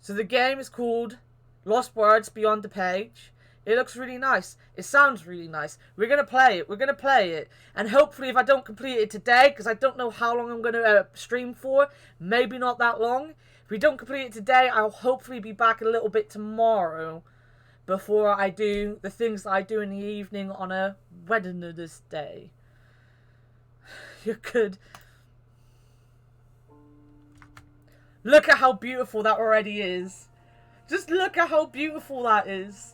So the game is called Lost Words Beyond the Page. It looks really nice. It sounds really nice. We're going to play it. We're going to play it. And hopefully if I don't complete it today, because I don't know how long I'm going to stream for, maybe not that long. If we don't complete it today, I'll hopefully be back a little bit tomorrow before I do the things that I do in the evening on a Wednesday day. You're good. Look at how beautiful that already is. Just look at how beautiful that is.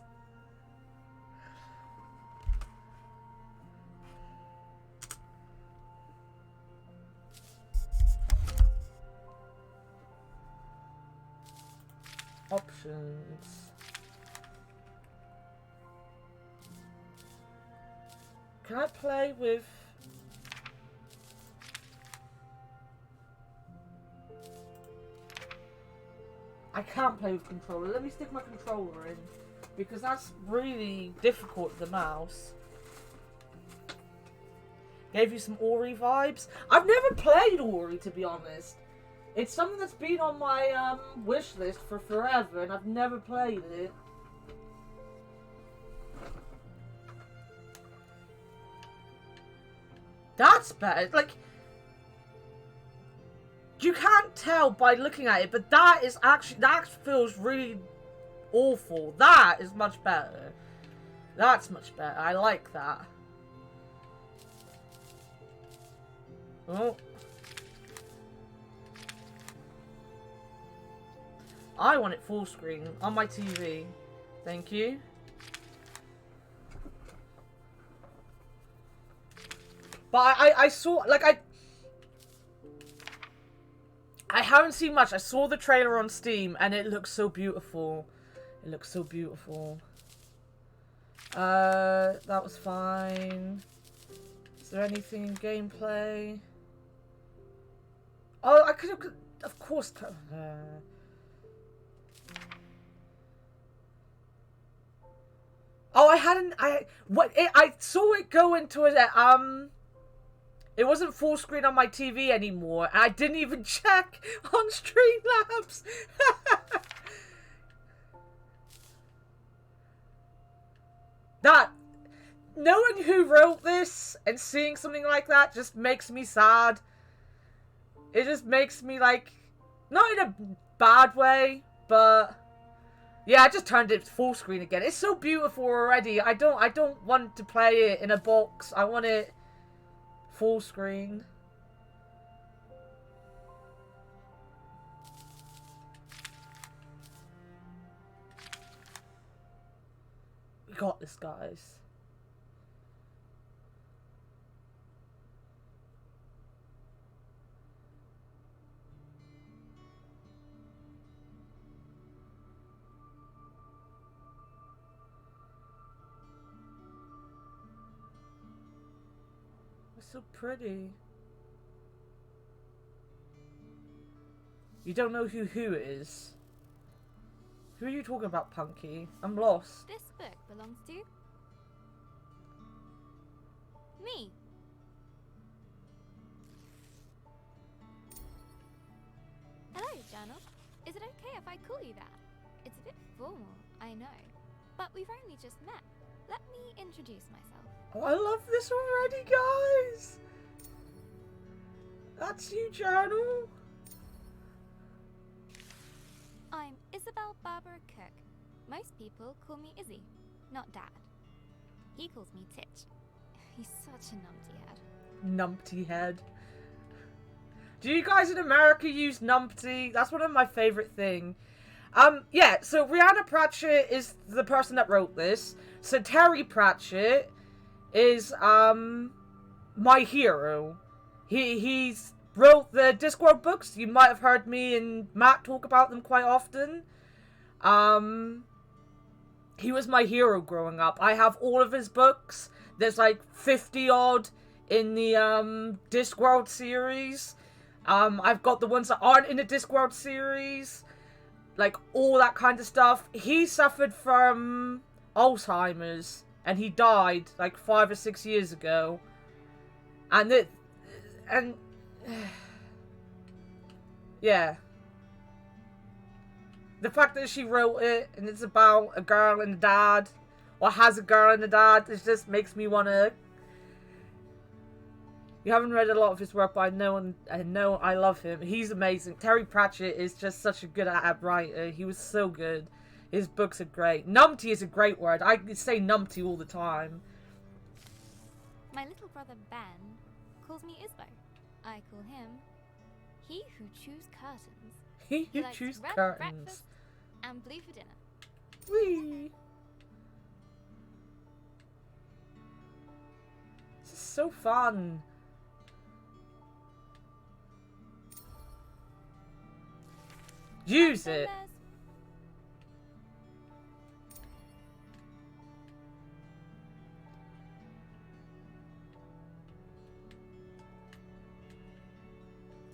Options. Can I play with... I can't play with controller. Let me stick my controller in. Because that's really difficult with the mouse. Gave you some Ori vibes. I've never played Ori, to be honest. It's something that's been on my wish list for forever, and I've never played it. That's better. Like, you can't tell by looking at it, but that is actually, that feels really awful. That is much better. That's much better. I like that. Oh. I want it full screen on my TV. Thank you. But I saw, like, I haven't seen much. I saw the trailer on Steam and it looks so beautiful. It looks so beautiful. That was fine. Is there anything in gameplay? Oh, I could have, of course. Oh, I saw it go into a, it wasn't full screen on my TV anymore, and I didn't even check on Streamlabs. That, knowing who wrote this and seeing something like that just makes me sad. It just makes me, like, not in a bad way, but yeah, I just turned it full screen again. It's so beautiful already. I don't want to play it in a box. I want it full screen. We got this, guys. It's so pretty. You don't know who is. Who are you talking about, Punky? I'm lost. This book belongs to me. Hello, Journal. Is it okay if I call you that? It's a bit formal, I know. But we've only just met. Let me introduce myself. Oh, I love this already, guys! That's you, Journal. I'm Isabel Barbara Cook. Most people call me Izzy, not Dad. He calls me Titch. He's such a numpty head. Numpty head. Do you guys in America use numpty? That's one of my favorite things. Yeah, so Rhianna Pratchett is the person that wrote this. So Terry Pratchett is, my hero. He's wrote the Discworld books. You might have heard me and Matt talk about them quite often. He was my hero growing up. I have all of his books. There's like 50 odd in the, Discworld series. I've got the ones that aren't in the Discworld series. Like, all that kind of stuff. He suffered from Alzheimer's. And he died, like, 5 or 6 years ago. And yeah. The fact that she wrote it and it's about a girl and a dad, or has a girl and a dad, it just makes me want to. You haven't read a lot of his work, but I know I love him. He's amazing. Terry Pratchett is just such a good writer. He was so good. His books are great. Numpty is a great word. I say numpty all the time. My little brother Ben calls me Isbo. I call him He Who Chews Curtains. He Who likes Chews red for Curtains. breakfast and blue for dinner. Whee! This is so fun. Use it.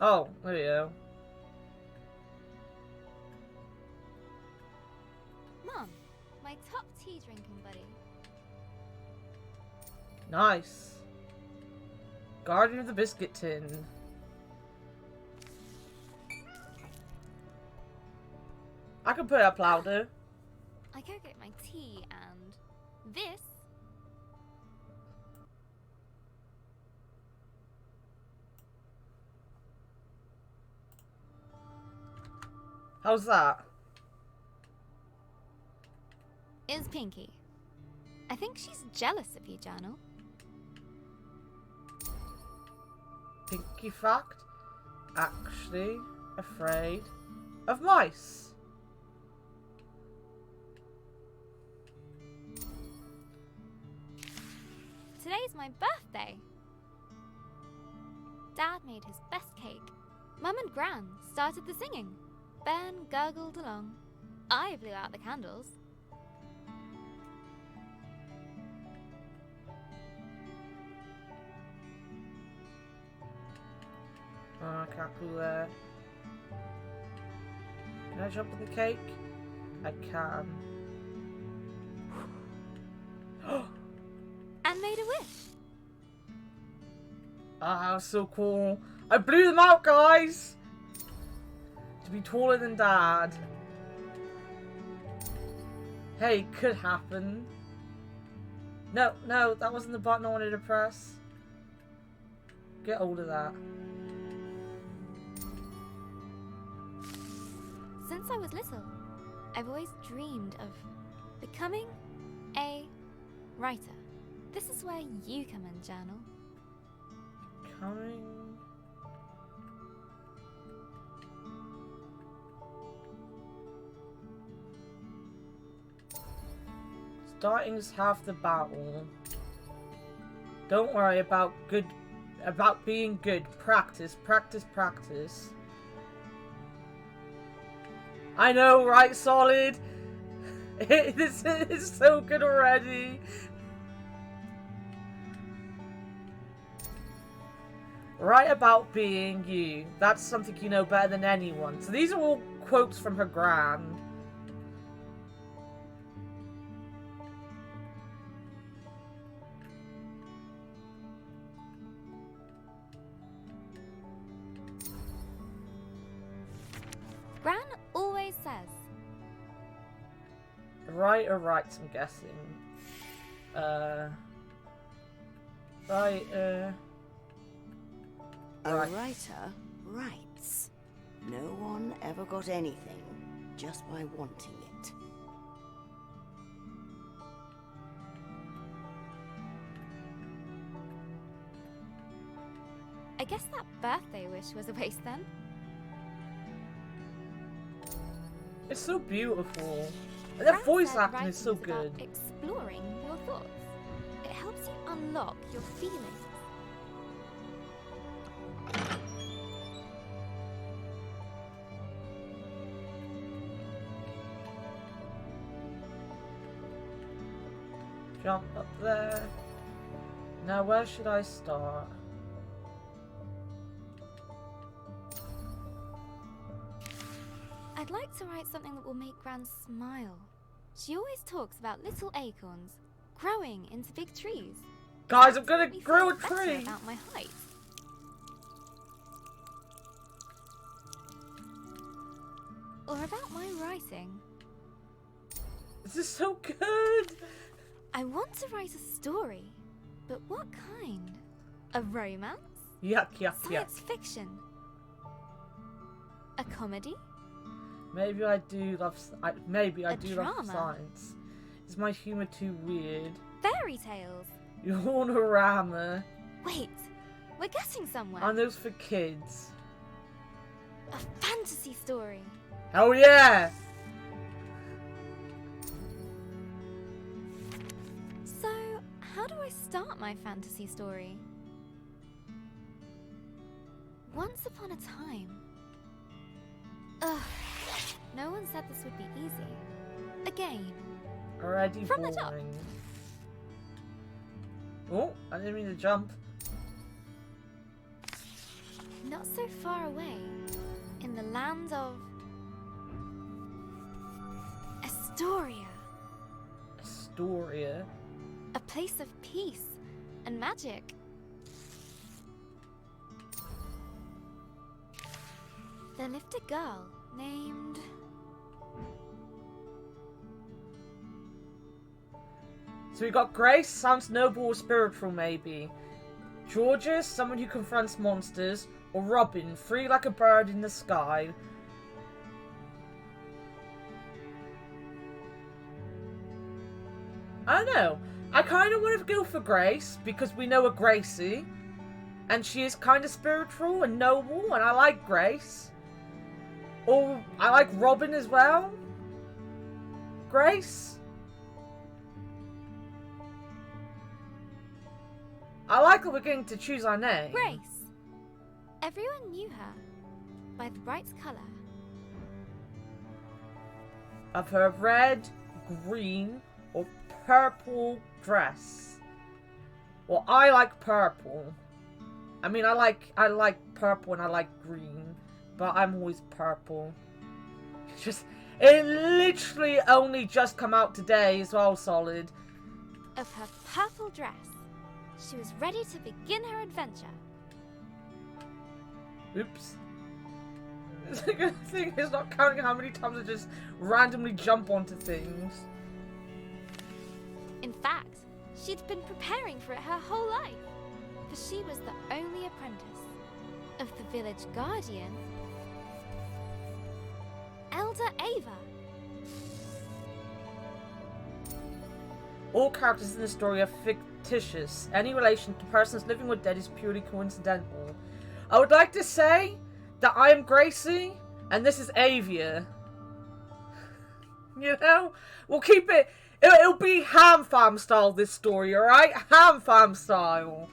Oh, there you go. Mom, my top tea drinking buddy. Nice. Guardian of the Biscuit Tin. I can put up louder. I go get my tea and this. How's that? Is Pinky. I think she's jealous of you, Journal. Pinky fact? Actually afraid of mice. Today's my birthday. Dad made his best cake. Mum and Gran started the singing. Ben gurgled along. I blew out the candles. Oh, I can't go there. Can I jump on the cake? I can. And made a wish. Ah, so cool. I blew them out, guys! To be taller than Dad. Hey, could happen. No, that wasn't the button I wanted to press. Get hold of that. Since I was little, I've always dreamed of becoming a writer. This is where you come in, Journal. Coming. Starting's half the battle. Don't worry about being good. Practice, practice, practice. I know, right, Solid? This is so good already. Write about being you. That's something you know better than anyone. So these are all quotes from her gran. Gran always says. Writer writes, I'm guessing. Writer. A Right. writer writes. No one ever got anything just by wanting it. I guess that birthday wish was a waste then. It's so beautiful. And their Gran voice said acting is so writing about good. exploring your thoughts. It helps you unlock your feelings. Jump up there. Now where should I start? I'd like to write something that will make Gran smile. She always talks about little acorns growing into big trees. Guys, I'm gonna Makes me grow a feel better tree! about my height. Or about my writing. This is so good. I want to write a story, but what kind? A romance? Yuck, yuck, yuck. Science fiction? A comedy? Maybe I do love. Maybe I A do love drama? science. Is my humor too weird? Fairy tales? Rhianna. Wait, we're getting somewhere. Are those for kids? A fantasy story. Hell yeah! So, how do I start my fantasy story? Once upon a time. Ugh, no one said this would be easy. Again. Already From the boring. top. Oh, I didn't mean to jump. Not so far away, in the land of Astoria, Astoria. a place of peace and magic. There lived a girl named... So we got Grace, sounds noble or spiritual maybe. Georges, someone who confronts monsters. Or Robin, free like a bird in the sky. I don't know. I kind of want to go for Grace because we know a Gracie. And she is kind of spiritual and noble and I like Grace. Or I like Robin as well. Grace? I like that we're getting to choose our name. Grace. Everyone knew her by the bright colour of her red, green, or purple dress. Well, I like purple. I mean, I like purple and I like green, but I'm always purple. It literally only just come out today as well, Solid. of her purple dress. She was ready to begin her adventure. Oops. The thing is not counting how many times I just randomly jump onto things. In fact, she'd been preparing for it her whole life, for she was the only apprentice of the village guardian, Elder Ava. All characters in the story are fictitious. Any relation to persons living or dead is purely coincidental. I would like to say that I am Gracie and this is Avia. You know? We'll keep it... It'll be Ham Fam style, this story, alright? Ham Fam style.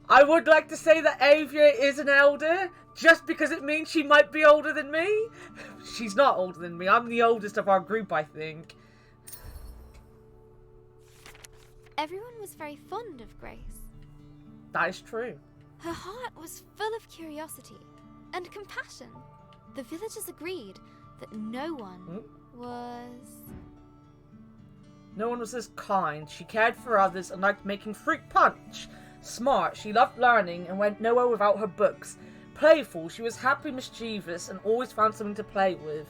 I would like to say that Avia is an elder, just because it means she might be older than me. She's not older than me. I'm the oldest of our group, I think. Everyone was very fond of Grace. That is true. Her heart was full of curiosity and compassion. The villagers agreed that no one was... No one was as kind. She cared for others and liked making fruit punch. Smart, she loved learning and went nowhere without her books. Playful, she was happy, mischievous, and always found something to play with.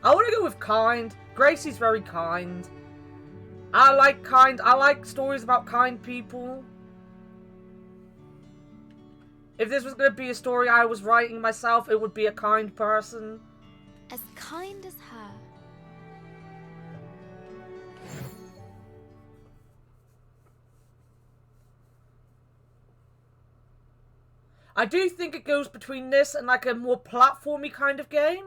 I want to go with kind. Gracie's very kind. I like kind. I like stories about kind people. If this was going to be a story I was writing myself, it would be a kind person. as kind as her. I do think it goes between this and like a more platformy kind of game.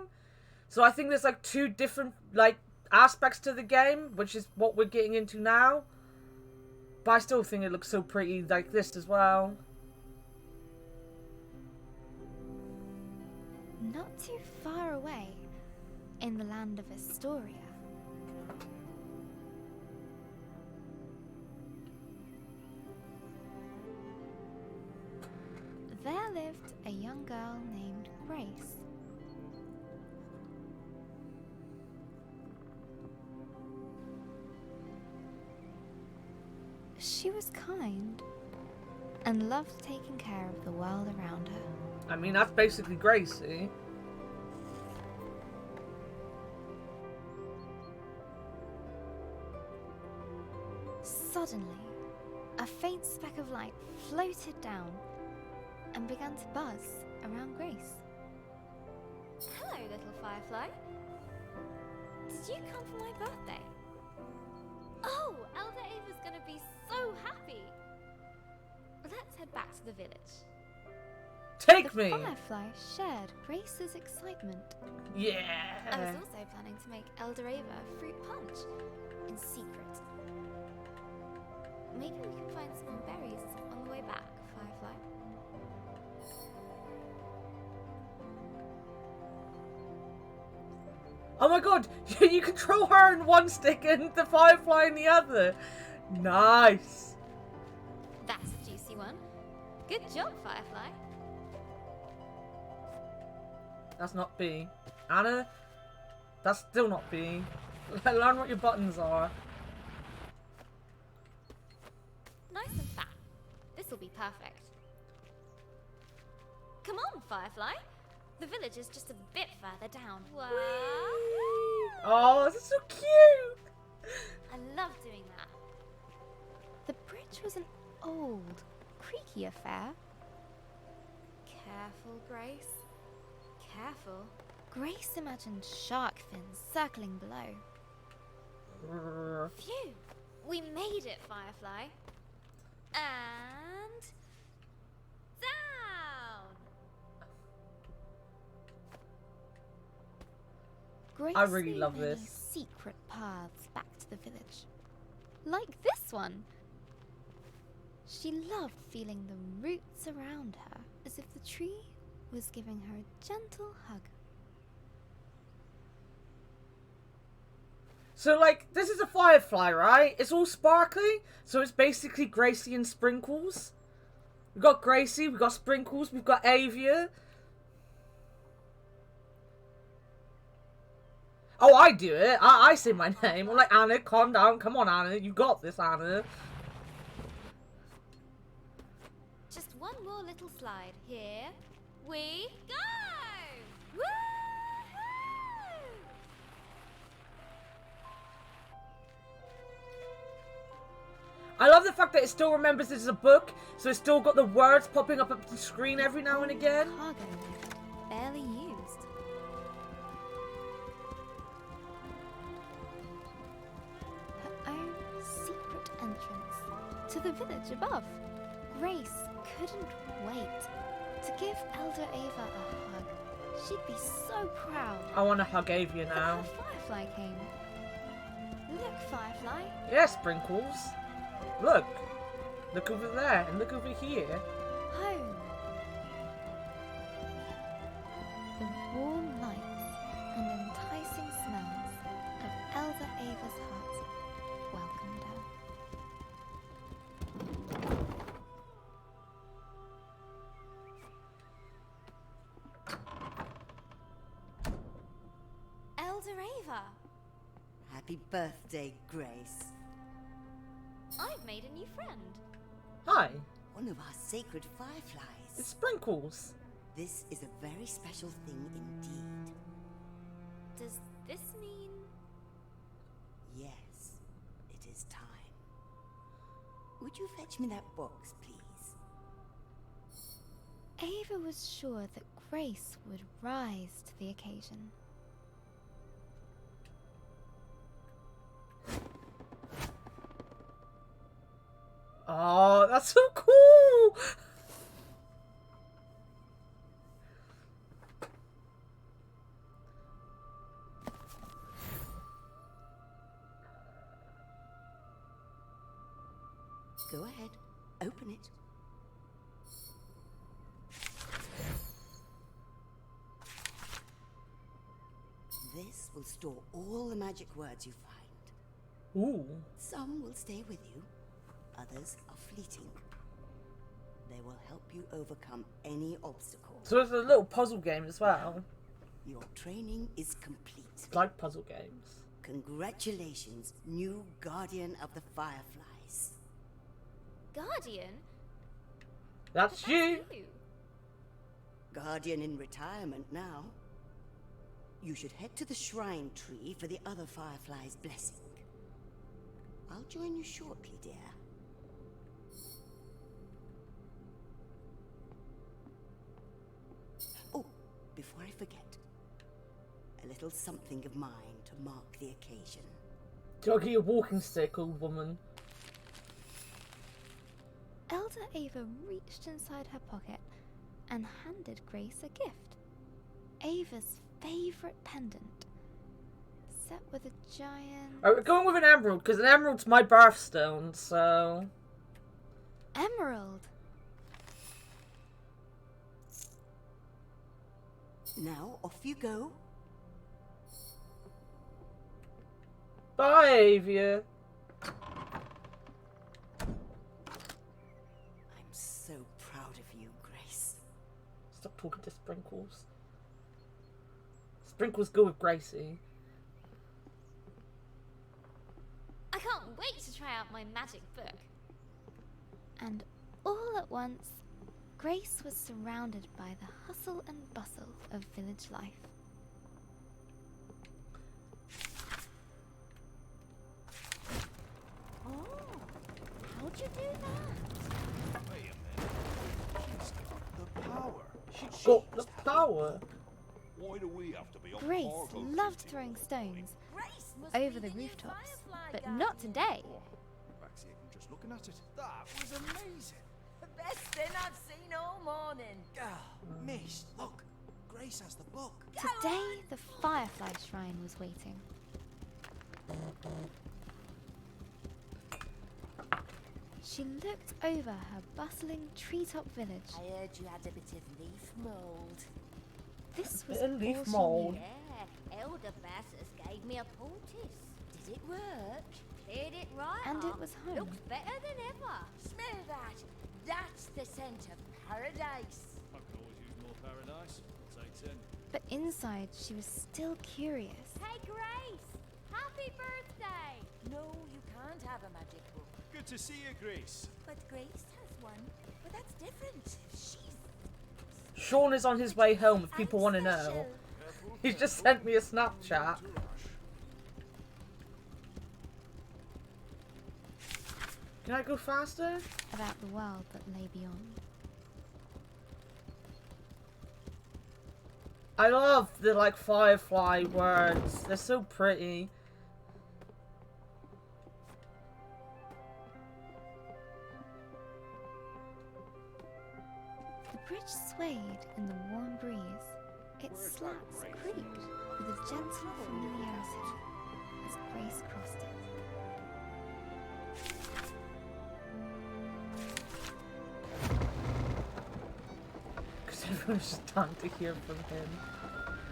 So I think there's like two different like aspects to the game, which is what we're getting into now. But I still think it looks so pretty like this as well. Not too far away, in the land of Astoria, there lived a young girl named Grace. She was kind and loved taking care of the world around her. I mean, that's basically Gracie. Suddenly, a faint speck of light floated down and began to buzz around Grace. Hello, little firefly. Did you come for my birthday? Oh, Elder Ava's gonna be so happy. Let's head back to the village. Take me! The firefly shared Grace's excitement. Yeah! I was also planning to make Elder Ava a fruit punch in secret. Maybe we can find some more berries on the way back, Firefly. Oh my god! You control her in one stick and the firefly in the other! Nice! That's a juicy one. Good job, Firefly. That's not B. Anna? That's still not B. Learn what your buttons are. Nice and fat. This'll be perfect. Come on, Firefly. The village is just a bit further down. Wow. Oh, this is so cute! I love doing that. The bridge was an old, creaky affair. Careful, Grace. Careful. Grace imagined shark fins circling below. Phew! We made it, Firefly. And... down! Grace I really knew love many this. secret paths back to the village. Like this one. She loved feeling the roots around her, as if the tree was giving her a gentle hug. So, like, this is a firefly, right? It's all sparkly, so it's basically Gracie and Sprinkles. We've got Gracie, we've got Sprinkles, we've got Avia. Oh, I do it. I say my name. I'm like, Anna, calm down. Come on, Anna. You got this, Anna. Just one more little slide. Here we go! Woo! I love the fact that it still remembers this is a book, so it's still got the words popping up the screen every now and again. Cargo, barely used. Her own secret entrance to the village above. Grace couldn't wait to give Elder Ava a hug. She'd be so proud. I want to hug Avia now. Look how Firefly came. Look, Firefly. Yeah, Sprinkles. Look. Look over there and look over here. Home. The warm lights and enticing smells of Elder Ava's hut welcomed her. Elder Ava! Happy birthday, Grace. I've made a new friend. Hi. One of our sacred fireflies. It's Sprinkles. This is a very special thing indeed. Does this mean... Yes, it is time. Would you fetch me that box, please? Ava was sure that Grace would rise to the occasion. Oh, that's so cool! Go ahead, open it. This will store all the magic words you find. Ooh. Some will stay with you, others are fleeting. They will help you overcome any obstacle. So it's a little puzzle game as well. Your training is complete. Like puzzle games. Congratulations, new Guardian of the Fireflies. Guardian? That's you. Guardian in retirement now. You should head to the shrine tree for the other Fireflies' blessing. I'll join you shortly, dear. Oh, before I forget, a little something of mine to mark the occasion. Do I get your walking stick, old woman? Elder Ava reached inside her pocket and handed Grace a gift. Ava's favourite pendant, set with a giant... Alright, we're going with an emerald, because an emerald's my birthstone, so... Emerald! Now, off you go. Bye, Avia. I'm so proud of you, Grace. Stop talking to Sprinkles. Sprinkles go with Gracie. I can't wait to try out my magic book. And all at once, Grace was surrounded by the hustle and bustle of village life. Oh, how'd you do that? Wait a minute. She's got the power. She's got the power. Why do we have to be on Grace portal loved duty? throwing stones Grace must over be the new rooftops, Firefly but Guardian. not today. Backsy, I'm just looking at it. That was amazing. The best thing I've seen all morning. Miss, look. Grace has the book. Today, the Firefly Shrine was waiting. She looked over her bustling treetop village. I heard you had a bit of leaf mould. This was Bit of leaf all she mould. knew. Yeah, Elder Bassus gave me a poultice. Did it work? Cleared it right And up. it was home. Looks better than ever. Smell that. That's the scent of paradise. I could always use more paradise. Say 10. But inside, she was still curious. Hey, Grace. Happy birthday. No, you can't have a magic book. Good to see you, Grace. But Grace has one. But that's different. She's Sean is on his way home if people want to know. special. He's just sent me a Snapchat. Can I go faster? About the world that lay beyond. I love the like firefly words. They're so pretty. The bridge swayed in the warm breeze. Its slats creaked with a gentle familiarity as Grace crossed it. Because everyone's just dying to hear from him.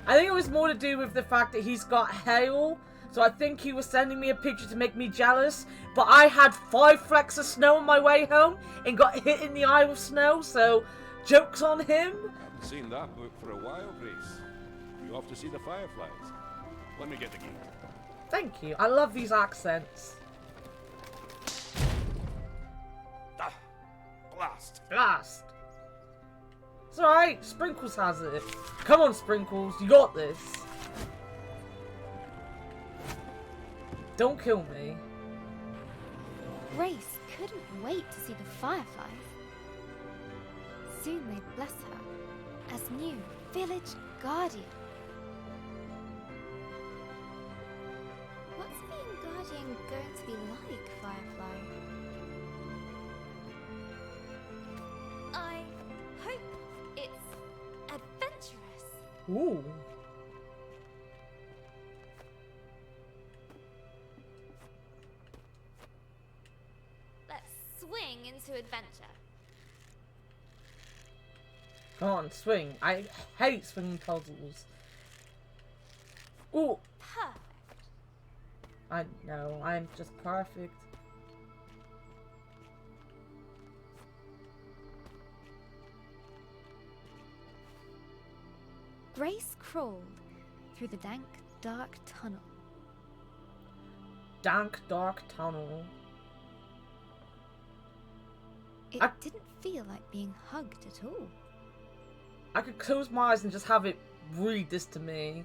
I think it was more to do with the fact that he's got hail. So I think he was sending me a picture to make me jealous. But I had 5 flecks of snow on my way home and got hit in the eye with snow. So joke's on him. Haven't seen that book for a while, Grace. You off to see the fireflies? Let me get the key. Thank you. I love these accents. Ah, blast. Blast. It's alright. Sprinkles has it. Come on, Sprinkles. You got this. Don't kill me. Grace couldn't wait to see the fireflies. Soon they'd bless her as new village guardian. What's being guardian going to be like, Firefly? I hope it's adventurous. Ooh. Let's swing into adventure. Come on, swing. I hate swinging puzzles. Ooh. Perfect. I know. I'm just perfect. Grace crawled through the dank, dark tunnel. Dank, dark tunnel. It I- didn't feel like being hugged at all. I could close my eyes and just have it read this to me.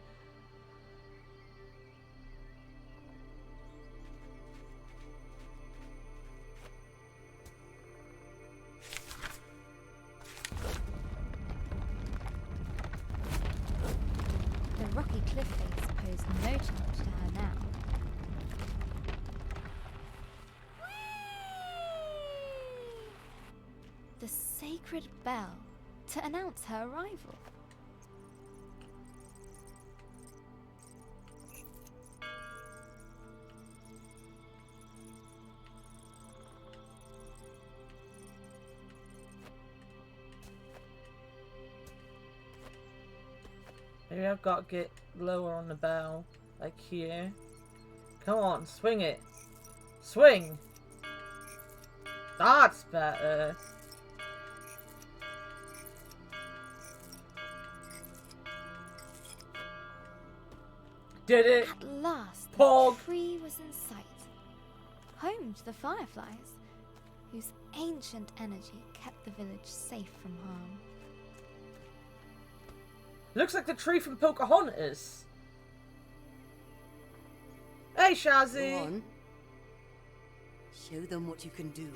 rocky cliff face posed no challenge to her now. The sacred bell to announce her arrival. Maybe I've got to get lower on the bell, like here. Come on, swing it. Swing! That's better. Did it! At last, Pog. the tree was in sight. Home to the fireflies, whose ancient energy kept the village safe from harm. Looks like the tree from Pocahontas. Hey, Shazzy! Go on. Show them what you can do.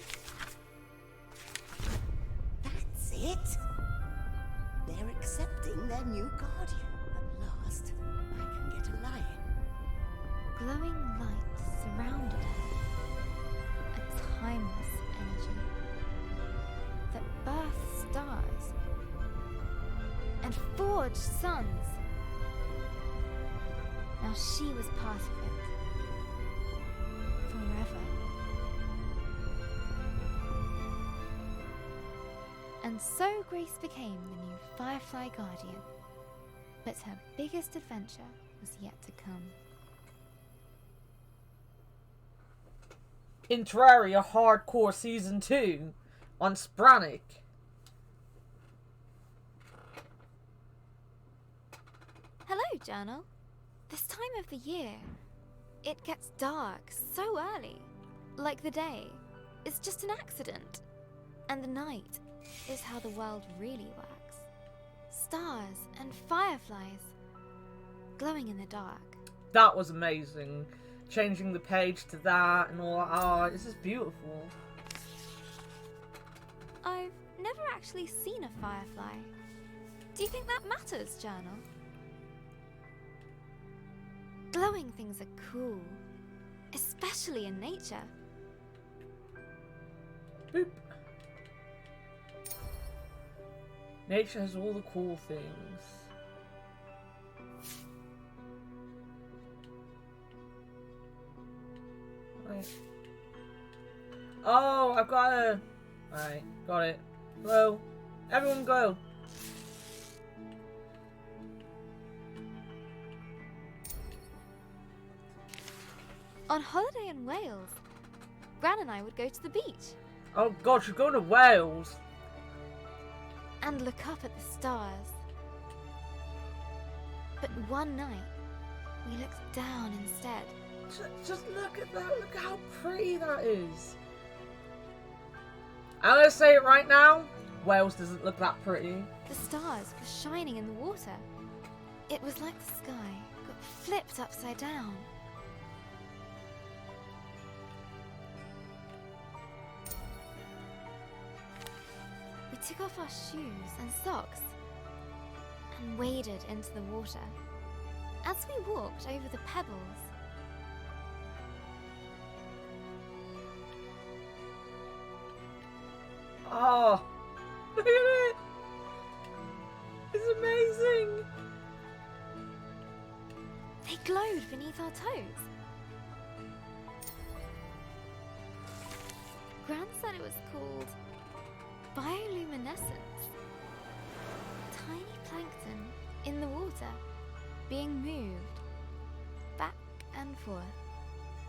That's it! They're accepting their new guardian. At last, I can get a lion. Glowing light surrounded her, a timeless energy that birthed stars and forged suns. Now she was part of it, forever. And so Grace became the new Firefly Guardian. But her biggest adventure was yet to come. In Terraria Hardcore Season 2 on Spranic. Hello, Journal. This time of the year, it gets dark so early. Like the day is just an accident, and the night is how the world really works. Stars and fireflies glowing in the dark. That was amazing. Changing the page to that and all that. Oh, this is beautiful. I've never actually seen a firefly. Do you think that matters, Journal? Glowing things are cool, especially in nature. Boop. Nature has all the cool things. Right. Oh, I've got a... Alright, got it. Hello. Everyone go. On holiday in Wales, Gran and I would go to the beach Oh god, you're going to Wales. and look up at the stars. But one night, we looked down instead. Just look at that. Look how pretty that is. I'm gonna say it right now. Wales doesn't look that pretty. The stars were shining in the water. It was like the sky got flipped upside down. We took off our shoes and socks and waded into the water. As we walked over the pebbles, Oh, look at it. It's amazing. they glowed beneath our toes. Gran said it was called bioluminescence. Tiny plankton in the water being moved back and forth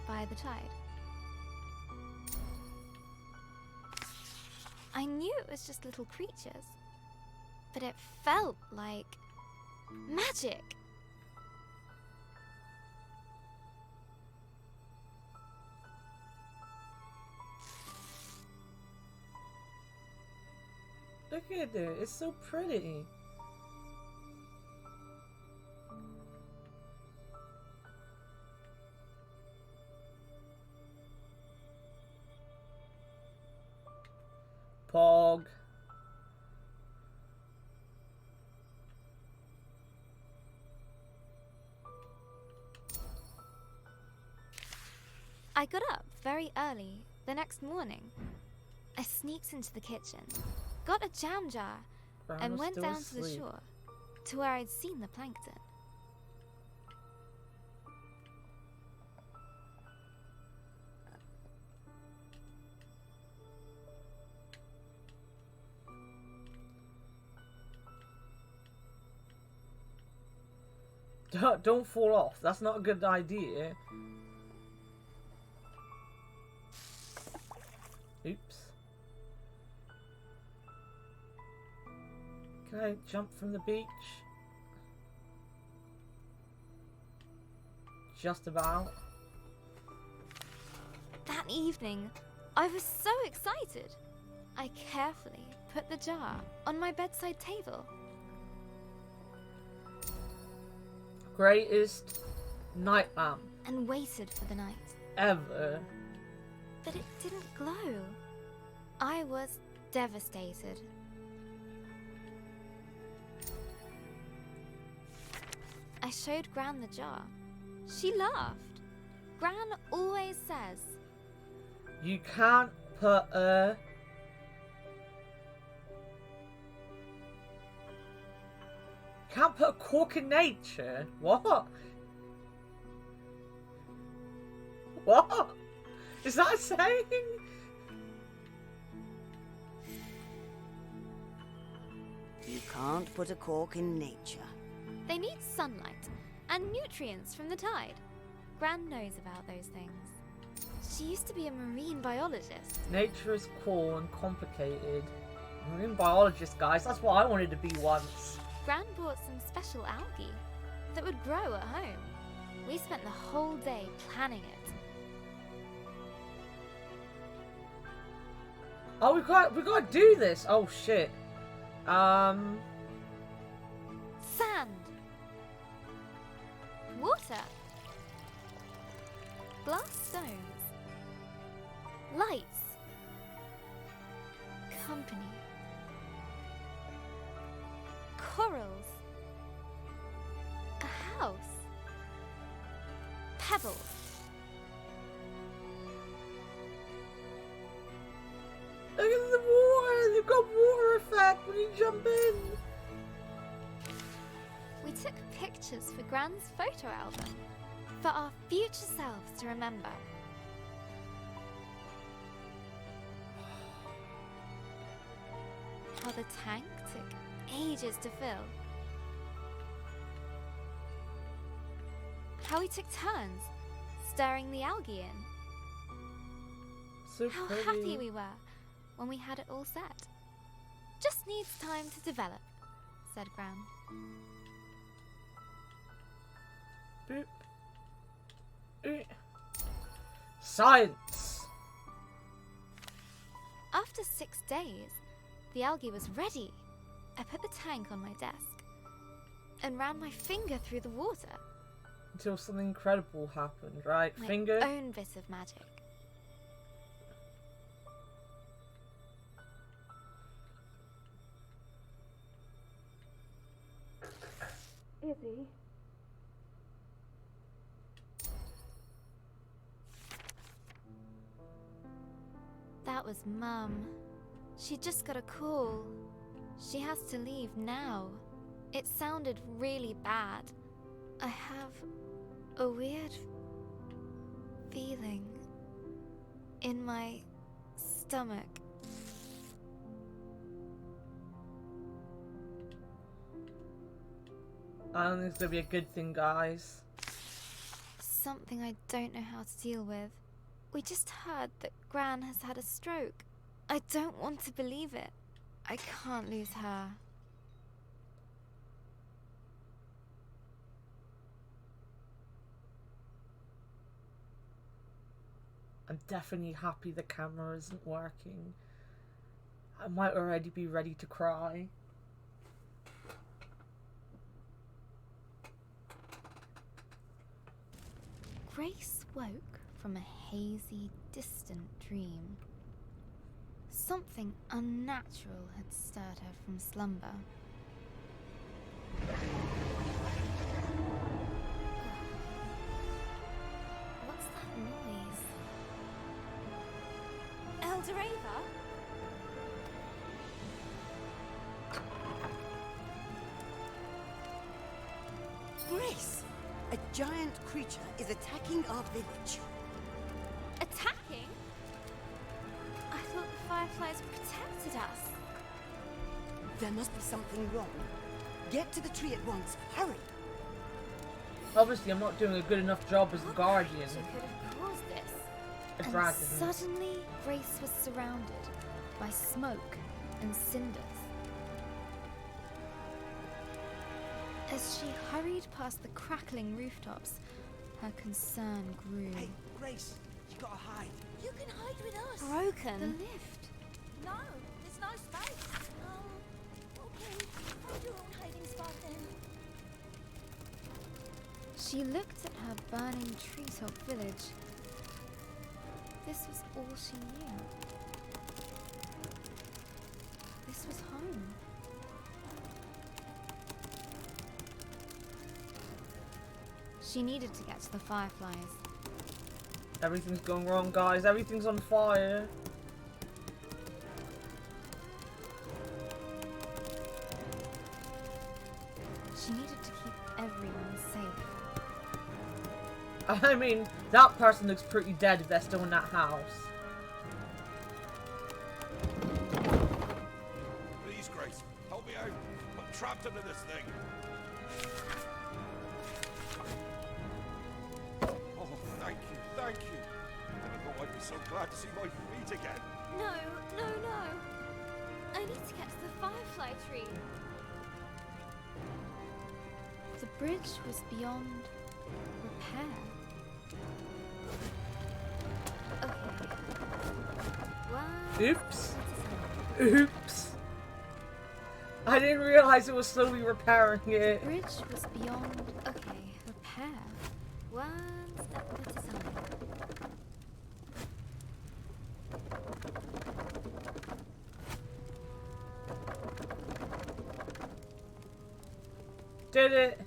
by the tide. I knew it was just little creatures, but it felt like magic. Look at it. It's so pretty. Pog. I got up very early the next morning. I sneaked into the kitchen, got a jam jar, Brown and was went still down to the asleep. shore, to where I'd seen the plankton. Don't fall off. That's not a good idea. Oops. Can I jump from the beach? Just about. That evening, I was so excited. I carefully put the jar on my bedside table. Greatest night lamp And waited for the night. ever. But it didn't glow. I was devastated. I showed Gran the jar. She laughed. Gran always says, You can't put a... Can't put a cork in nature? What? What? Is that a saying? You can't put a cork in nature. they need sunlight and nutrients from the tide. Gran knows about those things. She used to be a marine biologist. Nature is cool and complicated. Marine biologist, guys, that's what I wanted to be once. Gran bought some special algae that would grow at home. We spent the whole day planning it. Oh, we got to do this. Oh shit. Sand. Water. Glass stones. Lights. Company. Corals. A house. Pebbles. Look at the water. They've got water effect when you jump in. We took pictures for Gran's photo album for our future selves to remember. How the tank took ages to fill. How we took turns stirring the algae in. So How pretty. happy we were when we had it all set. Just needs time to develop, said Gran. Boop. Science. After 6 days, the algae was ready. I put the tank on my desk and ran my finger through the water. Until something incredible happened, right? My Finger. own bit of magic. Izzy. That was Mum. She just got a call. She has to leave now. It sounded really bad. I have a weird feeling in my stomach. I don't think it's gonna be a good thing, guys. Something I don't know how to deal with. We just heard that Gran has had a stroke. I don't want to believe it. I can't lose her. I'm definitely happy the camera isn't working. I might already be ready to cry. Grace woke from a hazy, distant dream. Something unnatural had stirred her from slumber. What's that noise? A giant creature is attacking our village. Attacking? I thought the fireflies protected us. There must be something wrong. Get to the tree at once. Hurry! Obviously, I'm not doing a good enough job as the guardian. What could have caused this? A And dragon. suddenly, Grace was surrounded by smoke and cinders. As she hurried past the crackling rooftops, her concern grew. Hey, Grace, you gotta hide. You can hide with us. Broken. The lift. No, there's no space. Okay. Find your own hiding spot then. She looked at her burning treetop village. This was all she knew. This was home. She needed to get to the fireflies. Everything's going wrong, guys. Everything's on fire. She needed to keep everyone safe. I mean, that person looks pretty dead if they're still in that house. Please, Grace, help me out. I'm trapped under this thing. Oh, thank you, thank you. Never thought I'd be so glad to see my feet again. No, no, no. I need to get to the firefly tree. The bridge was beyond repair. Okay. Wow. Oops. Oops. I didn't realize it was slowly repairing it. The bridge was beyond, repair. One step at a time. Did it.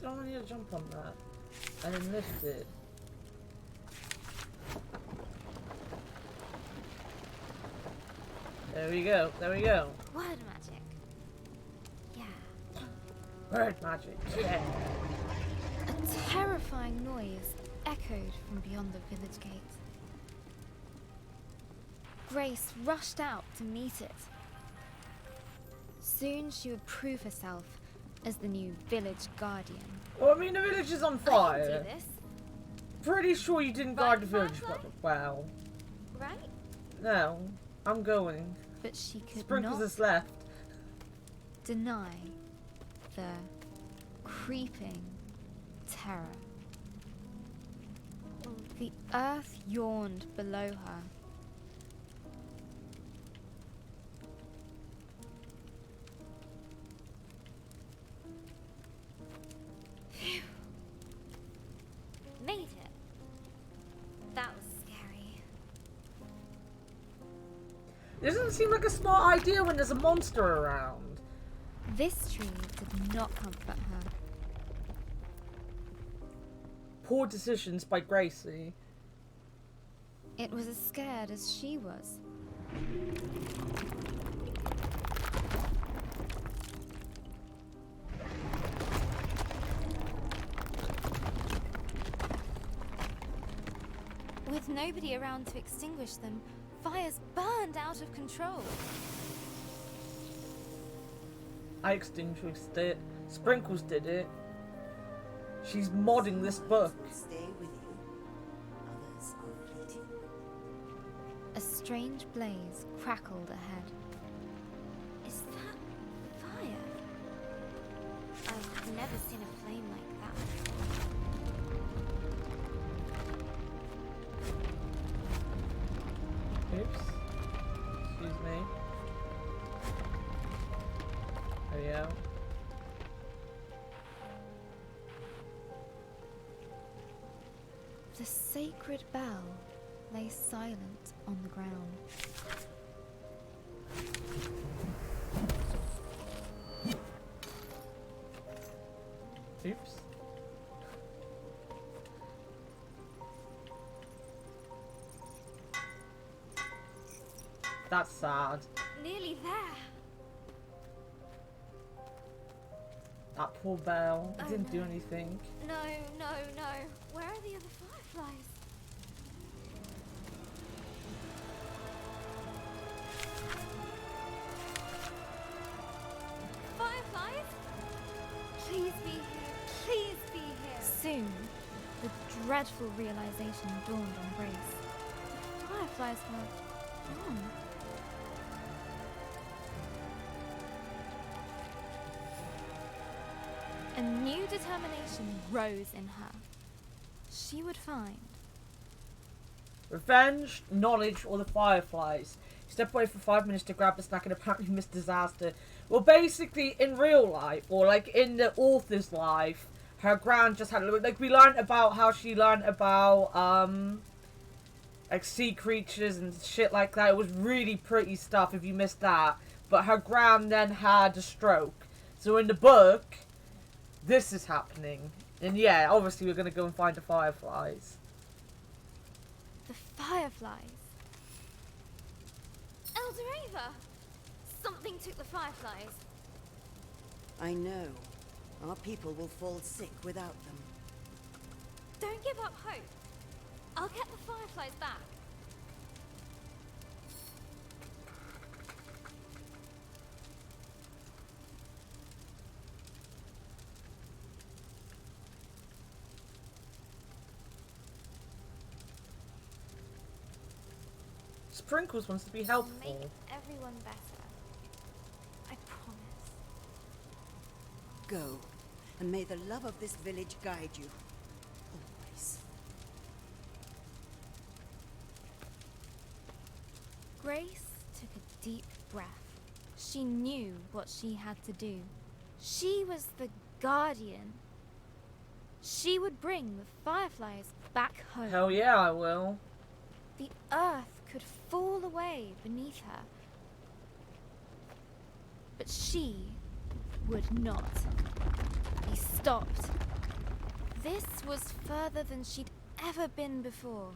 Don't need to jump on that. I didn't lift it. There we go. There we go. Word magic. Yeah. Bird magic. Yeah. A terrifying noise echoed from beyond the village gate. Grace rushed out to meet it. Soon she would prove herself as the new village guardian. Well, I mean, the village is on I can fire. do this, Pretty sure you didn't Right, guard the village. Firefly? Wow. right? No, I'm going. But she could Sprinkles not is left. deny the creeping terror. The earth yawned below her. Phew. Made it. That was scary. This doesn't seem like a smart idea when there's a monster around. This tree did not comfort her. Poor decisions by Gracie. It was as scared as she was. With nobody around to extinguish them, fires burned out of control. I extinguished it. Sprinkles did it. She's modding this book. Stay with you. Others are fleeting. A strange blaze crackled ahead. Is that fire? I've never seen a flame like that. Oops. Excuse me. There we go. The sacred bell lay silent on the ground. Oops. That's sad. Nearly there. That poor bell. It Oh, didn't do no. anything. No, no, no. Where are the other fireflies? Fireflies? Please be here. Please be here. Soon, the dreadful realization dawned on Grace. The fireflies were gone. A new determination rose in her. She would find. Revenge, knowledge, or the fireflies. Step away for 5 minutes to grab the snack and apparently miss disaster. Well, basically, in real life, or like in the author's life, her gran just had, like, we learned about how she learned about, like, sea creatures and shit like that. It was really pretty stuff if you missed that. But her gran then had a stroke. So in the book, this is happening. And yeah, obviously we're going to go and find the fireflies. The fireflies. Eldoreva! Something took the fireflies. I know. Our people will fall sick without them. Don't give up hope. I'll get the fireflies back. Sprinkles wants to be Make helpful. everyone better. I promise. Go, and may the love of this village guide you. Always. Grace took a deep breath. She knew what she had to do. She was the guardian. She would bring the fireflies back home. Hell yeah, I will. The earth could fall away beneath her. But she would not be stopped. This was further than she'd ever been before.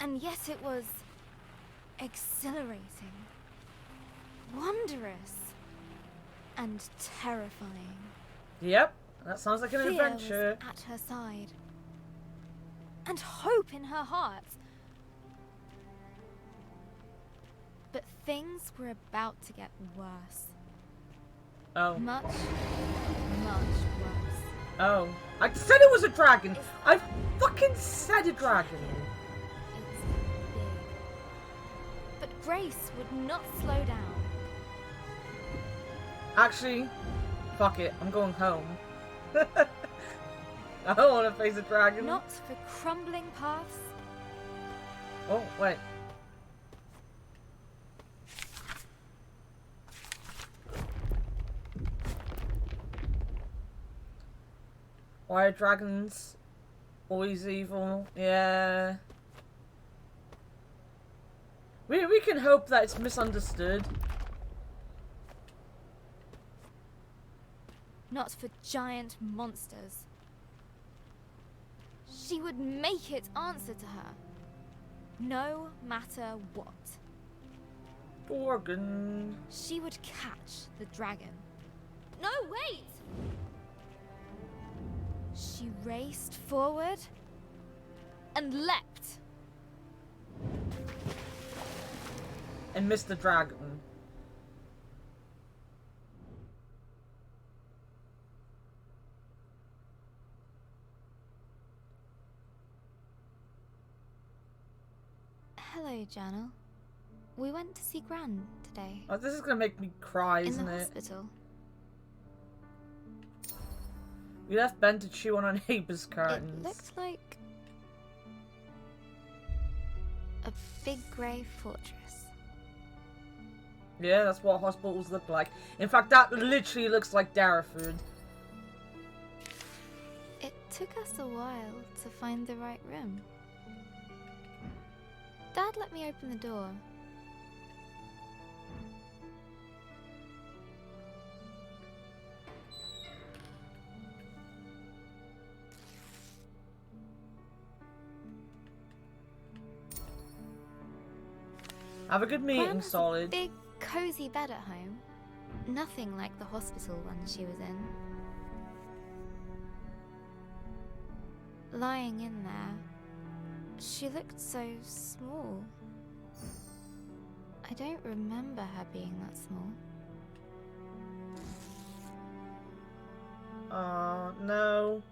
And yet it was exhilarating, wondrous, and terrifying. Yep, that sounds like an Fear adventure. was at her side. And hope in her heart. But things were about to get worse. Oh. Much, much worse. Oh. I said it was a dragon! I fucking said a dragon! It's big. But Grace would not slow down. Actually, fuck it, I'm going home. I don't want to face a dragon. Not for crumbling paths. Oh, wait. Why are dragons always evil? Yeah. We can hope that it's misunderstood. Not for giant monsters. She would make it answer to her. No matter what. Dragon. She would catch the dragon. No, wait! She raced forward and leapt. And missed the dragon. Hello, Journal. We went to see Gran today. Oh, this is gonna make me cry, In isn't the it? hospital. We left Ben to chew on our neighbour's curtains. It looked like a big grey fortress. Yeah, that's what hospitals look like. In fact, that literally looks like Daraford. It took us a while to find the right room. Dad let me open the door. Have a good Gran meeting, has a Solid. big, cozy bed at home. Nothing like the hospital one she was in. Lying in there, she looked so small. I don't remember her being that small. Oh, no.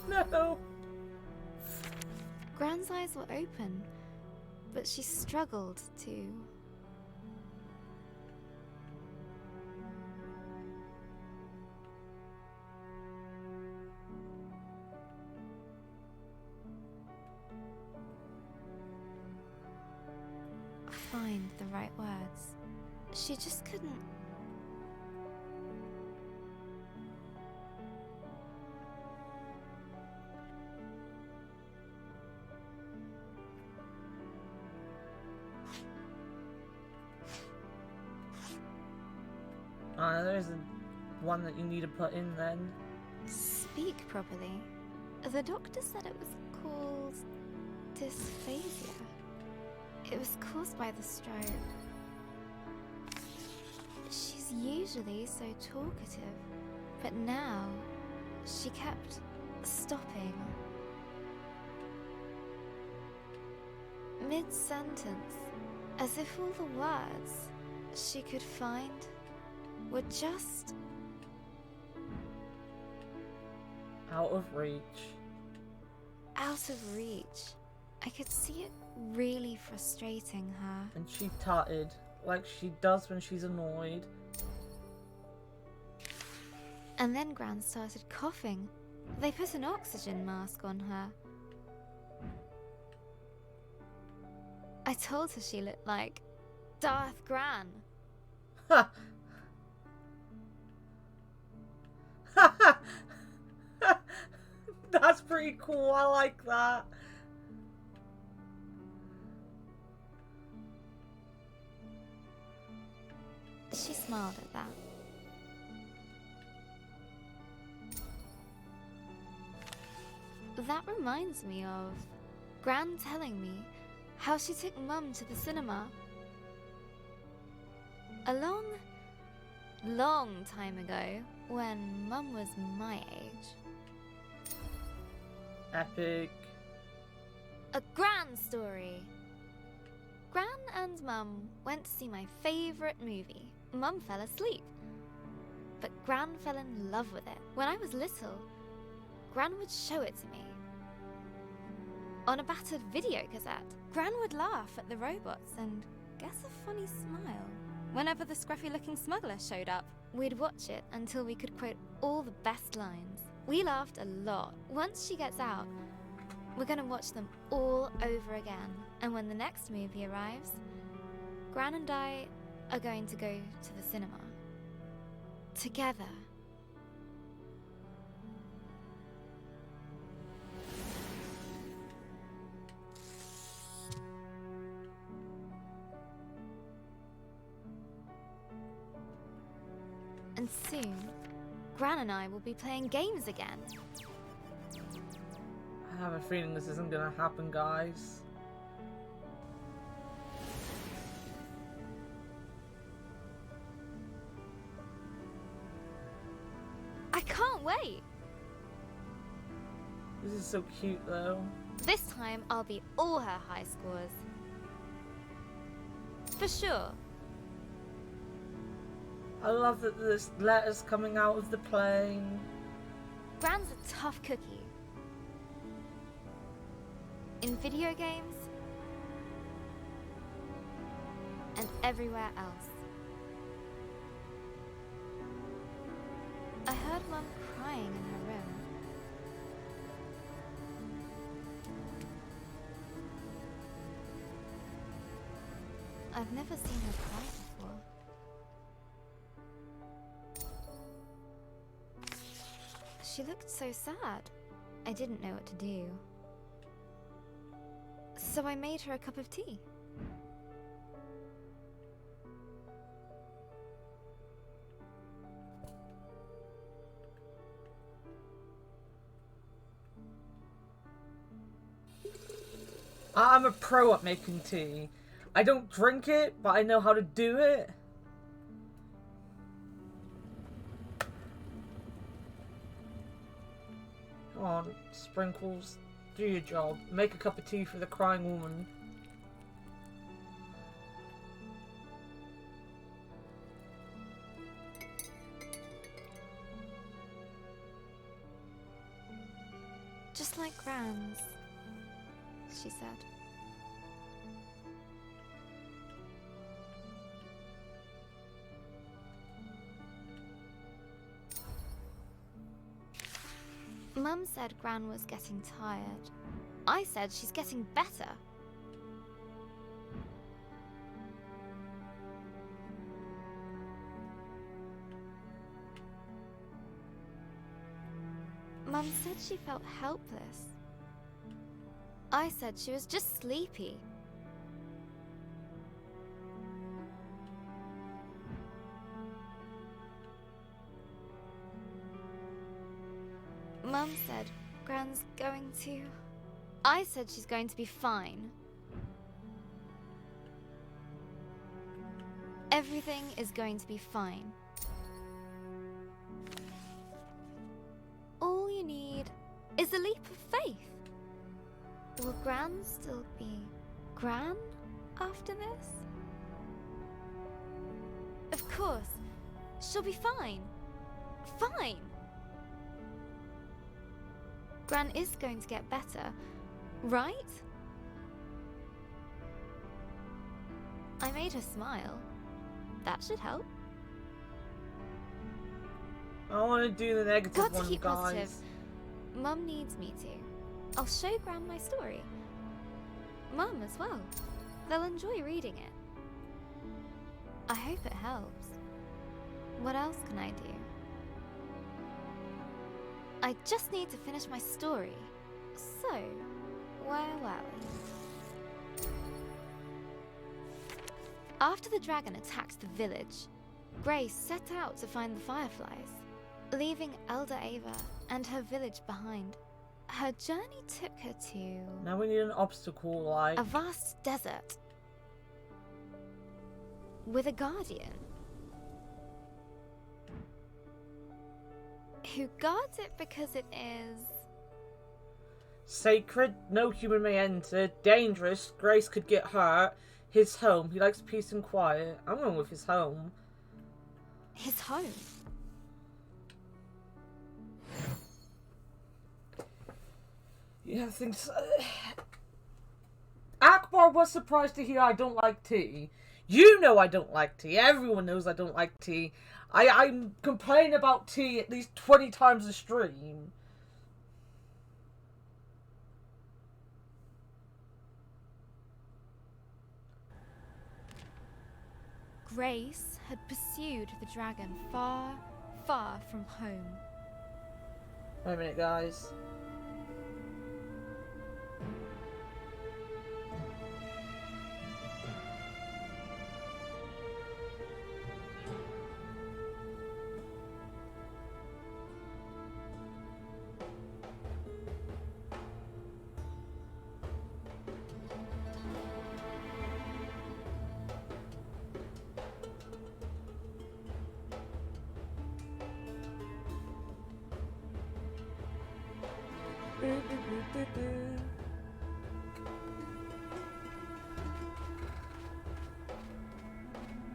No. Gran's eyes were open, but she struggled to. Find the right words. She just couldn't. There's one that you need to put in then. Speak properly. The doctor said it was called dysphasia. It was caused by the stroke. She's usually so talkative, but now she kept stopping. Mid-sentence, as if all the words she could find were just Out of reach. out of reach. I could see it really frustrating her. And she tutted, like she does when she's annoyed. And then Gran started coughing. They put an oxygen mask on her. I told her she looked like Darth Gran. Ha! That's pretty cool, I like that. She smiled at that. That reminds me of Gran telling me how she took Mum to the cinema. A long, long time ago, when Mum was my age. Epic. A Gran story! Gran and Mum went to see my favourite movie. Mum fell asleep, but Gran fell in love with it. When I was little, Gran would show it to me. On a battered video cassette, Gran would laugh at the robots and guess a funny smile. Whenever the scruffy-looking smuggler showed up, we'd watch it until we could quote all the best lines. We laughed a lot. Once she gets out, we're gonna watch them all over again. And when the next movie arrives, Gran and I are going to go to the cinema. Together. And soon, Gran and I will be playing games again. I have a feeling this isn't gonna happen, guys. I can't wait! This is so cute, though. This time, I'll beat all her high scores. For sure. I love that there's letters coming out of the plane. Gran's a tough cookie. In video games, and everywhere else. I heard Mum crying in her room. I've never seen her cry before. She looked so sad. I didn't know what to do. So I made her a cup of tea. I'm a pro at making tea. I don't drink it, but I know how to do it. Come on, Sprinkles. Do your job. Make a cup of tea for the crying woman. Just like Gran's, she said. Mum said Gran was getting tired. I said she's getting better. Mum said she felt helpless. I said she was just sleepy. Mum said Gran's going to... I said she's going to be fine. Everything is going to be fine. All you need is a leap of faith. Will Gran still be Gran after this? Of course. She'll be fine. Fine. Gran is going to get better, right? I made her smile. That should help. I want to do the negative Got one, to keep guys. positive. Mum needs me to. I'll show Gran my story. Mum as well. They'll enjoy reading it. I hope it helps. What else can I do? I just need to finish my story. So, where were we? After the dragon attacked the village, Grace set out to find the fireflies, leaving Elder Ava and her village behind. Her journey took her to... Now we need an obstacle, like... a vast desert. With a guardian. Who guards it because it is... sacred, no human may enter. Dangerous, Grace could get hurt. His home, he likes peace and quiet. I'm going with his home. his home. Yeah, I think so. Akbar was surprised to hear I don't like tea. You know I don't like tea. Everyone knows I don't like tea. I complain about tea at least 20 times a stream. Grace had pursued the dragon far, far from home. Wait a minute, guys.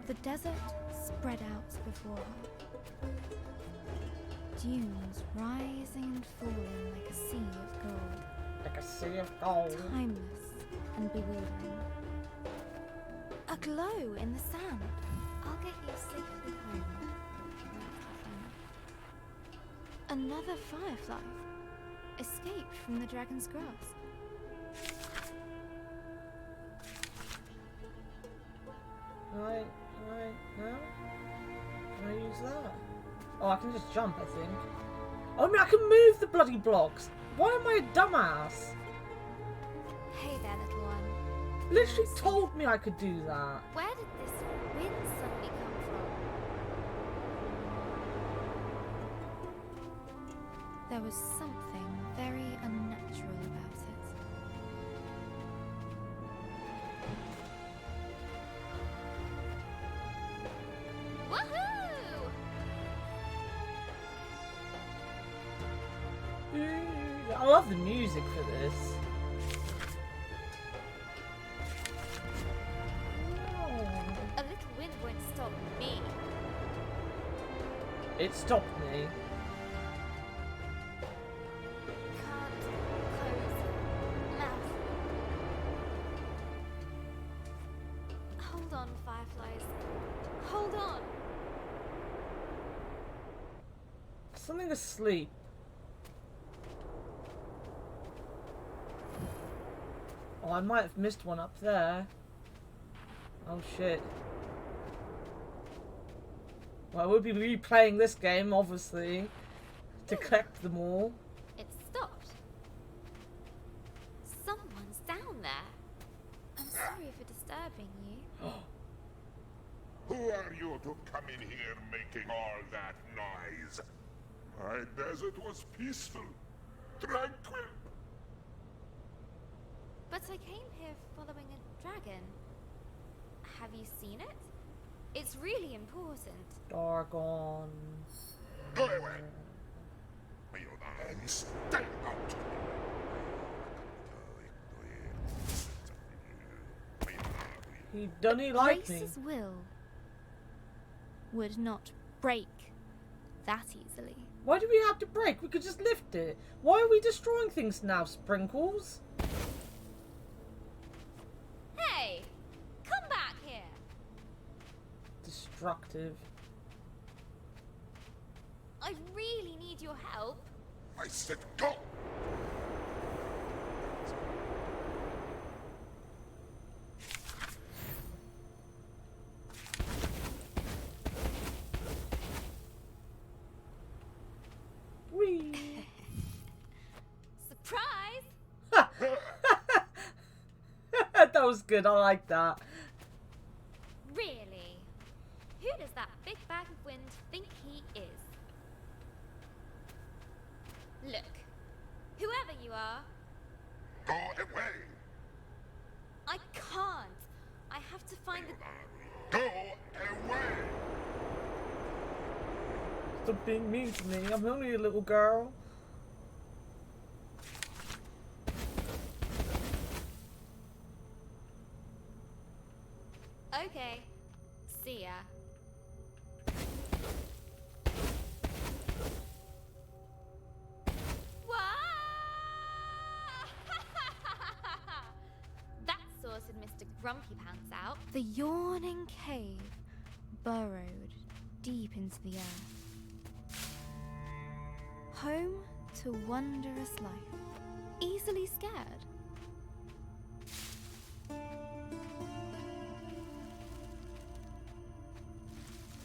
The desert spread out before her. Dunes rising and falling like a sea of gold. Like a sea of gold. Timeless and bewildering. A glow in the sand. I'll get you safely home. Another firefly escaped from the dragon's grasp. Right, no? Can I use that? Oh, I can just jump, I think. Oh, I mean, I can move the bloody blocks. Why am I a dumbass? Hey there, little one. Literally told me I could do that. Where did this wind suddenly come from? There was something very unnatural about it. love the music for this. A little wind won't stop me. It stopped me. Can't close mouth. Hold on, fireflies. Hold on. Something asleep. Oh, I might have missed one up there. Oh shit. Well, we'll be replaying this game, obviously, to collect them all. It stopped. Someone's down there. I'm sorry for disturbing you. Who are you to come in here making all that noise? My desert was peaceful, tranquil. But I came here following a dragon. Have you seen it? It's really important. Dargon. Go away. You then stay out. He doesn't like me. Grace's will would not break that easily. Why do we have to break? We could just lift it. Why are we destroying things now, Sprinkles? Hey! Come back here! Destructive. I really need your help. I said go. Whee! Surprise! That was good. I like that. Really? Who does that big bag of wind think he is? Look, whoever you are, Go away. I can't. I have to find the... Go away. Stop being mean to me. I'm only a little girl. Okay. See ya. That sorted Mr. Grumpy Pants out. The yawning cave burrowed deep into the earth. Home to wondrous life. Easily scared.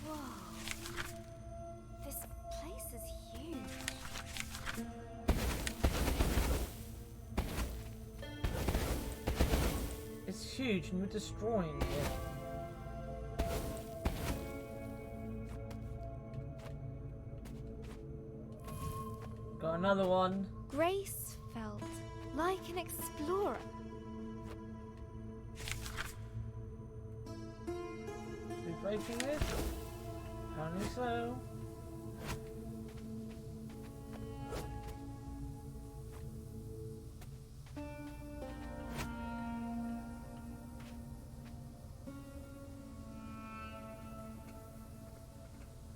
Whoa. This place is huge. It's huge and we're destroying it. Got another one. Grace felt like an explorer. We breaking it? Apparently so.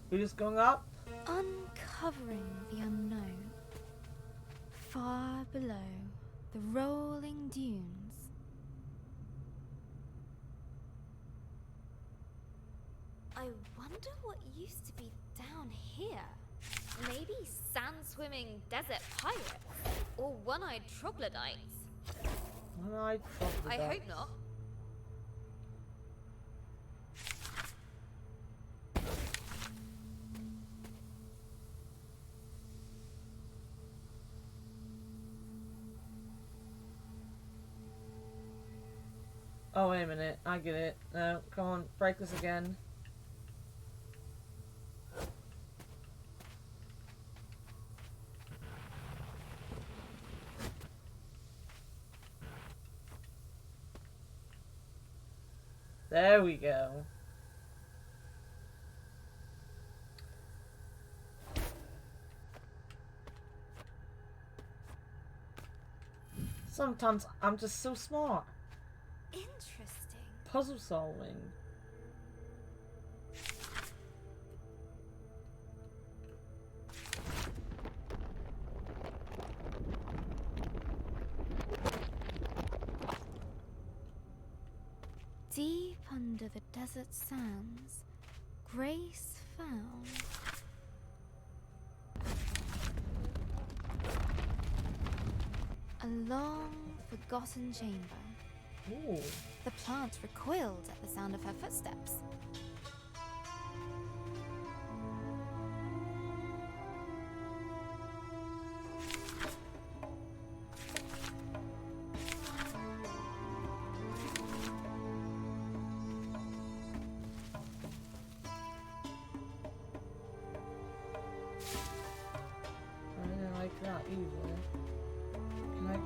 We're just going up? Uncovering the unknown. Far below the rolling dunes. I wonder what used to be down here. Maybe sand-swimming desert pirates or one-eyed troglodytes. One-eyed I troglodyte. hope not. Oh, wait a minute. I get it. No, come on. Break this again. There we go. Sometimes I'm just so smart. Interesting. Puzzle solving. Deep under the desert sands, Grace found a long, forgotten chamber. Ooh. The plant recoiled at the sound of her footsteps. I didn't like that either. Can I?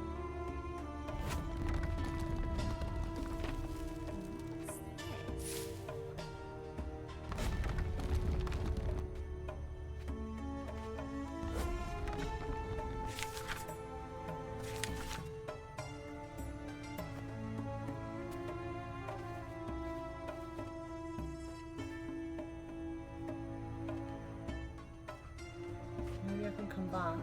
Maybe I can come back.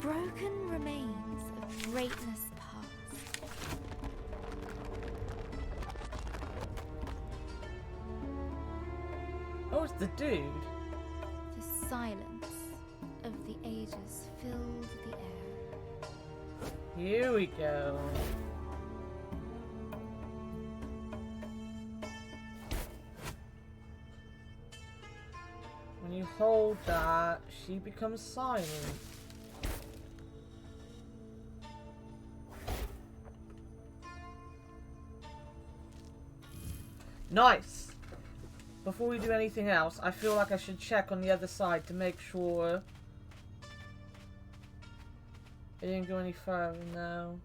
Broken remains of greatness past. Oh, it's the dude. The silence of the ages filled the air. Here we go. When you hold that, she becomes silent. Nice! Before we do anything else, I feel like I should check on the other side to make sure it didn't go any further. No.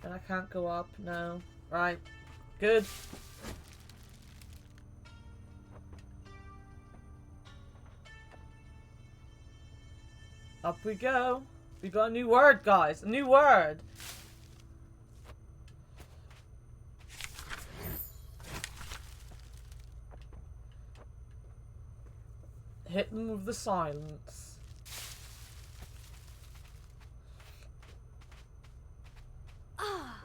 And I can't go up. No. Right. Good. Up we go. We got a new word, guys. A new word. Hit them with the silence. Ah,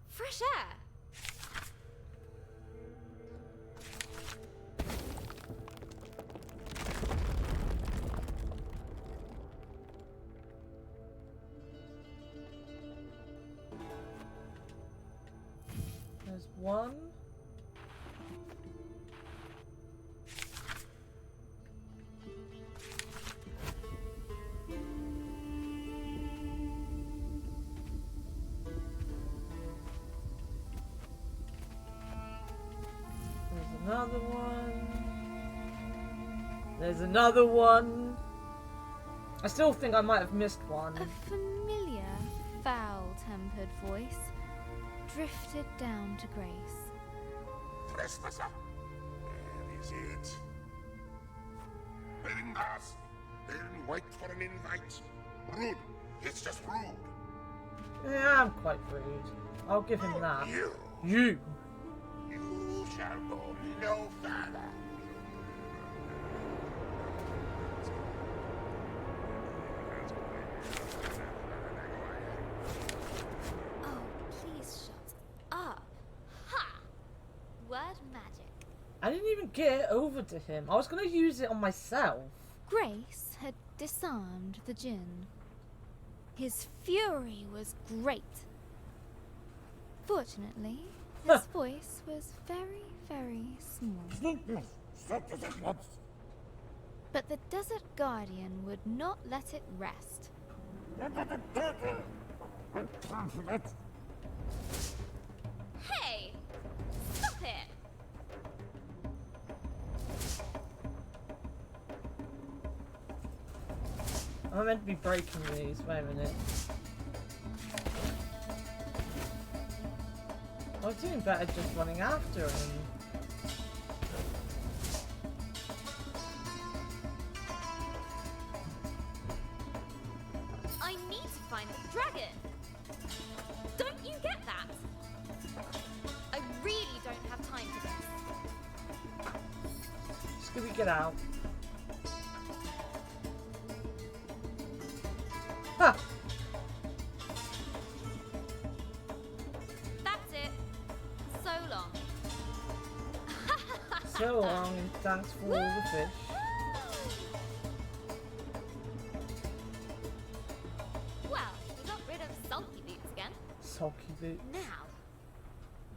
fresh air. There's one. There's another one. There's another one. I still think I might have missed one. A familiar, foul-tempered voice drifted down to Grace. Trespasser. Where is it? I didn't ask. I didn't wait for an invite. Rude. It's just rude. Yeah, I'm quite rude. I'll give him that. You. You. You shall go no further. Oh, please shut up. Ha! Word magic. I didn't even get it over to him. I was going to use it on myself. Grace had disarmed the djinn. His fury was great. Fortunately, his voice was very, very small. But the Desert Guardian would not let it rest. Hey! Stop it! I'm meant to be breaking these. Wait a minute. I was doing better just running after him. I need to find the dragon. Get out. Ha! That's it. So long. So long, and thanks for all the fish. Well, we got rid of sulky boots again. Sulky boots. Now,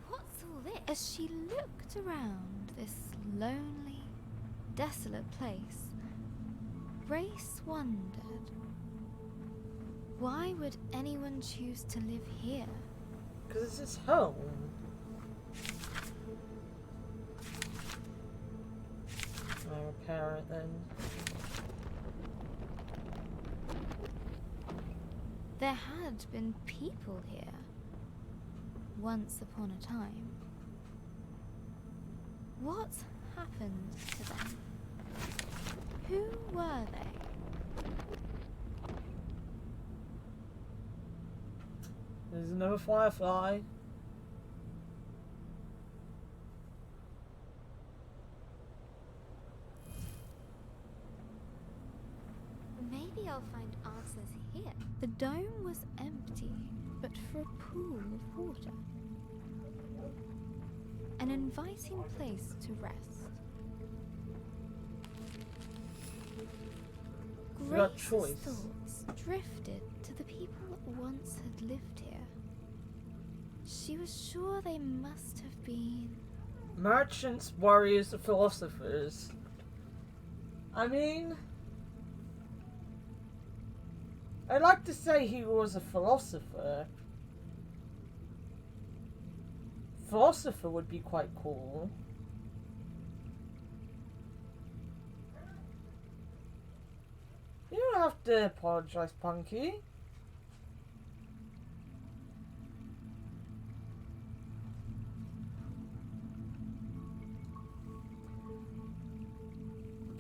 what's all this? As she looked around this lonely, desolate place, Grace wondered, why would anyone choose to live here? Because it's his home. I'll repair it then. There had been people here, once upon a time. What happened to them? Who were they? There's another firefly. Maybe I'll find answers here. The dome was empty, but for a pool of water. An inviting place to rest. You got Grace's choice. thoughts drifted to the people that once had lived here. She was sure they must have been... Merchants, warriors, philosophers. I mean, I'd like to say he was a philosopher. Philosopher would be quite cool. You don't have to apologize, Punky.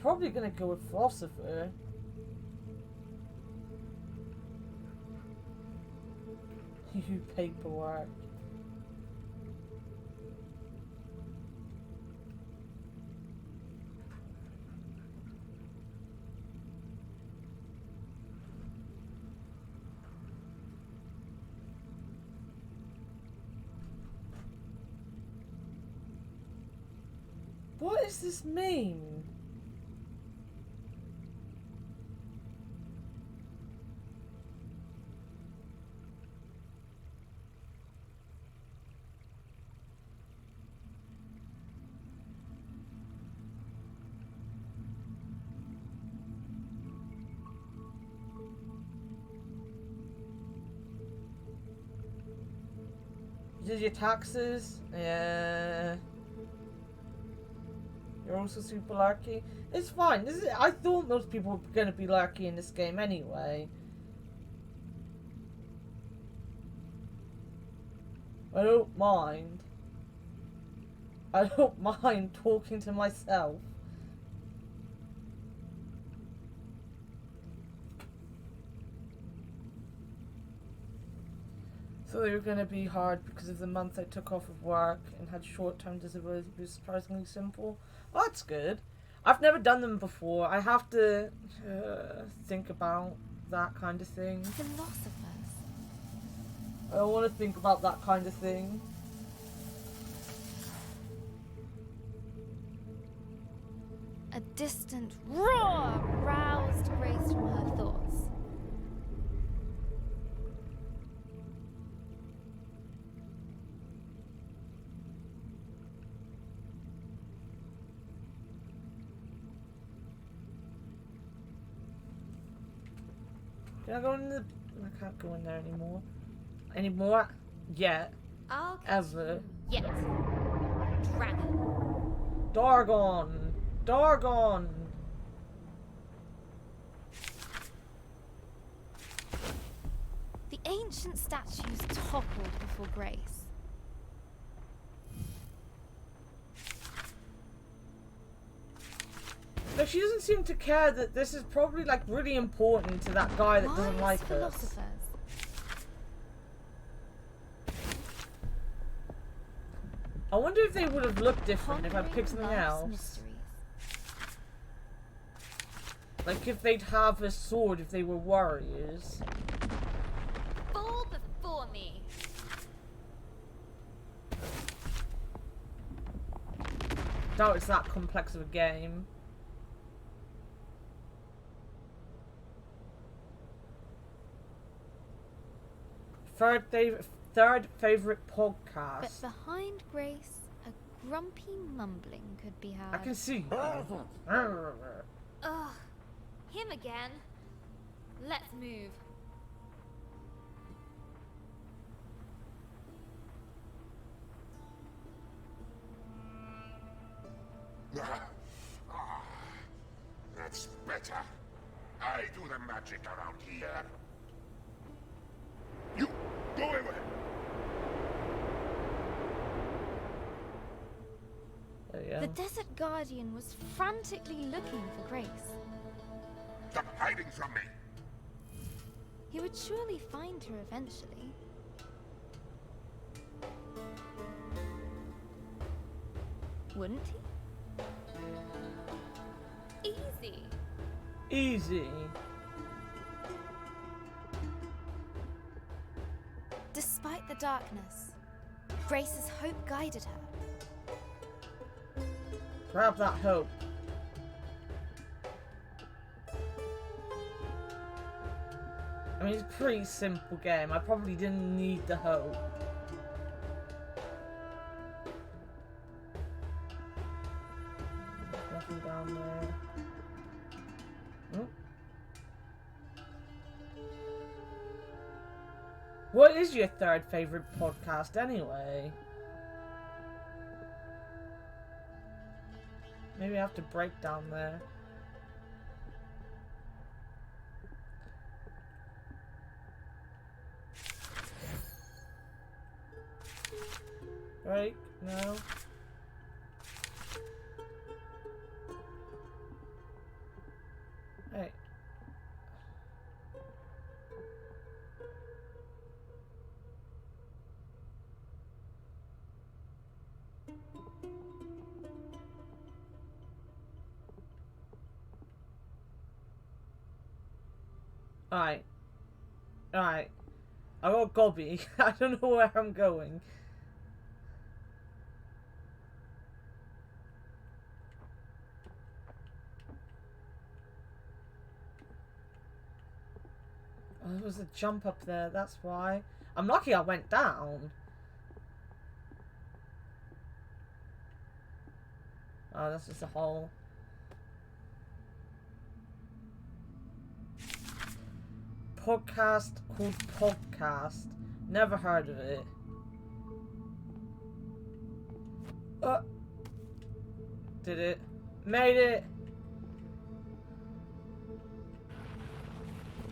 Probably gonna go with philosopher. You paperwork. What does this mean? Did your taxes? Yeah. You're also super lucky. It's fine. This is, I thought most people were gonna be lucky in this game anyway. I don't mind. I don't mind talking to myself. So they were going to be hard because of the month I took off of work and had short-term disability. It was surprisingly simple. Oh, that's good. I've never done them before. I have to think about that kind of thing. Philosophers. I don't want to think about that kind of thing. A distant roar roused Grace from her thoughts. Can I go in the... I can't go in there anymore. Anymore? Yet. I'll catch Ever. you yet. Dragon. Dargon! Dargon! The ancient statues toppled before Grace. No, she doesn't seem to care that this is probably like really important to that guy that doesn't Wise like us. philosophers. I wonder if they would have looked different if I Pondering picked something life's else. mysteries. Like if they'd have a sword if they were warriors. Fall before me. Doubt it's that complex of a game. Third favorite podcast. But behind Grace, a grumpy mumbling could be heard. I can see. Ugh, him again. Let's move. That's better. I do the magic around here. You go away. There you go. The Desert Guardian was frantically looking for Grace. Stop hiding from me. He would surely find her eventually. Wouldn't he? Easy. Easy. Despite the darkness, Grace's hope guided her. Grab that hope. I mean, it's a pretty simple game. I probably didn't need the hope. Nothing down there. Oh. What is your third favorite podcast anyway? Maybe I have to break down there. Break? No. Hey. Alright. Alright. I got Gobby. I don't know where I'm going. Oh, there was a jump up there, that's why. I'm lucky I went down. Oh, that's just a hole. Podcast called Podcast. Never heard of it. Did it? Made it!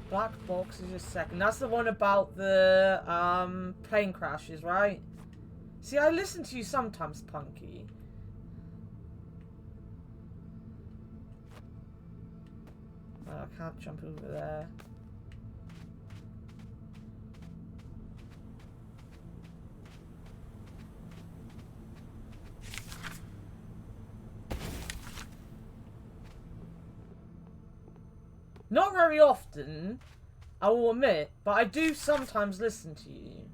Black box is just a second. That's the one about the plane crashes, right? See, I listen to you sometimes, Punky. Oh, I can't jump over there. Not very often, I will admit, but I do sometimes listen to you.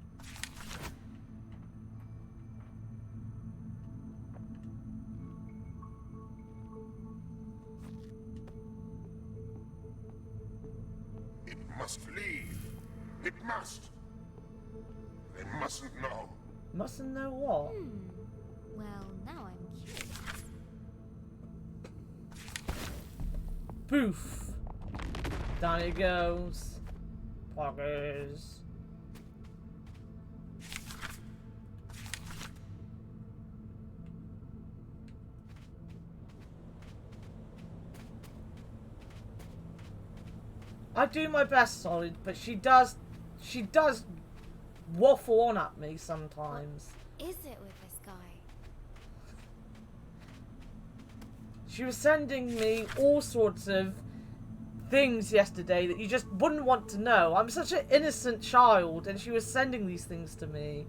It must leave. It must. They mustn't know. Mustn't know what? Well, now I'm curious. Boof. Down it goes. Poggers. I do my best, Solid, but she does waffle on at me sometimes. What is it with this guy? She was sending me all sorts of things yesterday that you just wouldn't want to know. I'm such an innocent child, and she was sending these things to me.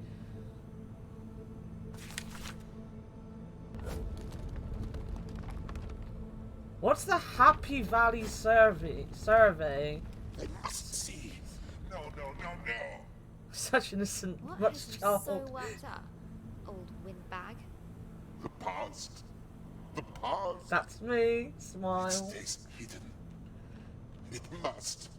What's the Happy Valley survey? I must see. No, no, no, no. Such innocent, What much has you child. so worked up, old windbag? The past. The past. That's me. It Smile. stays hidden. It must.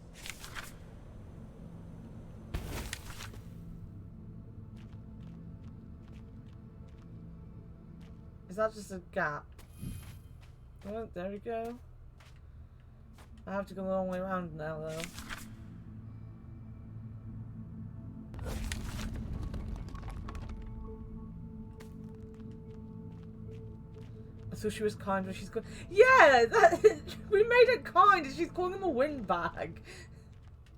Is that just a gap? Oh, there we go. I have to go the long way around now, though. I thought she was kind when she's good. Yeah, we made her kind and she's calling him a windbag.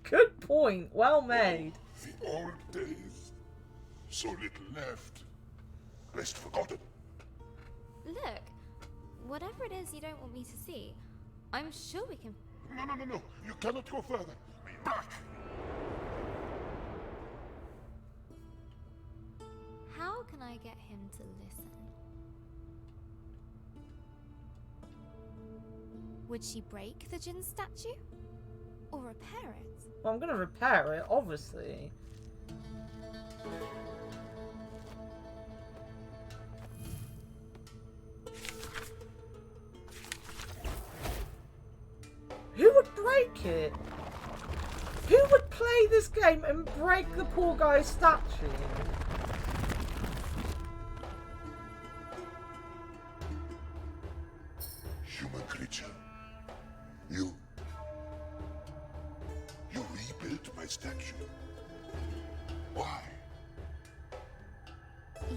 Good point. Well made. The old days. So little left. Best forgotten. Look, whatever it is you don't want me to see, I'm sure we can. No, no, no, no. You cannot go further. Back. How can I get him to listen? Would she break the Jinn statue? Or repair it? Well, I'm gonna repair it, obviously. Who would break it? Who would play this game and break the poor guy's statue? Human creature. You rebuilt my statue. Why?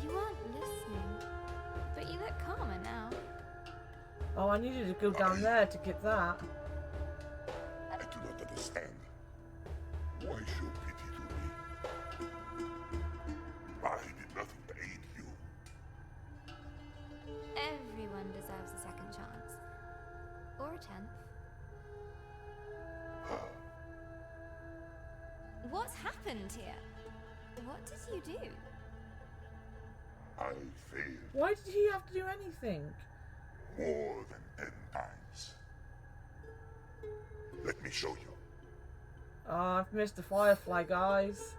You weren't listening, but you look calmer now. Oh, I needed to go down there to get that. I do not understand. Why show pity to me? I did nothing to aid you. Everyone deserves a second chance. Or a 10th. What's happened here? What did you do? I failed Why did he have to do anything? more than 10 times. Let me show you. Oh, I've missed the firefly, guys.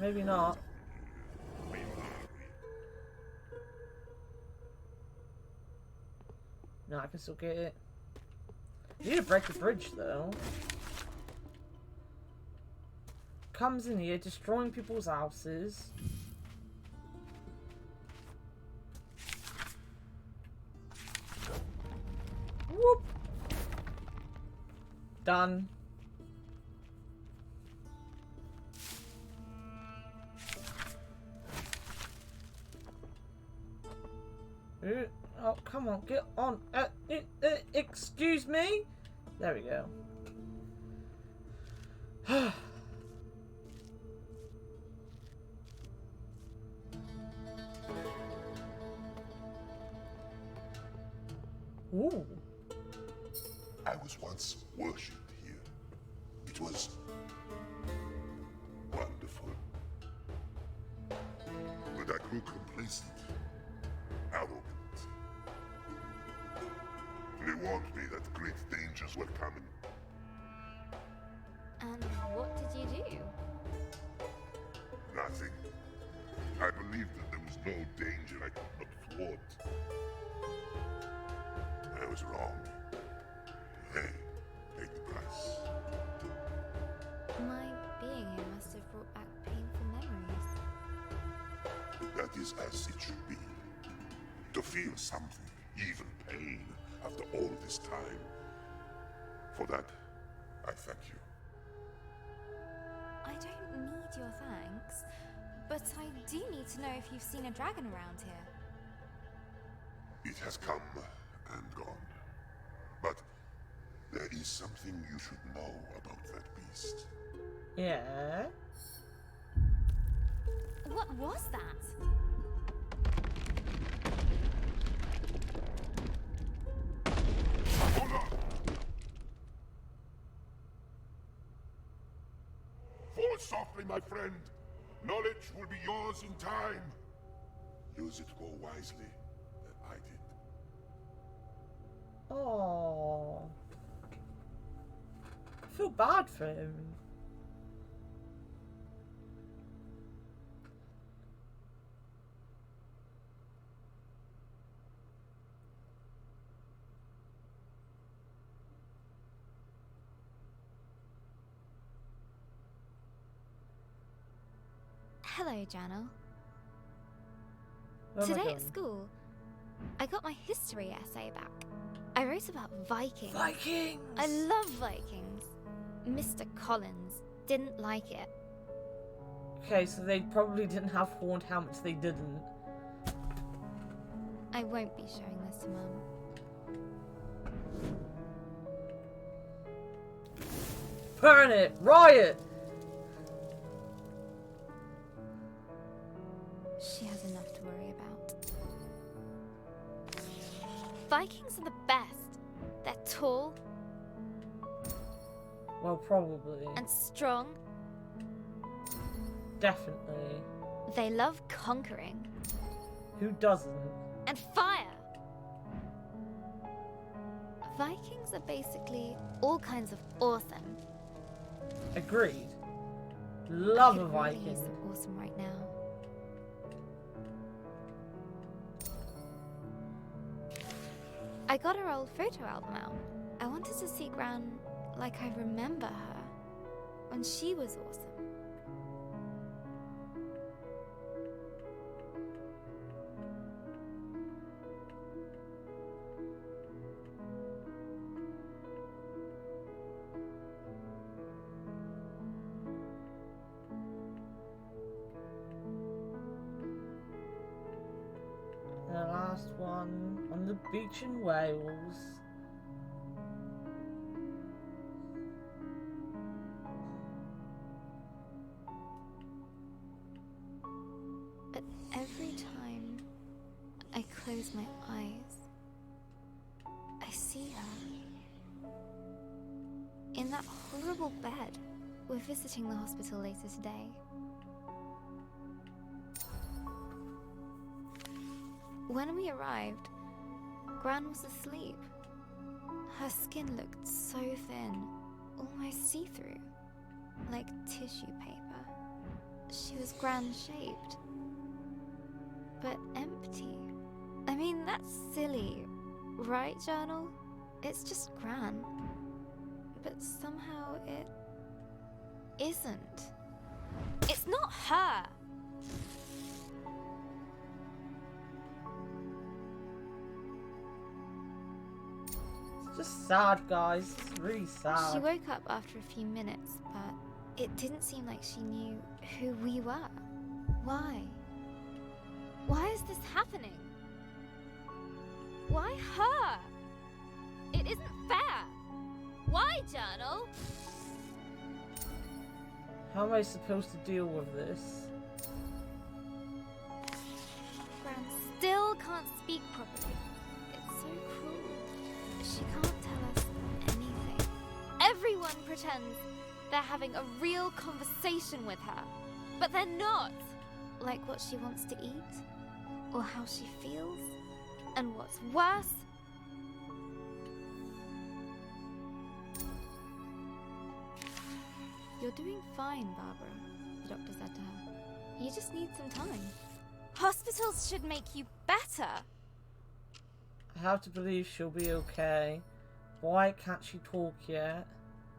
Maybe not. No, I can still get it. You need to break the bridge, though. Comes in here, destroying people's houses. Whoop! Done. Oh, come on, get on. Excuse me? There we go. Ooh. I was once worshipped here. It was wonderful. But I grew complacent, arrogant. They warned me that great dangers were coming. And what did you do? Nothing. I believed that there was no danger I could not thwart. I was wrong. Hey, take the price. My being here must have brought back painful memories. That is as it should be. To feel something, even pain, after all this time. For that, I thank you. I don't need your thanks, but I do need to know if you've seen a dragon around here. It has come and gone. But there is something you should know about that beast. Yeah. What was that? Hold on! Fall softly, my friend. Knowledge will be yours in time. Use it more wisely than I did. Oh, I feel bad for him. Hello, Janelle. Where am I Today going? at school, I got my history essay back. I wrote about Vikings. Vikings! I love Vikings. Mr. Collins didn't like it. Okay, so they probably didn't have horned helmets, they didn't. I won't be showing this to Mum. Burn it! Riot! She has enough to worry about. Vikings are the best. They're tall Well, probably. and strong. Definitely. They love conquering Who doesn't? and fire. Vikings are basically all kinds of awesome. Agreed. Love I a could really Viking. use some awesome right now. I got her old photo album out. I wanted to see Gran like I remember her when she was awesome. The last one on the beach in Wales. But every time I close my eyes, I see her. In that horrible bed. We're visiting the hospital later today. When we arrived, Gran was asleep. Her skin looked so thin, almost see-through, like tissue paper. She was Gran-shaped, but empty. I mean, that's silly, right, Journal? It's just Gran. But somehow it isn't. It's not her! It's just sad, guys. It's really sad. She woke up after a few minutes, but it didn't seem like she knew who we were. Why? Why is this happening? Why her? It isn't fair. Why, Journal? How am I supposed to deal with this? Gran still can't speak properly. It's so cruel. She can't tell us anything. Everyone pretends they're having a real conversation with her, but they're not. Like what she wants to eat, or how she feels, and what's worse, you're doing fine, Barbara, the doctor said to her. You just need some time. Hospitals should make you better. I have to believe she'll be okay. Why can't she talk yet?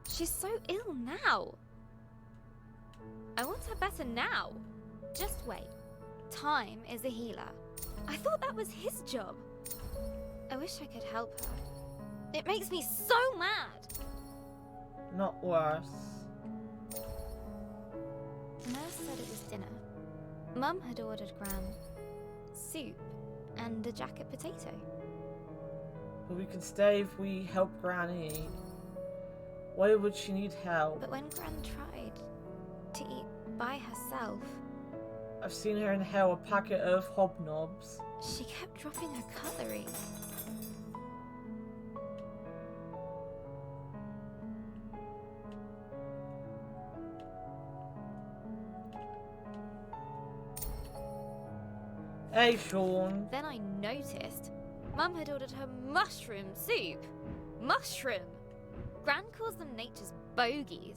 She's so ill now. I want her better now. Just wait. Time is a healer. I thought that was his job. I wish I could help her. It makes me so mad. Not worse. The nurse said it was dinner. Mum had ordered Gran soup and a jacket potato. But we can stay if we help Granny. Why would she need help? But when Gran tried to eat by herself, I've seen her inhale a packet of hobnobs. she kept dropping her cutlery. Hey, Sean. Then I noticed Mum had ordered her mushroom soup. Mushroom! Gran calls them nature's bogies.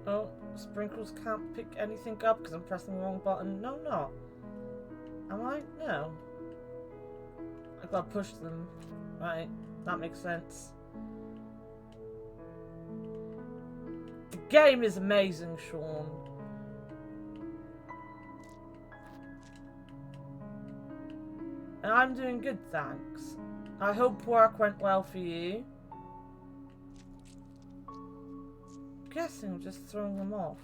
Oh, Sprinkles can't pick anything up because I'm pressing the wrong button. No, not. Am I? No. I gotta push them. Right, that makes sense. The game is amazing, Sean. And I'm doing good, thanks. I hope work went well for you. Guessing I'm just throwing them off.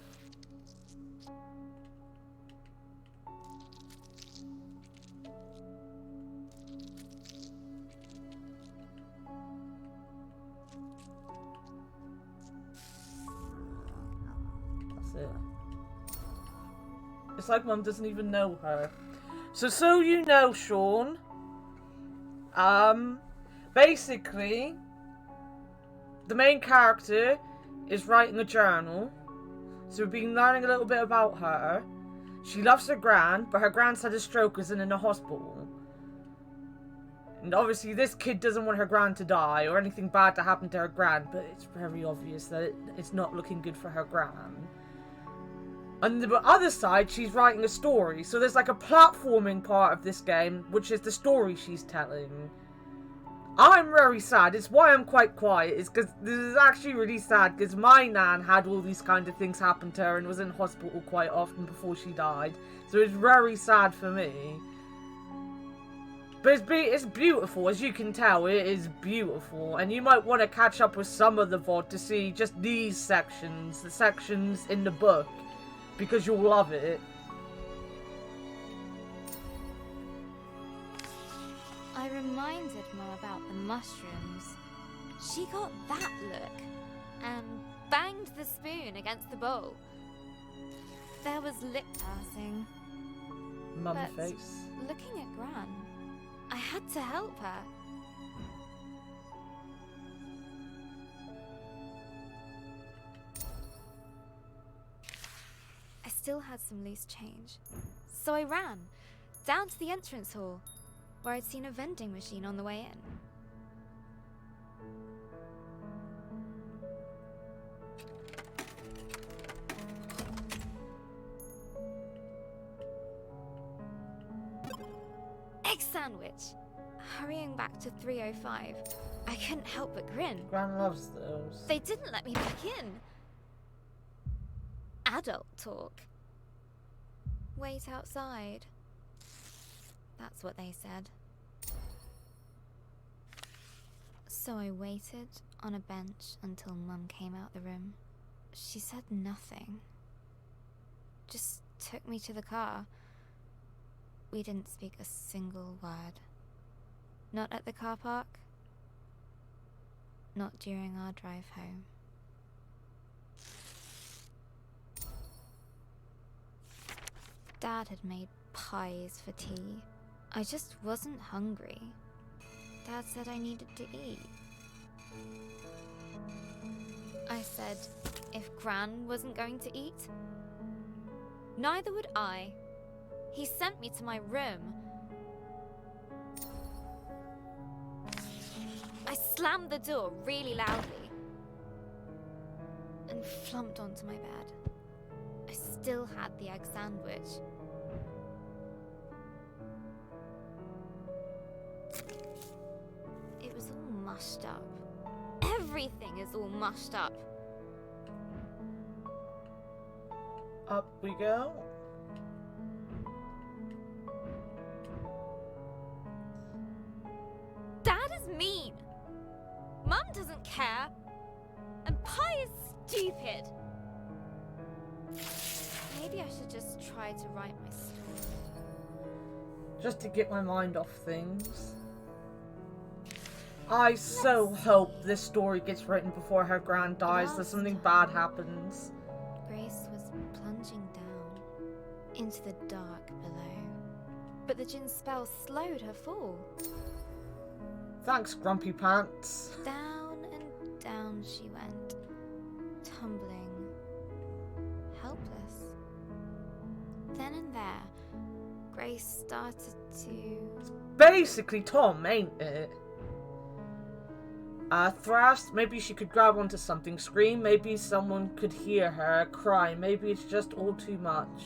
That's it. It's like Mum doesn't even know her. So you know, Sean. Basically, the main character is writing a journal. So we've been learning a little bit about her. She loves her gran, but her gran's had a stroke, is in a hospital. And obviously this kid doesn't want her gran to die or anything bad to happen to her gran, but it's very obvious that it's not looking good for her gran. On the other side, she's writing a story. So there's like a platforming part of this game, which is the story she's telling. I'm very sad. It's why I'm quite quiet. Is because this is actually really sad. Because my nan had all these kind of things happen to her and was in hospital quite often before she died. So it's very sad for me. But it's beautiful, as you can tell. It is beautiful, and you might want to catch up with some of the VOD to see just these sections, the sections in the book, because you'll love it. I reminded Mum about the mushrooms. She got that look and banged the spoon against the bowl. There was lip passing. Mum But face. looking at Gran, I had to help her. I still had some loose change, so I ran down to the entrance hall, where I'd seen a vending machine on the way in. Egg sandwich! Hurrying back to 305, I couldn't help but grin. Gran loves those. They didn't let me back in. Adult talk. Wait outside. That's what they said. So I waited on a bench until Mum came out the room. She said nothing. Just took me to the car. We didn't speak a single word. Not at the car park. Not during our drive home. Dad had made pies for tea. I just wasn't hungry. Dad said I needed to eat. I said if Gran wasn't going to eat, neither would I. He sent me to my room. I slammed the door really loudly and flumped onto my bed. I still had the egg sandwich. It was all mushed up. Everything is all mushed up. Up we go. Dad is mean. Mum doesn't care. And pie is stupid. Maybe I should just try to write my story. Just to get my mind off things. I so hope this story gets written before her gran dies, that something bad happens. Grace was plunging down into the dark below, but the djinn spell slowed her fall. Thanks, Grumpy Pants. Down and down she went, tumbling, helpless. Then and there, Grace started to... Basically Tom, ain't it? Thrust, maybe she could grab onto something. Scream, maybe someone could hear her. Cry, maybe it's just all too much.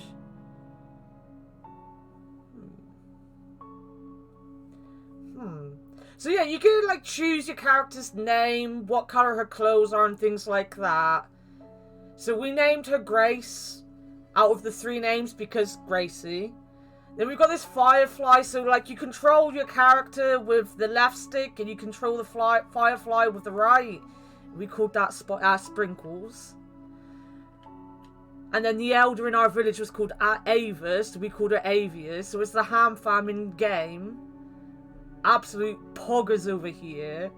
So yeah, you can like choose your character's name, what colour her clothes are, and things like that. So we named her Grace out of the 3 names because Gracie. Then we've got this Firefly, so like you control your character with the left stick and you control the Firefly with the right. We called that Sprinkles. And then the elder in our village was called Ava, so we called her Avius. So it's the ham famine game. Absolute poggers over here.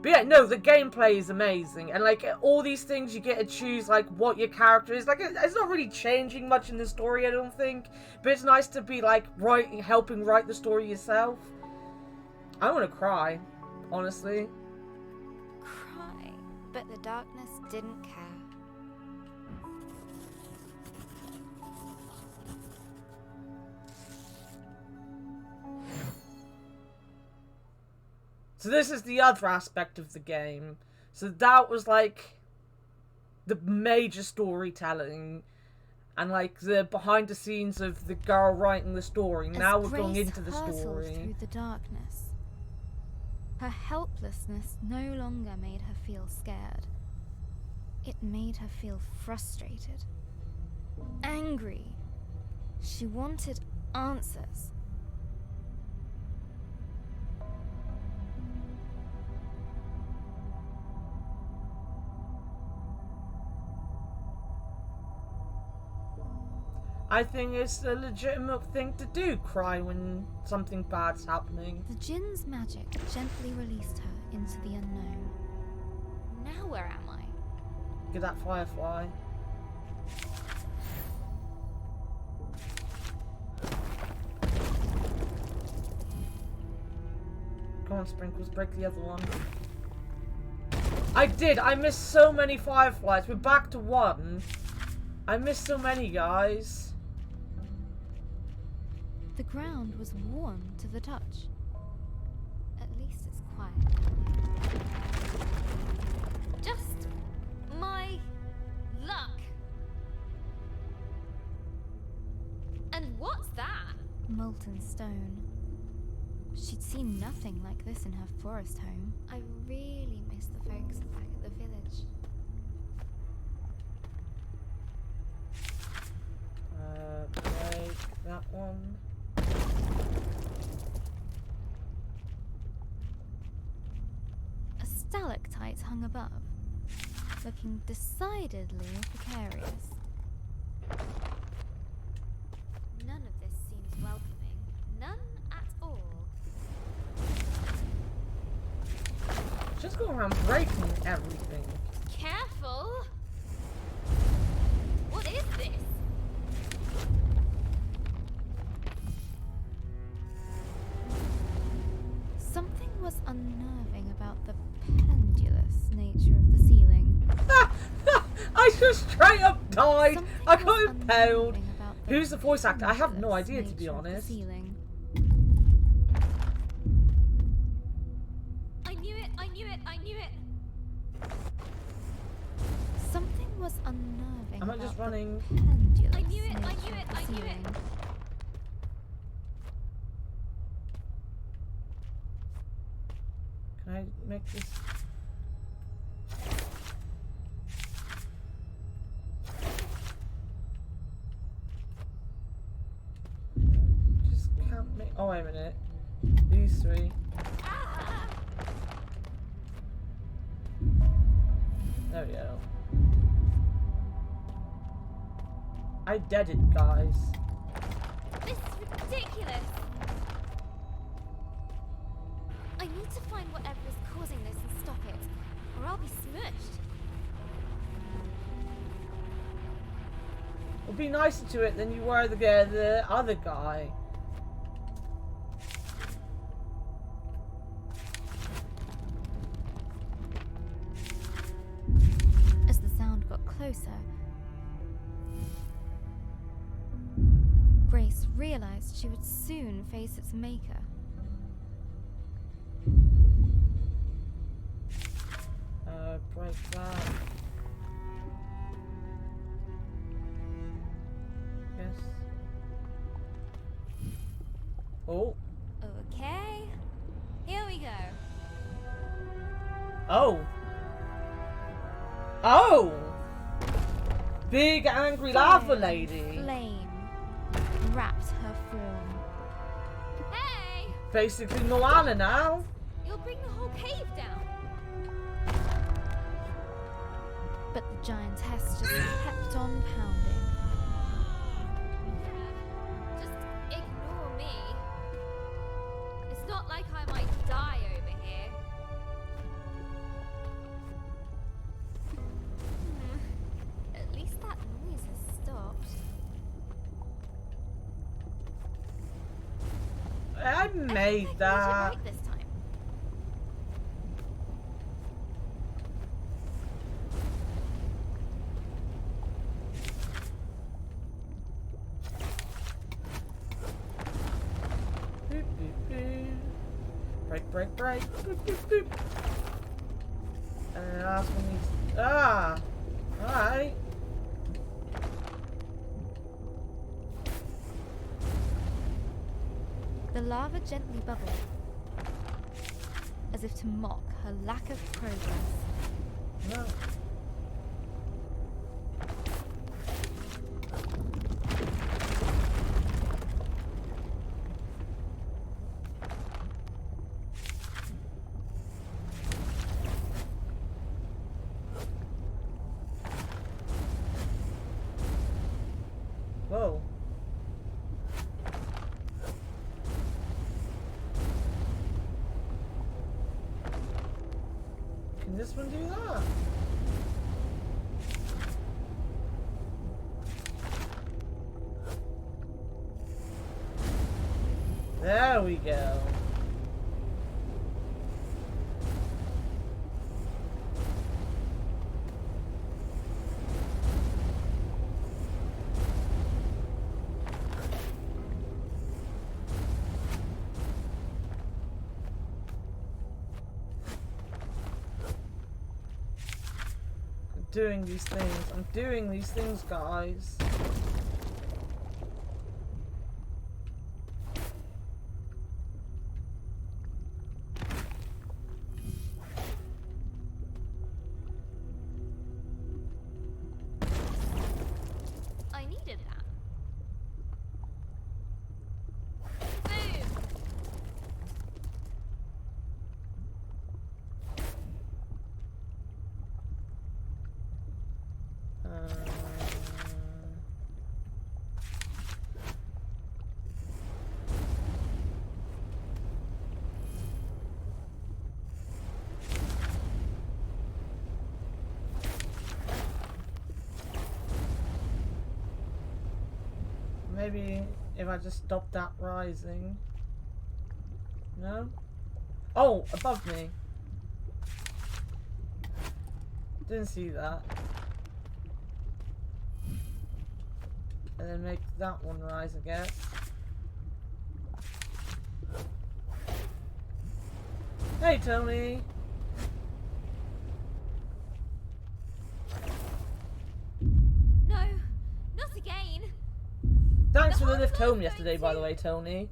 But yeah, no, the gameplay is amazing. And like all these things, you get to choose like what your character is. Like it's not really changing much in the story, I don't think. But it's nice to be like helping write the story yourself. I want to cry, honestly. cry. But the darkness didn't care. So this is the other aspect of the game. So that was like the major storytelling and like the behind the scenes of the girl writing the story. Now we're going into the story. Through the darkness, her helplessness no longer made her feel scared. It made her feel frustrated, angry. She wanted answers. I think it's a legitimate thing to do, cry when something bad's happening. The Jinn's magic gently released her into the unknown. Now where am I? Get that Firefly. Come on, Sprinkles, break the other one. I did! I missed so many Fireflies. We're back to 1. I missed so many, guys. The ground was warm to the touch. At least it's quiet. Just my luck. And what's that? Molten stone. She'd seen nothing like this in her forest home. I really miss the folks back at the village. Break that one. A stalactite hung above, looking decidedly precarious. None of this seems welcoming. None at all. Just go around breaking everything. Careful! What is this? Something was unnerving about the pendulous nature of the ceiling. I just straight up died. Something I got was impaled. unnerving about Who's the voice actor? I have no pendulous idea, to be nature of the honest. ceiling. I knew it! I knew it! I knew it! Something was unnerving Am I about just the running? pendulous I knew it, I nature knew it, of the I knew it. ceiling. Can I make this? Just can't make. Oh, wait a minute. These 3. There we go. I did it, guys. This is ridiculous. I need to find whatever is causing this and stop it, or I'll be smushed. Well, be nicer to it than you were the other guy. realized she would soon face its maker. Break that. Yes. Oh. Okay, here we go. Oh. Oh! Big angry lava lady. Flame wrapped her form. Hey! Basically Moana now. You'll bring the whole cave down. But the giantess just kept on pounding. Yeah, just ignore me. It's not like I might die over here. At least that noise has stopped. I made I got it that. right this time. Boop, boop, boop. Break, break, break. Boop, boop, boop. And then the last one needs. Ah! Alright. The lava gently bubbled, as if to mock her lack of progress. No. Whoa. Can this one do that? There we go. Doing these things. I'm doing these things, guys. I needed that. Boom! Maybe if I just stop that rising. No? Oh, above me. Didn't see that. And then make that one rise, I guess. Hey, Tony. No, not again. Thanks for the whole lift home floor's yesterday, going by to- the way, Tony.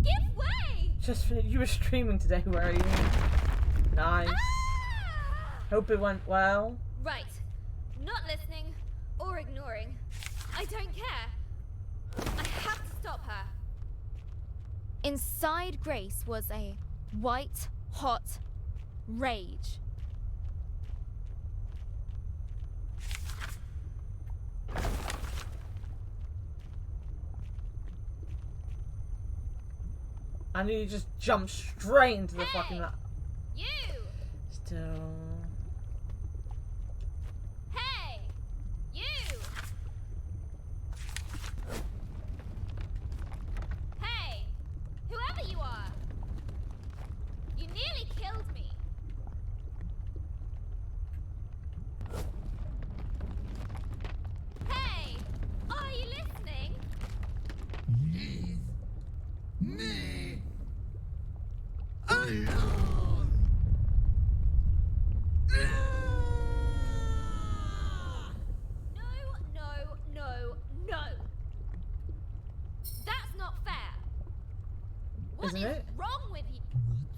Give way! Just for, you were streaming today, were you? Nice. Ah! Hope it went well. Right. Not listening or ignoring. I don't care. I have to stop her. Inside Grace was a white, hot rage. I need to just jump straight into the Hey! fucking. You! Still. Hey! You! Hey! Whoever you are! You nearly killed me. Hey! Are you listening? me alone. No, no, no, no. That's not fair. What Isn't is it? wrong with you?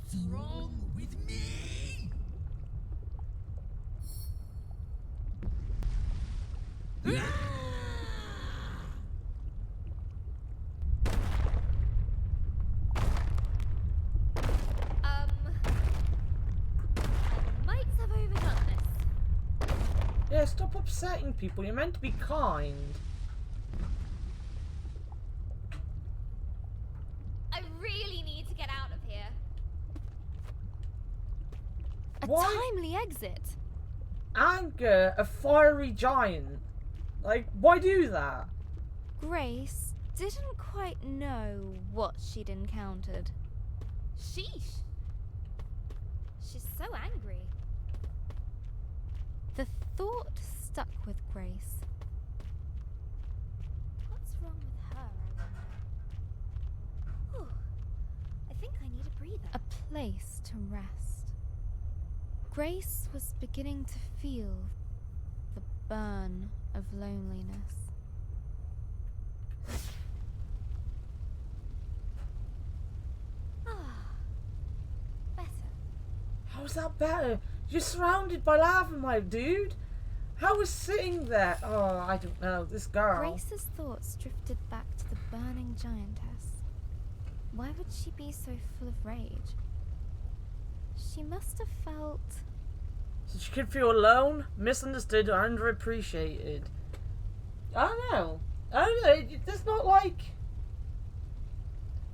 What's wrong with me? I might have overdone this. Yeah, stop upsetting people. You're meant to be kind. I really need to get out of here. A Why? timely exit. Anger a fiery giant. Like, why do that? Grace didn't quite know what she'd encountered. Sheesh. She's so angry. The thought stuck with Grace. What's wrong with her, I wonder? Whew. I think I need a breather. A place to rest. Grace was beginning to feel the burn of loneliness. Better. How's that better? You're surrounded by lava, my dude. How is sitting there? Oh, I don't know. This girl. Grace's thoughts drifted back to the burning giantess. Why would she be so full of rage? She must have felt... So she could feel alone, misunderstood, or underappreciated. I don't know. I don't know. There's not like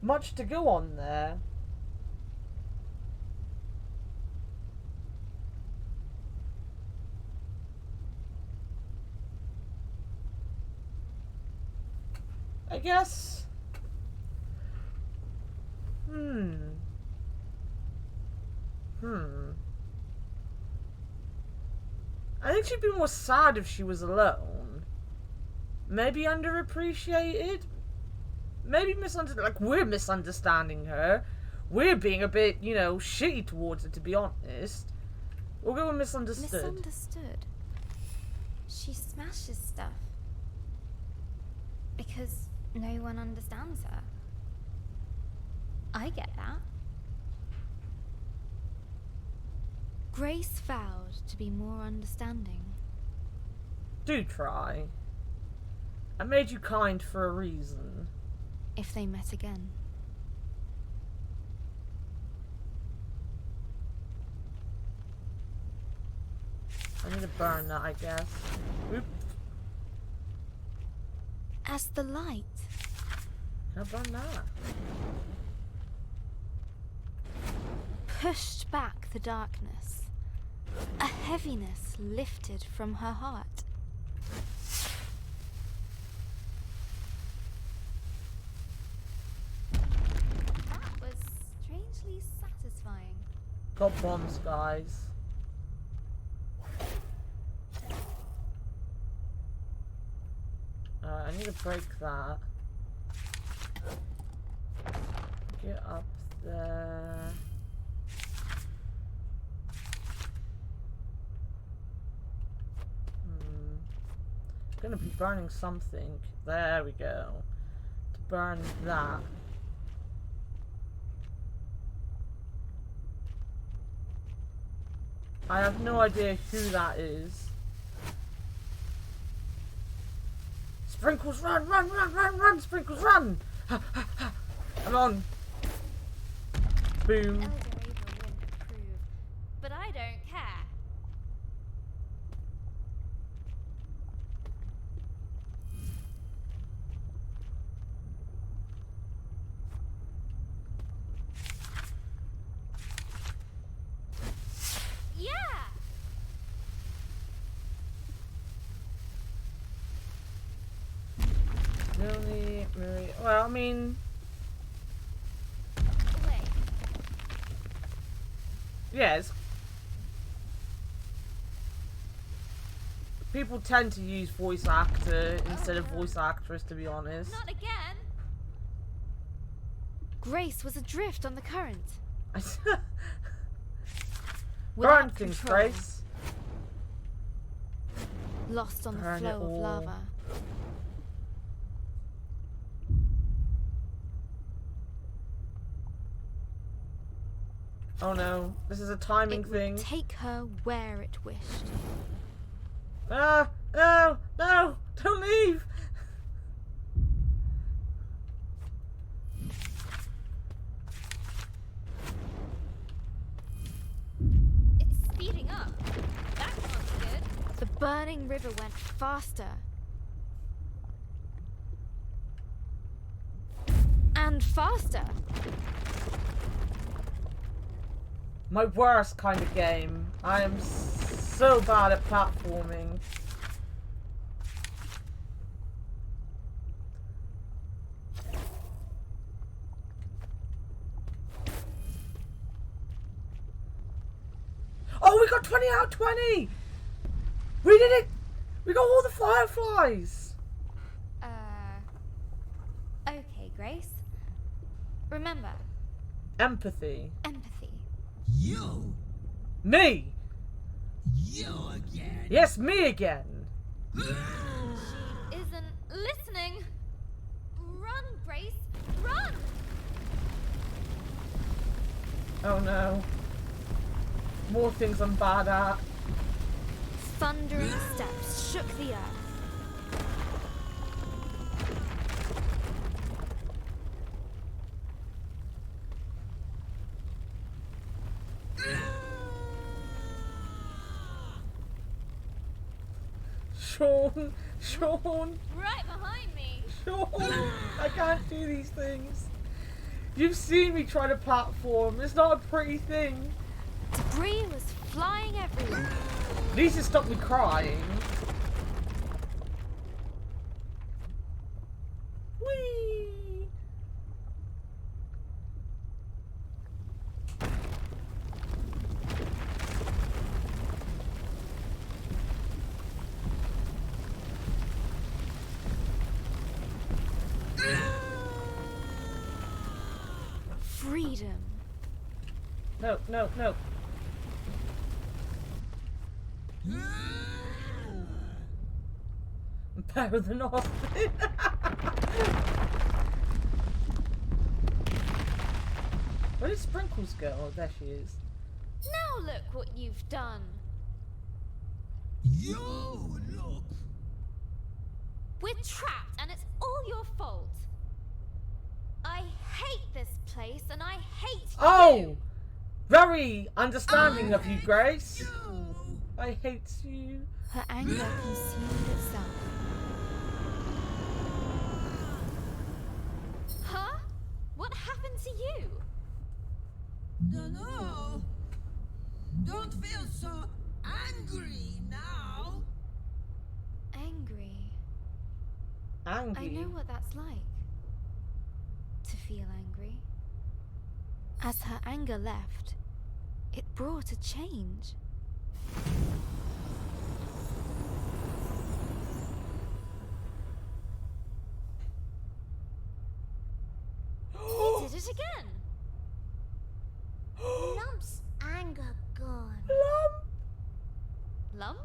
much to go on there. I guess. I think she'd be more sad if she was alone. Maybe underappreciated. Maybe misunderstood. Like, we're misunderstanding her. We're being a bit, you know, shitty towards her, to be honest. We'll go with misunderstood. misunderstood. She smashes stuff because no one understands her. I get that. Grace vowed to be more understanding. Do try. I made you kind for a reason. If they met again. I need to burn that, I guess. Oop. As the light Can I burn that? pushed back the darkness, a heaviness lifted from her heart. That was strangely satisfying. Got bombs, guys. I need to break that. Get up there. Gonna be burning something. There we go. To burn that. I have no idea who that is. Sprinkles, run, run, run, run, run, Sprinkles, run! I'm on. Boom. Elder Ava wouldn't approve, but I don't care. Yeah! Millie, Marie. Well, I mean, Wait, yes. People tend to use voice actor instead of voice actress, to be honest. not again. Grace was adrift on the current. Burn Without things, control, Grace. lost on the Burn it flow of all. lava. Oh no, this is a timing It thing. would take her where it wished. Ah, no, no, don't leave. It's speeding up. That can't be good. The burning river went faster. And faster. My worst kind of game. I am so bad at platforming. Oh, we got 20 out of 20! We did it! We got all the fireflies! Okay, Grace. Remember, Empathy. empathy. You! Me! You again! Yes, me again! She isn't listening. Run, Grace, run! Oh no. More things I'm bad at. Thundering steps shook the earth. Sean, Right behind me. Sean, I can't do these things. You've seen me try to platform. It's not a pretty thing. Debris was flying everywhere. At least it stopped me crying. Whee! Freedom. No, no, no. I'm better than Austin. Where did Sprinkles go? Oh, there she is. Now look what you've done. You look! We're trapped and it's all your fault. I hate this place and I hate Oh! you. Very understanding of you, Grace. You! I hate you. Her anger consumed itself. Huh? What happened to you? No! Don't feel so angry now! Angry. Angry. I know what that's like. To feel angry. As her anger left, it brought a change. It did it again. Lump's anger gone. Lump, Lump?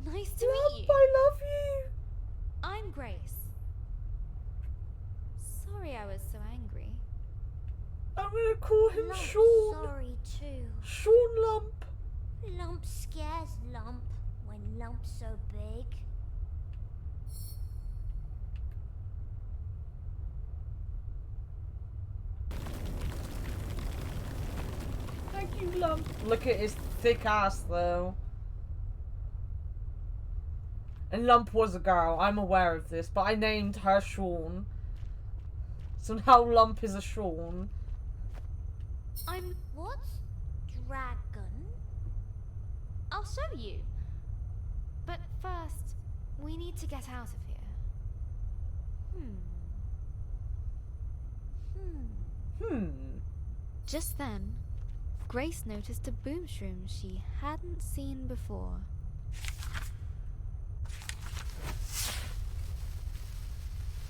Nice to Lump, meet you. I love you. I'm Grace. Sorry I was so angry. I'm gonna call him Lump's Sean. sorry too. Sean Lump. Lump scares Lump when Lump's so big. Thank you, Lump. Look at his thick ass, though. And Lump was a girl. I'm aware of this, but I named her Sean. So now Lump is a Sean. I'm What's dragon? I'll show you. But first, we need to get out of here. Hmm. Just then, Grace noticed a boom shroom she hadn't seen before.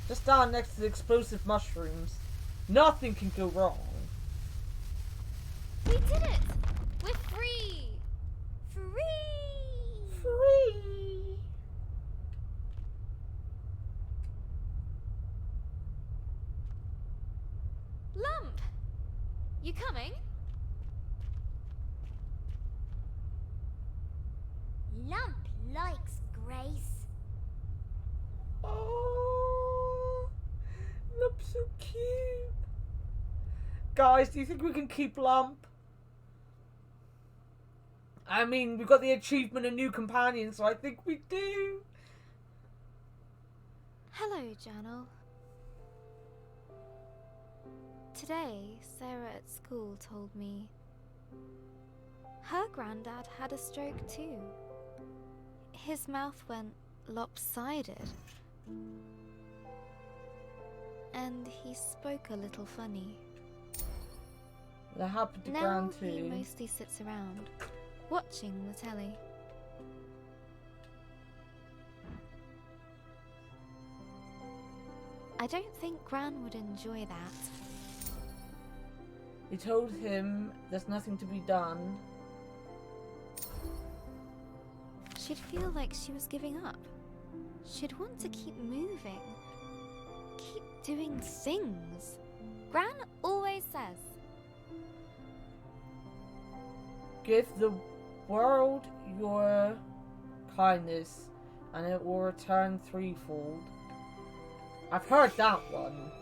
Just down next to the explosive mushrooms. Nothing can go wrong. We did it! We're free! Free! Free. Lump! You coming? Lump likes Grace. Oh, Lump's so cute. Guys, do you think we can keep Lump? I mean, we've got the achievement of new companion, so I think we do. Hello, Journal. Today, Sarah at school told me her granddad had a stroke too. His mouth went lopsided, and he spoke a little funny. That happened to Now Gran he too. mostly sits around, watching the telly. I don't think Gran would enjoy that. He told him there's nothing to be done. She'd feel like she was giving up. She'd want to keep moving, keep doing things. Gran always says, Give the world your kindness, and it will return threefold. I've heard that one.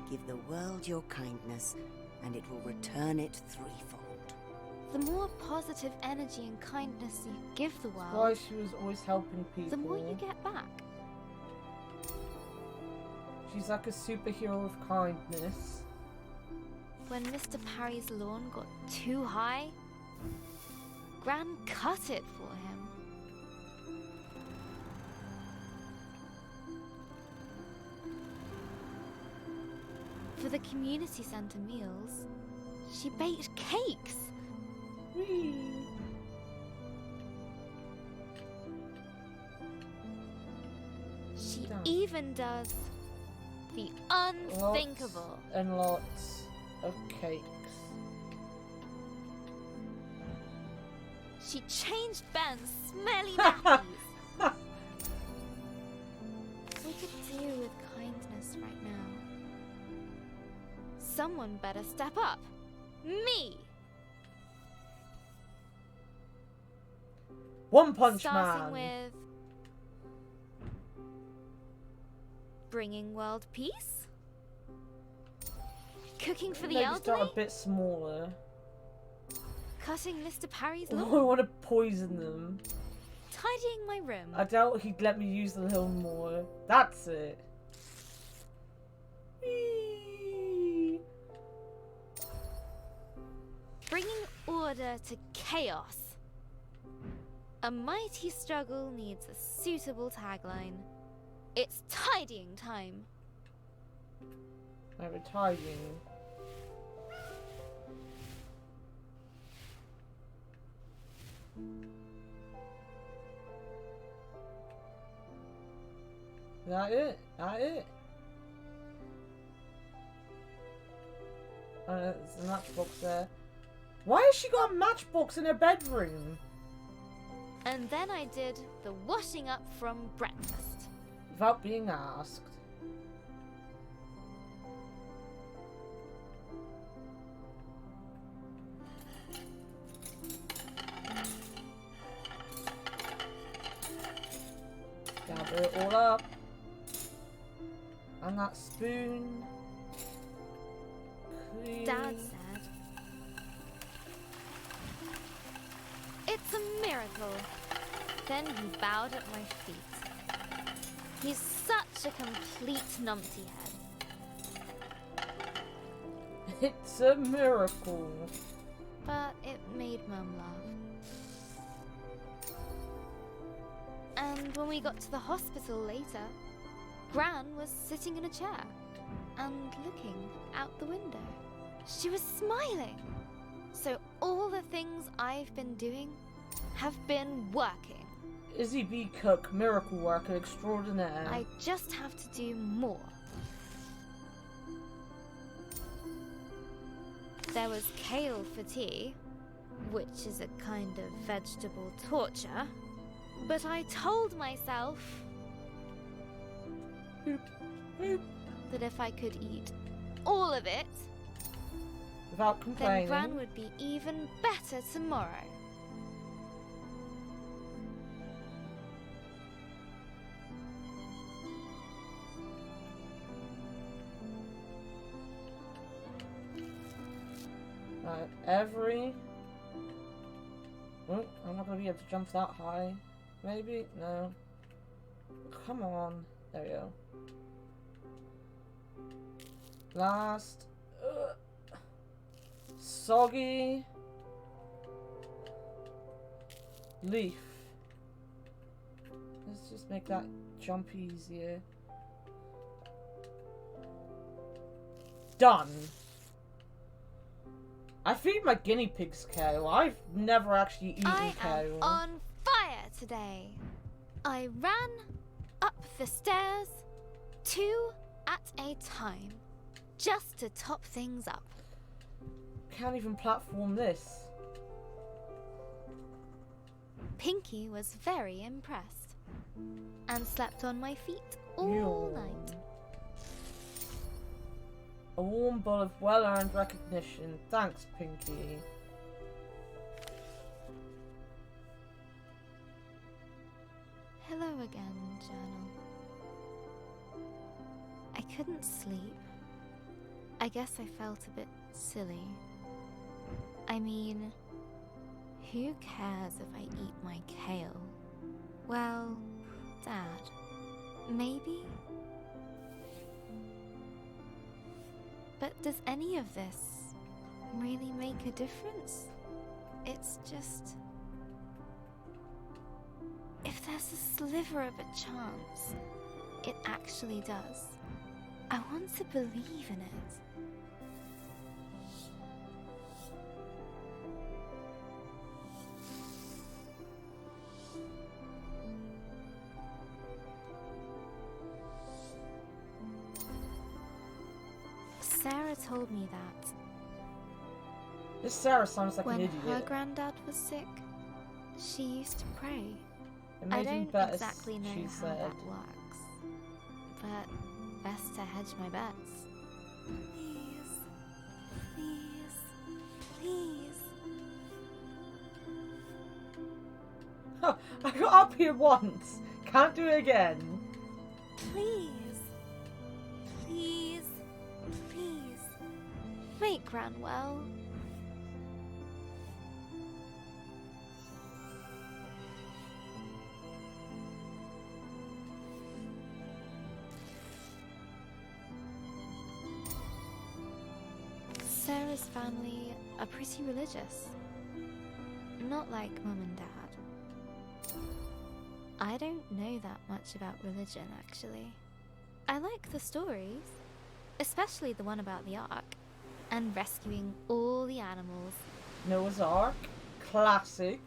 Give the world your kindness, and it will return it threefold. the more positive energy and kindness you give the That's world, why she was always helping people. the more you get back. She's like a superhero of kindness. When Mr. Parry's lawn got too high, Gran cut it for him. For the community centre meals, she baked cakes. Whee! She Damn. even does the unthinkable. Lots and lots of cakes. She changed Ben's smelly nappies. We could do with kindness right now. Someone better step up. Me! One Punch Starting Man. with bringing world peace, cooking for the Maybe elderly, start a bit smaller. cutting Mr. Parry's I lawn, want to poison them. tidying my room, I doubt he'd let me use the lawn more. That's it. Whee! bringing order to chaos. A mighty struggle needs a suitable tagline. It's tidying time. I'm tidying. That it? That it? Oh, there's a matchbox there. Why has she got a matchbox in her bedroom? And then I did the washing up from breakfast. Without being asked. Gather it all up. And that spoon. Clean. Dad said, "It's a miracle." Then he bowed at my feet. He's such a complete numpty head. It's a miracle. But it made Mum laugh. And when we got to the hospital later, Gran was sitting in a chair and looking out the window. She was smiling. So all the things I've been doing have been working. Izzy B. Cook, miracle worker extraordinaire. I just have to do more. There was kale for tea, which is a kind of vegetable torture. But I told myself that if I could eat all of it, Without then complaining. Gran would be even better tomorrow. Right, every... Oh, I'm not going to be able to jump that high. Maybe? No. Come on. There we go. Last... Soggy... Leaf. Let's just make that jump easier. Done! I feed my guinea pigs kale. I've never actually eaten kale. I am on fire today. I ran up the stairs 2 at a time, just to top things up. Can't even platform this. Pinky was very impressed and slept on my feet all Yawn. night. A warm bowl of well-earned recognition. Thanks, Pinky. Hello again, journal. I couldn't sleep. I guess I felt a bit silly. I mean, who cares if I eat my kale? Well, Dad, maybe? But does any of this really make a difference? It's just... if there's a sliver of a chance, it actually does. I want to believe in it. Sarah told me that This Sarah sounds like when an idiot. her granddad was sick, she used to pray. It I made me don't bet, exactly know she how said. that works, but best to hedge my bets. Please, please, please. Huh, I got up here once. Can't do it again. Please. Please. Please. Make Gran well. Sarah's family are pretty religious. Not like Mum and Dad. I don't know that much about religion, actually. I like the stories, especially the one about the Ark, and rescuing all the animals. Noah's Ark. Classic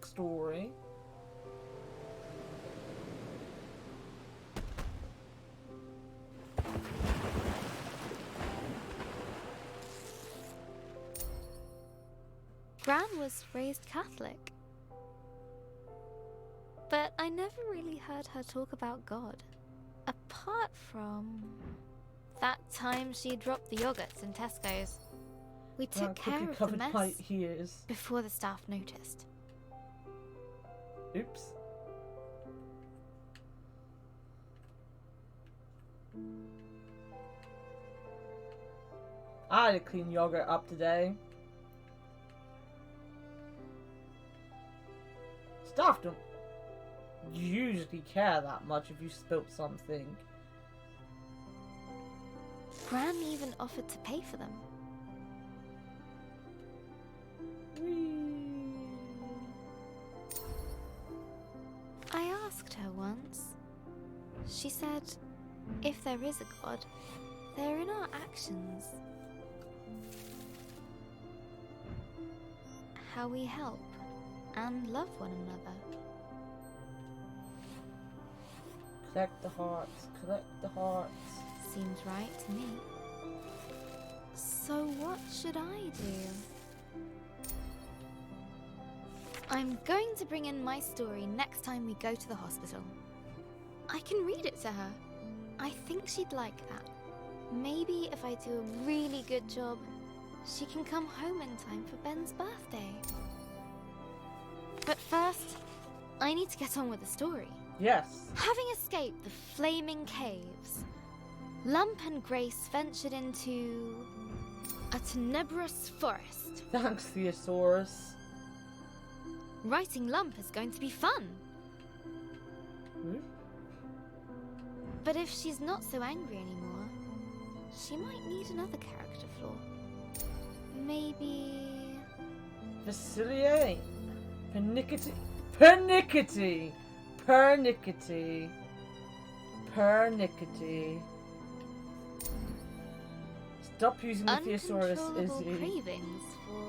story. Gran was raised Catholic. But I never really heard her talk about God. Apart from that time she dropped the yogurts in Tesco's. We took care of the covered mess my ears. before the staff noticed. Oops. I had to clean yogurt up today. Staff don't usually care that much if you spilt something. Gran even offered to pay for them. Whee. I asked her once. She said, if there is a God, they're in our actions. How we help, and love one another. Collect the hearts. Collect the hearts. Seems right to me. So what should I do? I'm going to bring in my story next time we go to the hospital. I can read it to her. I think she'd like that. Maybe if I do a really good job, she can come home in time for Ben's birthday. But first, I need to get on with the story. Yes. Having escaped the flaming caves, Lump and Grace ventured into a tenebrous forest. Thanks, Theosaurus. Writing Lump is going to be fun. Hmm? But if she's not so angry anymore, she might need another character flaw. Maybe... Faciliate. Pernickety. Pernickety. Pernickety. Pernickety. Stop using the Theosaurus, uncontrollable Izzy. cravings for...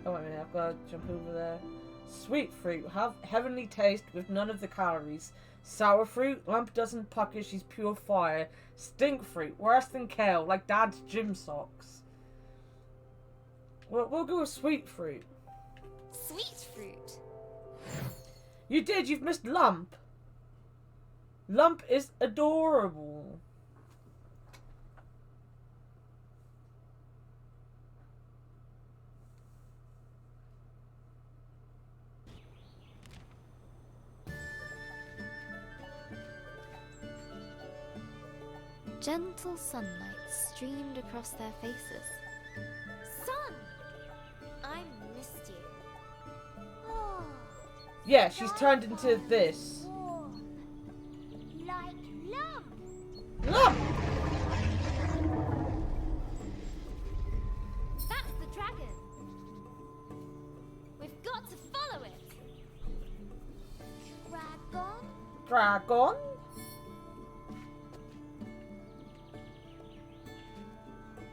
Oh, wait a minute, I've got to jump over there. Sweet fruit. Have heavenly taste with none of the calories. Sour fruit. Lump doesn't pucker, she's pure fire. Stink fruit. Worse than kale, like Dad's gym socks. We'll go with sweet fruit. Sweet fruit? You did, you've missed Lump. Lump is adorable. Gentle sunlight streamed across their faces. Son! I missed you. Oh, Yeah, she's turned into this. warm. Like Lump. Lump! That's the dragon. We've got to follow it. Dragon? Dragon?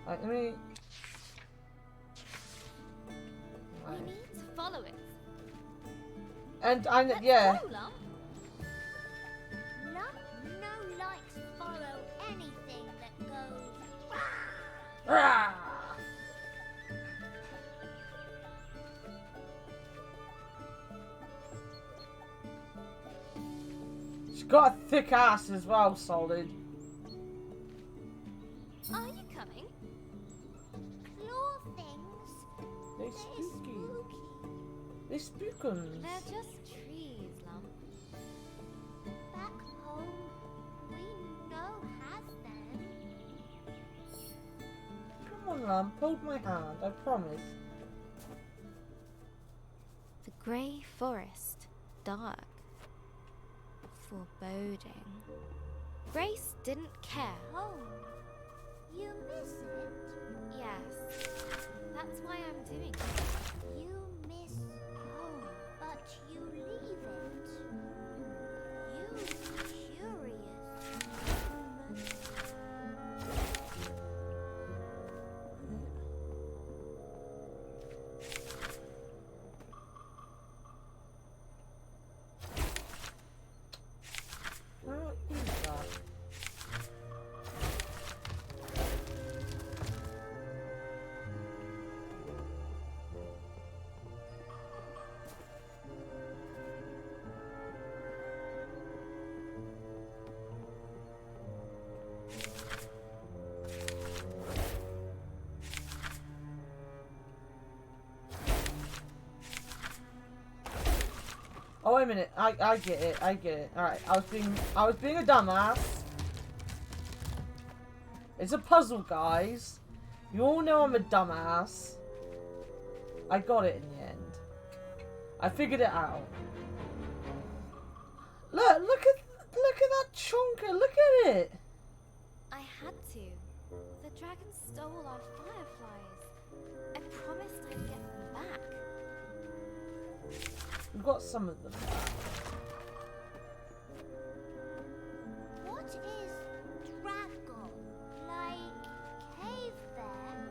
Right, let me... We need to follow it. And I Let's yeah. go, Lump. Lump no likes follow anything that goes. Rah! She's got a thick ass as well, Solid. Are you coming? Claw things. They They're spooky. spooky. They spookums. They're just trees, Lump. Back home, we know has them. Come on, Lump, hold my hand, I promise. The grey forest, dark, foreboding. Grace didn't care. Home. You miss it. Yes, that's why I'm doing it. You miss home, but you leave it. You curious human. What is that? Oh wait a minute, I get it, I get it. Alright, I was being a dumbass. It's a puzzle, guys. You all know I'm a dumbass. I got it in the end. I figured it out. Look at that chonker, look at it! I had to. The dragon stole our fireflies. I promised I'd get them back. We've got some of them back. What is dragon? Like cave bear?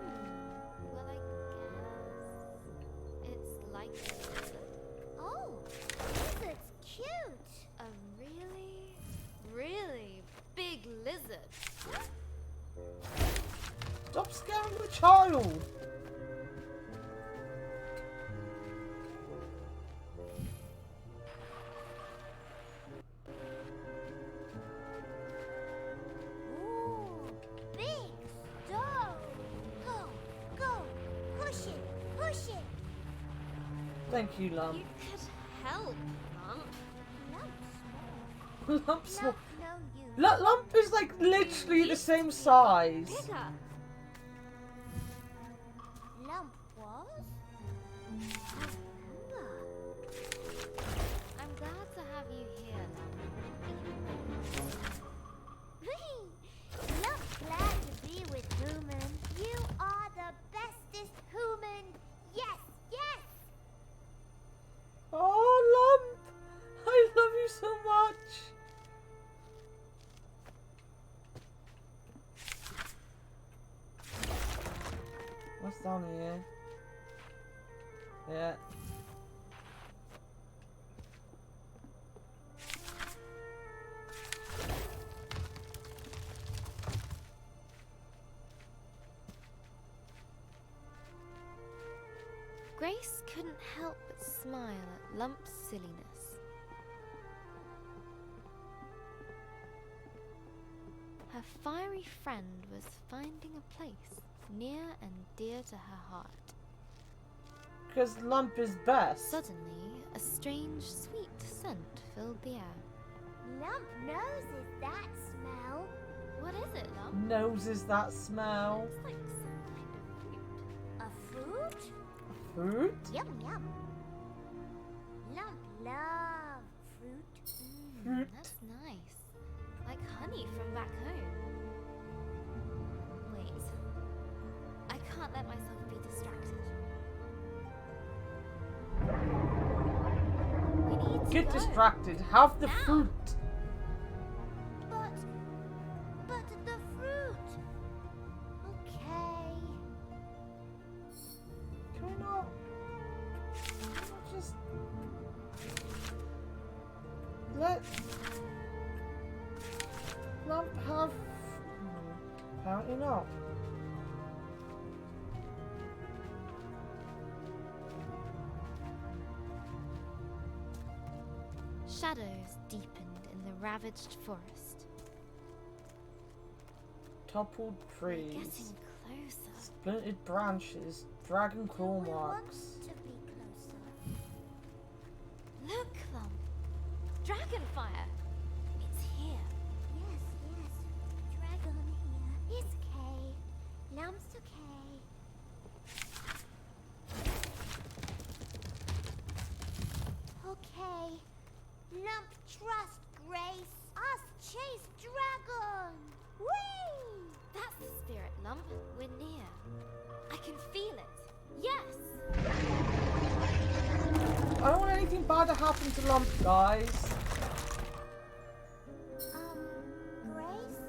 child. Ooh, big stone. Go, go, push it, push it. Thank you, Lump. You could help, Lump. Lump small. Lump's small. Lump no use. Lump is like literally the same size. Bigger. Lump was? I'm glad to have you here, Lump. Whee! Lump glad to be with human. You are the bestest human. Yes, yes. Oh, Lump! I love you so much. What's down here? Yeah. Grace couldn't help but smile at Lump's silliness. Her fiery friend was finding a place near and dear to her heart. Because Lump is best. Suddenly, a strange, sweet scent filled the air. Lump noses that smell. What is it, Lump? Noses that smell. It's like some kind of fruit. A fruit? Fruit? Yum, yum. Lump love fruit. Fruit. That's nice. Like honey from back home. Wait. I can't let myself be distracted. We need to Get go. distracted. Have the Now. fruit. But the fruit. Okay. Can we not? Can we not just let Lump have? Apparently not. Shadows deepened in the ravaged forest. Toppled We're trees, getting closer. splintered branches, dragon claw We want marks. to be closer. Look, Lump. Dragonfire. It's here. Yes, yes. Dragon here. It's okay. Lump's okay. Okay. Lump trust Grace. Us chase dragon. Whee! That's the spirit, Lump. We're near. I can feel it. Yes. I don't want anything bad to happen to Lump, guys. Grace?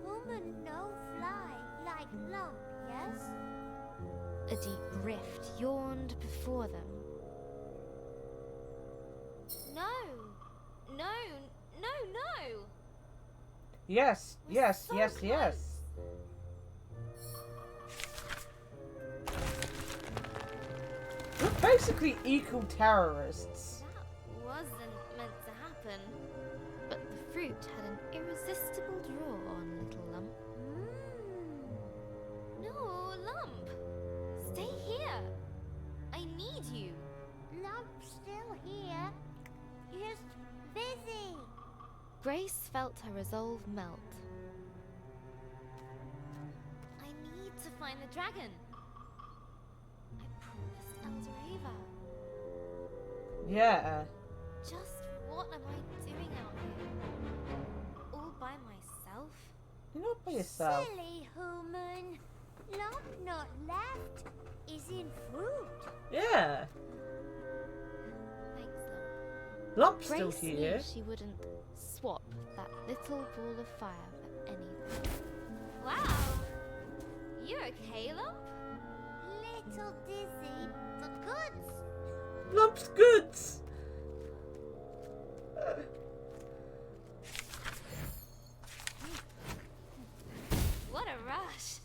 Woman no fly like Lump, yes? A deep rift yawned before them. No. No. No, no. Yes, We're yes, so yes, close. yes. We're basically eco-terrorists. That wasn't meant to happen. But the fruit had an irresistible draw on little Lump. No, Lump. Stay here. I need you. Lump's still here. Just busy. Grace felt her resolve melt. I need to find the dragon. I promised Elderava. Yeah. Just what am I doing out here? All by myself? You're not by yourself. Silly human. Lump not left is in fruit. Yeah. Thanks, Lump. Lump's still Grace here. knew she wouldn't swap that little ball of fire for anything. Wow! You okay, Lump? Little dizzy, but goods. Lump's goods. What a rush!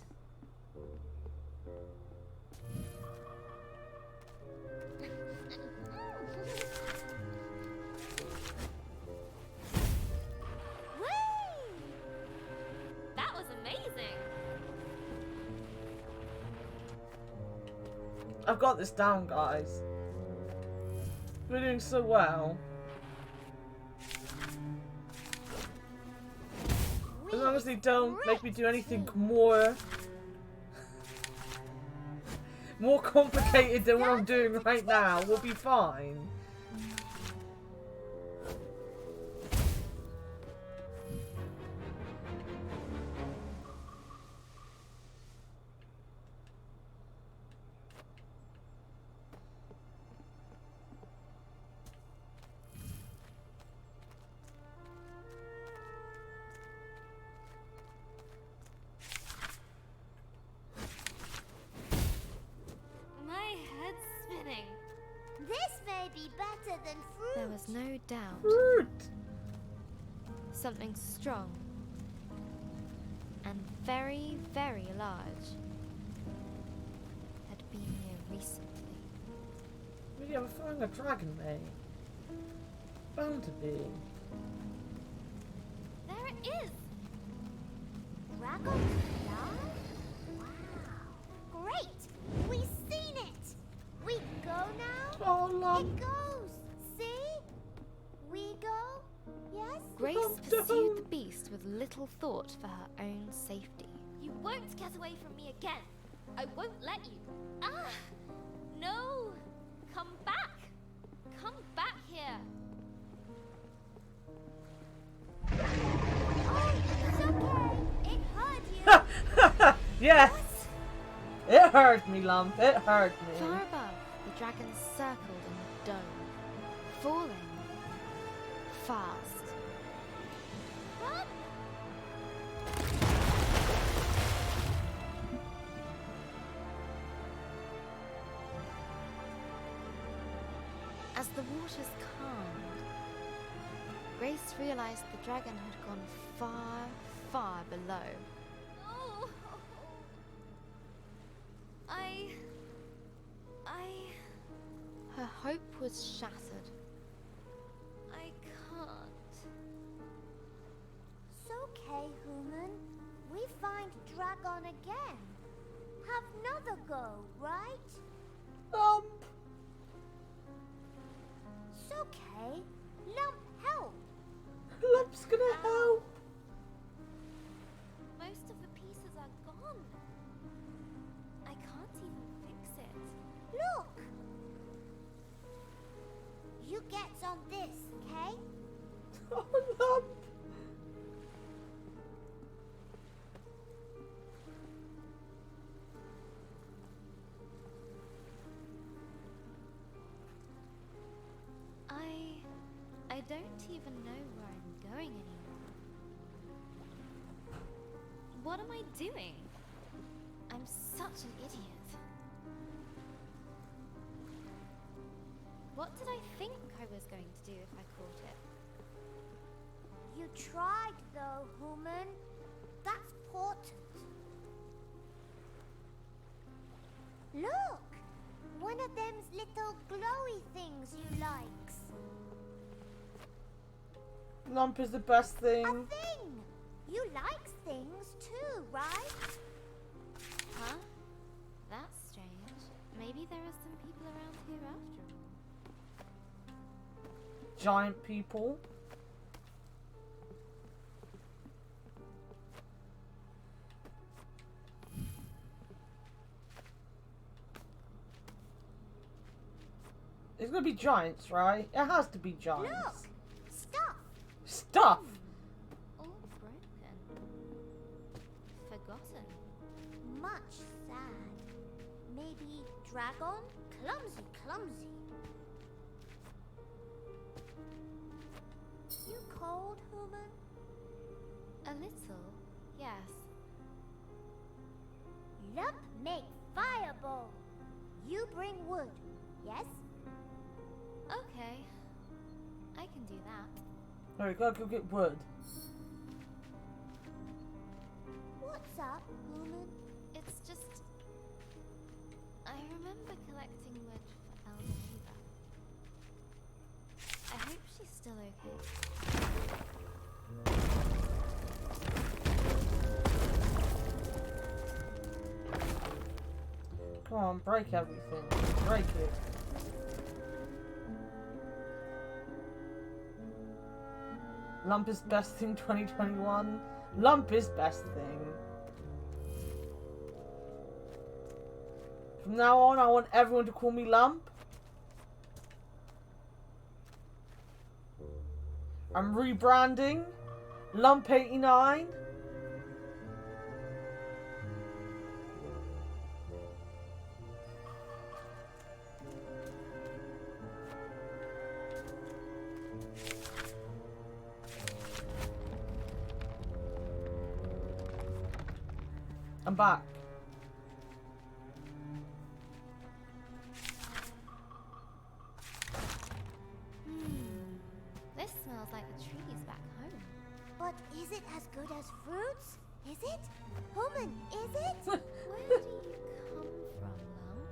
I've got this down, guys. We're doing so well. As long as they don't make me do anything more complicated than what I'm doing right now, we'll be fine. My head's spinning. This may be better than fruit. There was no doubt. Fruit. Something strong and very, very large had been here recently. Maybe I'm throwing a dragon, mate. Bound to be. There it is! Dragon alive? Wow. Great! We've seen it! We go now? Oh, love. It goes! See? We go? Yes? Grace Oh, pursued no. the beast with little thought for her own safety. You won't get away from me again. I won't let you. Ah! No! Come back! Come back here! Oh, it's okay. It hurt you. Yes! It hurt me, lump. It hurt me. Far above, the dragon circled in the dome, falling fast. Run! As the waters calmed, Grace realized the dragon had gone far, far below. Oh! I... Her hope was shattered. I can't. It's okay, human. We find Dragon again. Have another go, right? Lump. It's okay. Lump help. Lump's gonna help. Most of the pieces are gone. I can't even fix it. Look. You get on this, okay? Oh, lump. I don't even know where I'm going anymore. What am I doing? I'm such an idiot. What did I think I was going to do if I caught it? You tried though, human. That's important. Look! One of them's little glowy things you likes. Lump is the best A thing. thing! You likes things too, right? Huh? That's strange. Maybe there are some people around here after all. Giant people. It's gonna be giants, right? It has to be giants. Look! Stuff! Stuff! All broken. Forgotten. Much sad. Maybe dragon? Clumsy, clumsy. You cold, human? A little, yes. Lump make fireball. You bring wood, yes? Okay. I can do that. There we go, go get wood. What's up, human? It's just... I remember collecting wood for Elder Eva. I hope she's still okay. Come Come on, break everything. Break it. Lump is best thing 2021. Lump is best thing. From now on, I want everyone to call me Lump. I'm rebranding. Lump 89. I'm back. This smells like the trees back home. But is it as good as fruits? Is it? Human, is it? Where do you come from, Lump?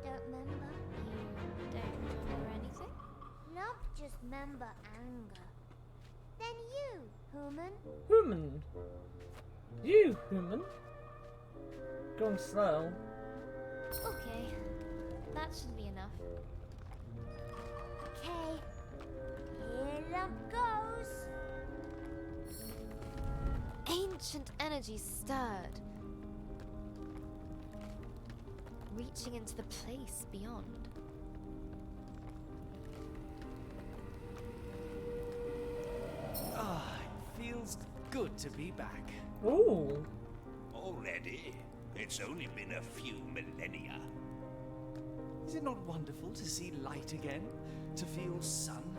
Don't remember. You don't remember anything? Lump just remember anger. Then you, human. Human. You, human. Going slow. Okay, that should be enough. Okay. Here Lump goes. Ancient energy stirred, reaching into the place beyond. Ah, it feels good to be back. Ooh. Already? It's only been a few millennia. Is it not wonderful to see light again? To feel sun?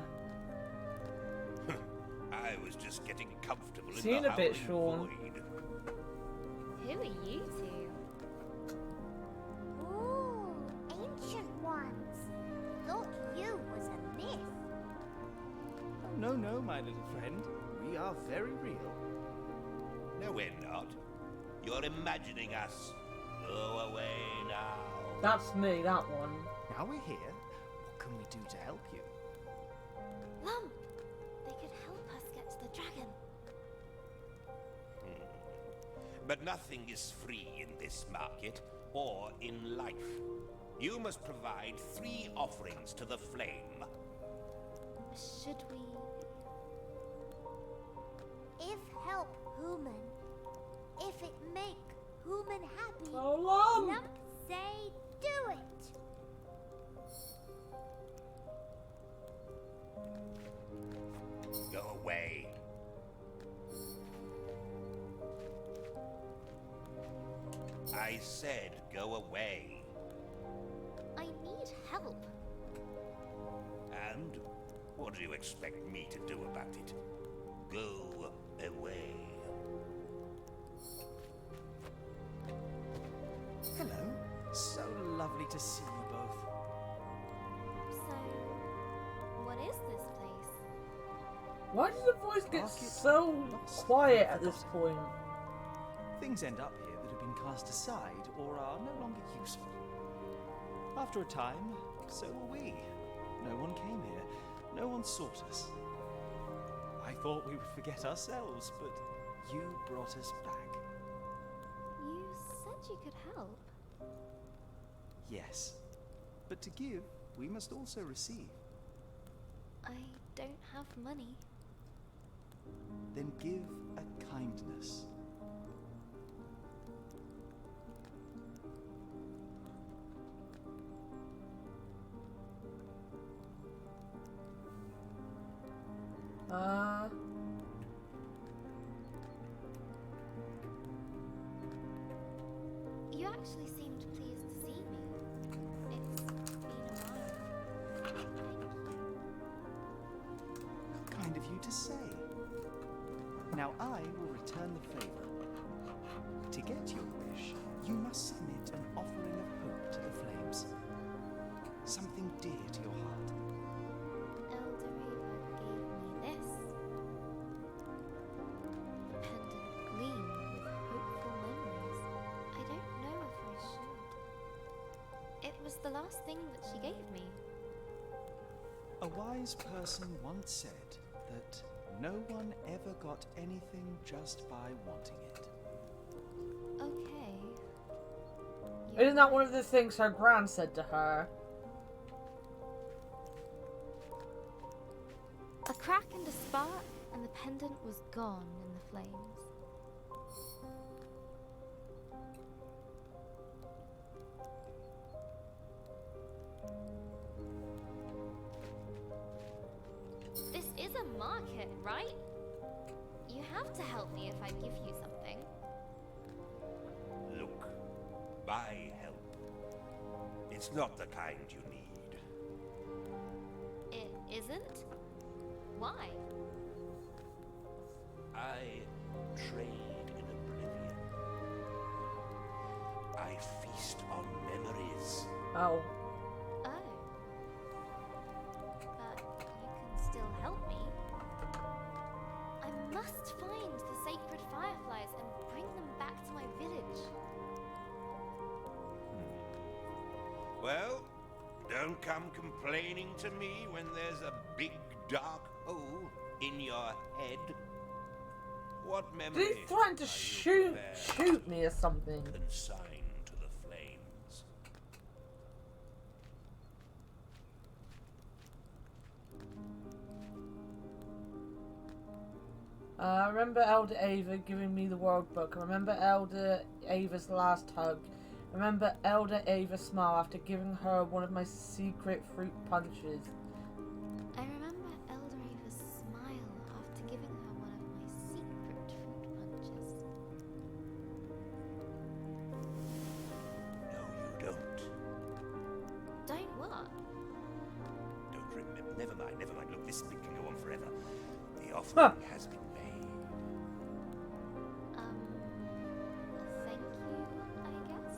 I was just getting comfortable See you in in the a bit, howling Sean. void. Who are you two? Ooh, ancient ones. Thought you was a myth. Oh, no, no, my little friend. We are very real. No, we're not. You're imagining us. Go away now. That's me, that one. Now we're here. What can we do to help you? Lump! They could help us get to the dragon. But nothing is free in this market or in life. You must provide 3 offerings to the flame. Should we... If help human, if it make human happy, Oh, Lump! Lump say do it. Go away. I said go away. I need help. And what do you expect me to do about it? Go away. Hello. So lovely to see you both. So, what is this place? Why does the voice get Market so lost. quiet at this point? Things end up here that have been cast aside or are no longer useful. After a time, so were we. No one came here. No one sought us. I thought we would forget ourselves, but you brought us back. You said you could help. Yes. But to give, we must also receive. I don't have money. Then give a kindness. You actually seemed pleased to see me. It's been a while. Thank you. Kind of you to say. Now I will return the favor. To get your wish, you must submit an offering of hope to the flames. Something dear to your heart. Elder Reaver gave me this. The pendant gleamed with hopeful memories. I don't know if I should. It was the last thing that she gave me. A wise person once said that no one ever got anything just by wanting it. Okay. Isn't that one of the things her gran said to her? A crack and a spark, and the pendant was gone in the flames. This is a market, right? You have to help me if I give you something. Look, my help. It's not the kind you need. It isn't? Why? I trade in oblivion. I feast on memories. Oh. Oh. But you can still help me. I must find the sacred fireflies and bring them back to my village. Well, don't come complaining to me when there's a big dark hole in your head. What memory? Did he threaten to shoot me or something? Consign to the flames. I remember Elder Ava giving me the world book. I remember Elder Ava's last hug. I remember Elder Ava's smile after giving her one of my secret fruit punches. I remember Elder Ava's smile after giving her one of my secret fruit punches. No, you don't. Don't what? Don't remember. Never mind. Look, this thing can go on forever. The offering has been made. Thank you, I guess?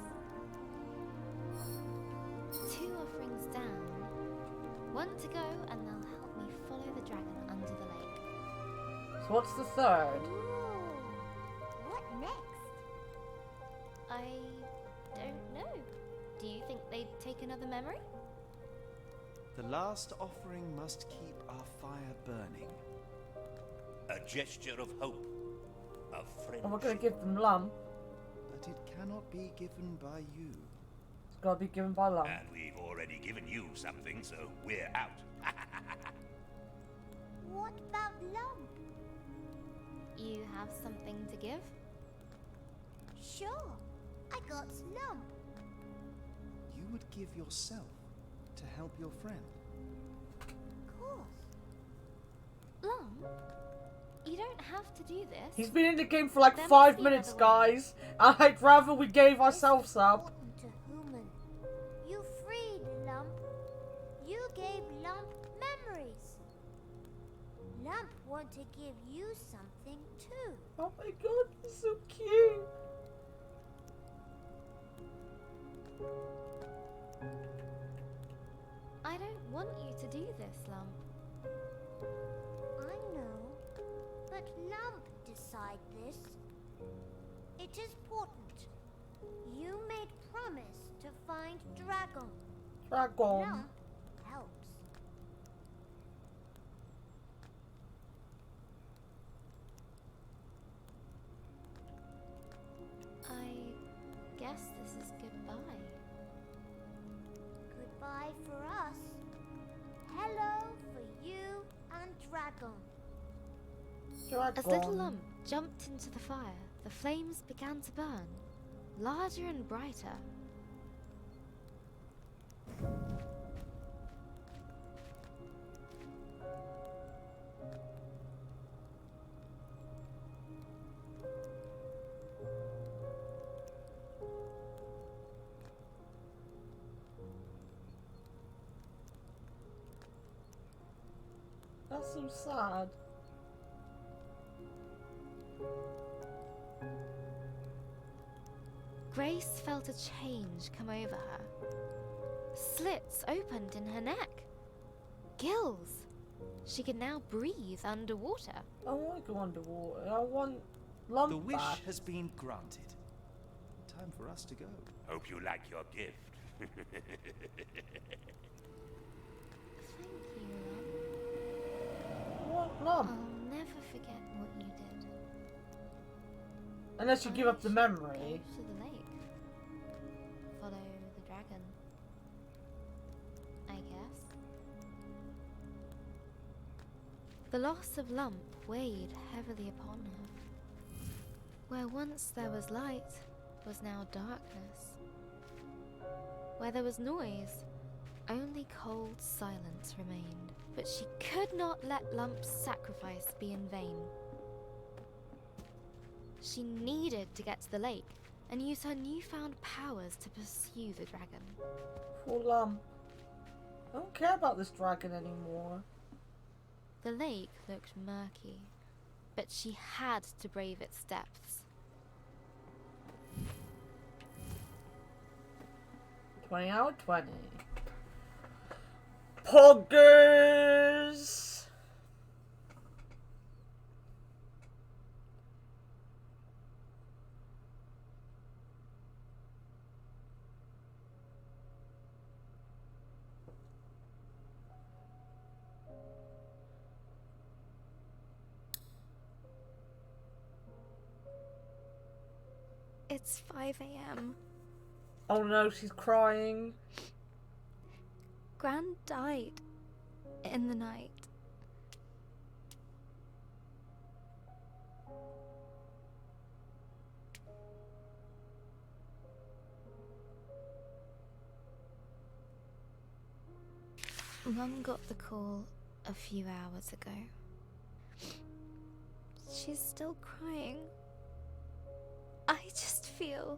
2 offerings down. 1 to go, and they'll help me follow the dragon under the lake. So what's the third? Ooh. What next? I don't know. Do you think they'd take another memory? The last offering must keep our fire burning. A gesture of hope. Of friendship. And we're gonna give them lump. But it cannot be given by you. It's gotta be given by lump. And we've already given you something, so we're out. What about Lump? You have something to give? Sure, I got Lump. You would give yourself to help your friend. Of course. Lump? You don't have to do this. He's been in the game for like There 5 must be minutes, another way. guys. I'd rather we gave ourselves up. Important to Human. You freed Lump. You gave Lump memories. Lump want to give you something too. Oh my god, he's so cute. I don't want you to do this, Lump. I know, but Lump decide this. It is important. You made promise to find Dragon. Dragon. Lump helps. I guess this is goodbye. Goodbye for us. Hello for you and Dragon. Dragon. As little Lump jumped into the fire, the flames began to burn, larger and brighter. That's so sad. Grace felt a change come over her. Slits opened in her neck. Gills. She could now breathe underwater. I want to go underwater. I want lump The wish back. has been granted. Time for us to go. Hope you like your gift. Thank you, Lump. What lump? I'll never forget what you did. Unless you give up the I should memory. Go to the lake. Follow The loss of Lump weighed heavily upon her. Where once there was light was now darkness. Where there was noise, only cold silence remained. But she could not let Lump's sacrifice be in vain. She needed to get to the lake and use her newfound powers to pursue the dragon. Poor Lump. I don't care about this dragon anymore. The lake looked murky, but she had to brave its depths. 20 out of 20. Poggers! It's 5 a.m. Oh no, she's crying. Gran died in the night. Mum got the call a few hours ago. She's still crying. I just feel...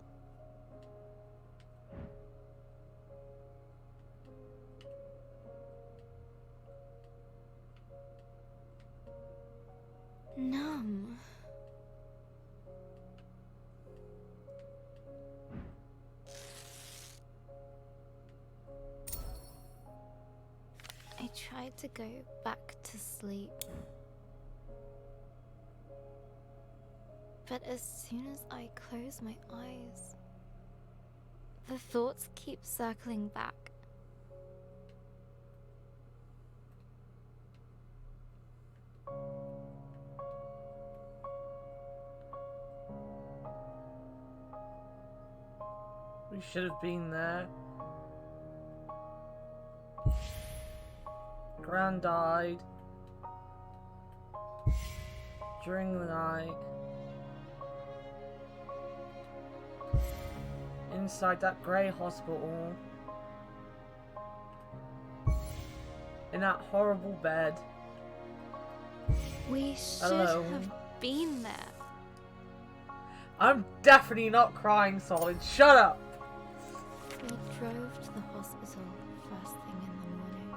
numb. I tried to go back to sleep, but as soon as I close my eyes, the thoughts keep circling back. We should have been there. Gran died during the night inside that grey hospital in that horrible bed. We should alone. have been there. I'm definitely not crying, Solid. Shut up! We drove to the hospital first thing in the morning.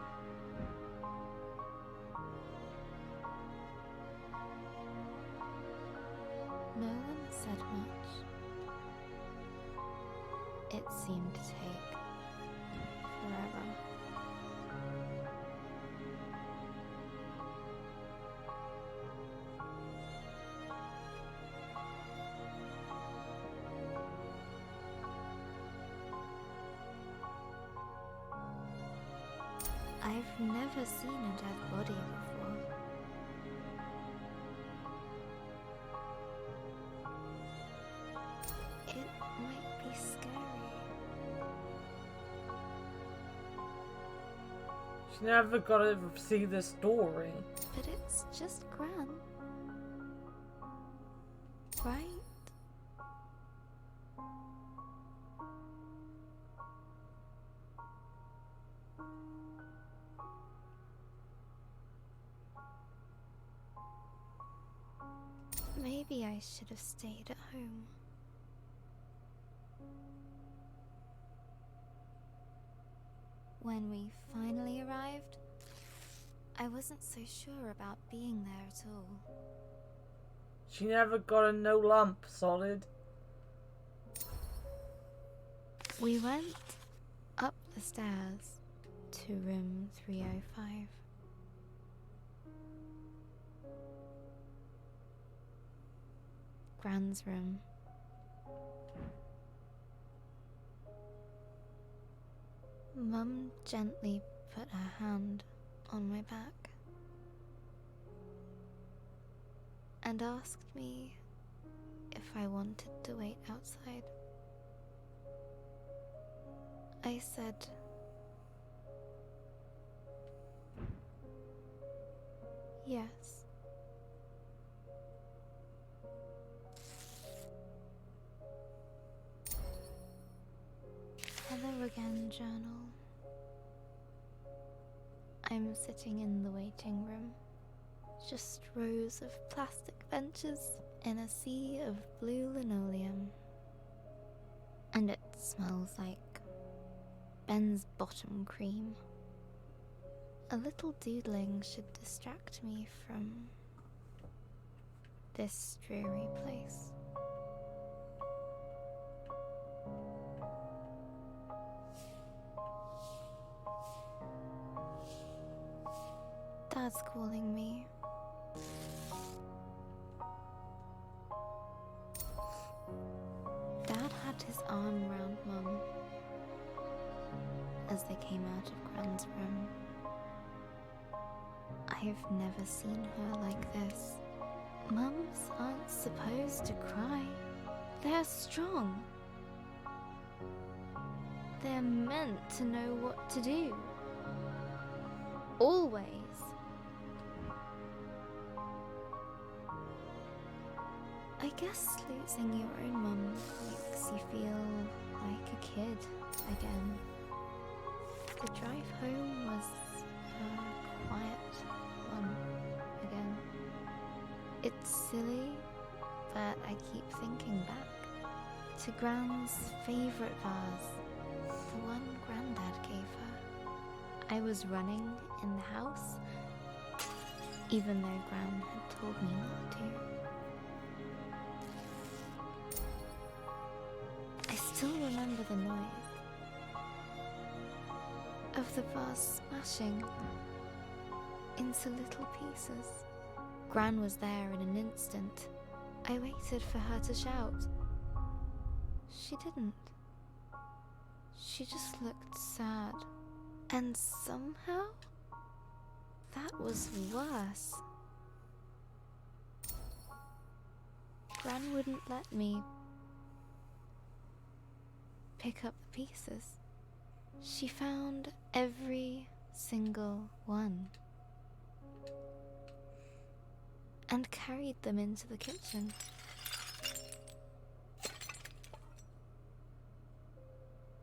No one said much. It seemed to take forever. I've never seen a dead body before. It might be scary. She never got to see the story. But it's just Gran. Right? Maybe I should have stayed at home. When we finally arrived, I wasn't so sure about being there at all. She never got a no lump, Solid. We went up the stairs to room 305. Gran's room. Mum gently put her hand on my back and asked me if I wanted to wait outside. I said, Yes. Hello again, journal. I'm sitting in the waiting room. Just rows of plastic benches in a sea of blue linoleum. And it smells like Ben's bottom cream. A little doodling should distract me from this dreary place. Dad's calling me. Dad had his arm round Mum as they came out of Gran's room. I've never seen her like this. Mums aren't supposed to cry. They're strong. They're meant to know what to do. Always. I guess losing your own mum makes you feel like a kid again. The drive home was a quiet one again. It's silly, but I keep thinking back to Gran's favourite vase, the one Grandad gave her. I was running in the house, even though Gran had told me not to. I still remember the noise of the vase smashing into little pieces. Gran was there in an instant. I waited for her to shout. She didn't. She just looked sad. And somehow, that was worse. Gran wouldn't let me pick up the pieces. She found every single one and carried them into the kitchen.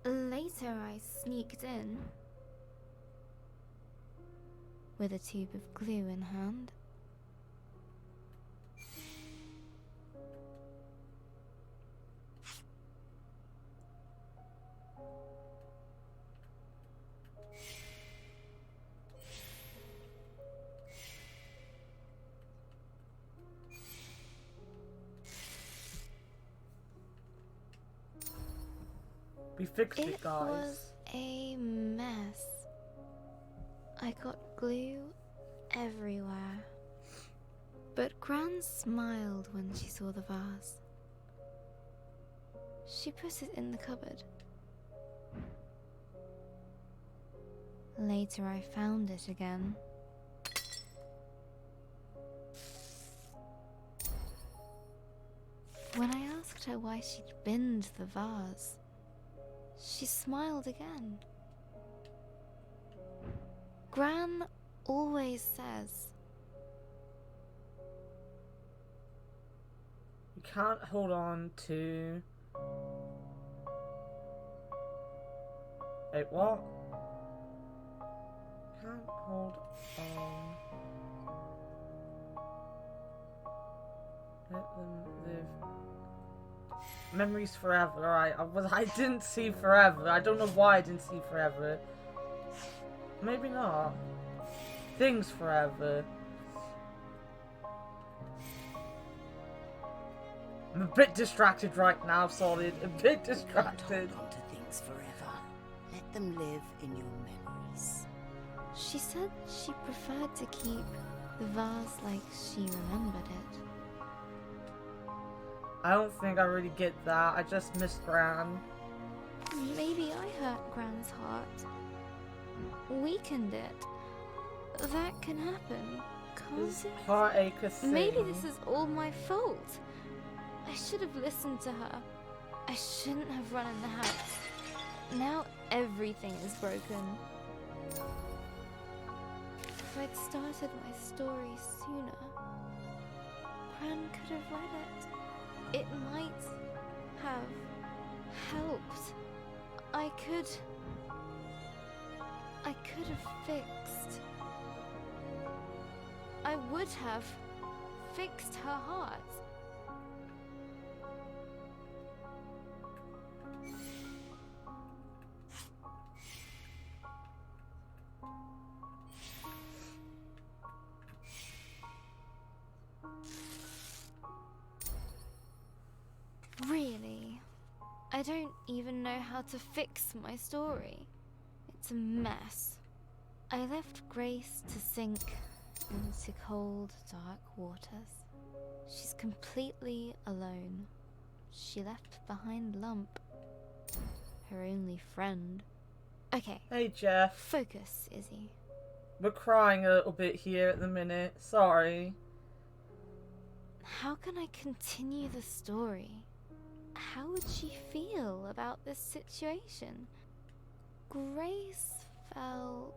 Later, I sneaked in with a tube of glue in hand. We fixed it, guys. It was a mess. I got glue everywhere. But Gran smiled when she saw the vase. She put it in the cupboard. Later I found it again. When I asked her why she'd binned the vase, she smiled again. Gran always says, you can't hold on to... Wait, what? Can't hold on. Let them live. Memories forever, alright. I didn't see forever. I don't know why I didn't see forever. Maybe not. Things forever. I'm a bit distracted right now, Solid. A bit distracted. Hold on to things forever. Let them live in your memories. she said she preferred to keep the vase like she remembered it. I don't think I really get that. I just miss Gran. Maybe I hurt Gran's heart. Weakened it. That can happen, can't Is it? heartache a thing? Maybe this is all my fault. I should have listened to her. I shouldn't have run in the house. Now everything is broken. If I'd started my story sooner, Gran could have read it. It might have helped. I could have fixed. I would have fixed her heart. Really? I don't even know how to fix my story. It's a mess. I left Grace to sink into cold, dark waters. She's completely alone. She left behind Lump, her only friend. Okay. Hey, Jeff. Focus, Izzy. We're crying a little bit here at the minute. Sorry. How can I continue the story? How would she feel about this situation? Grace felt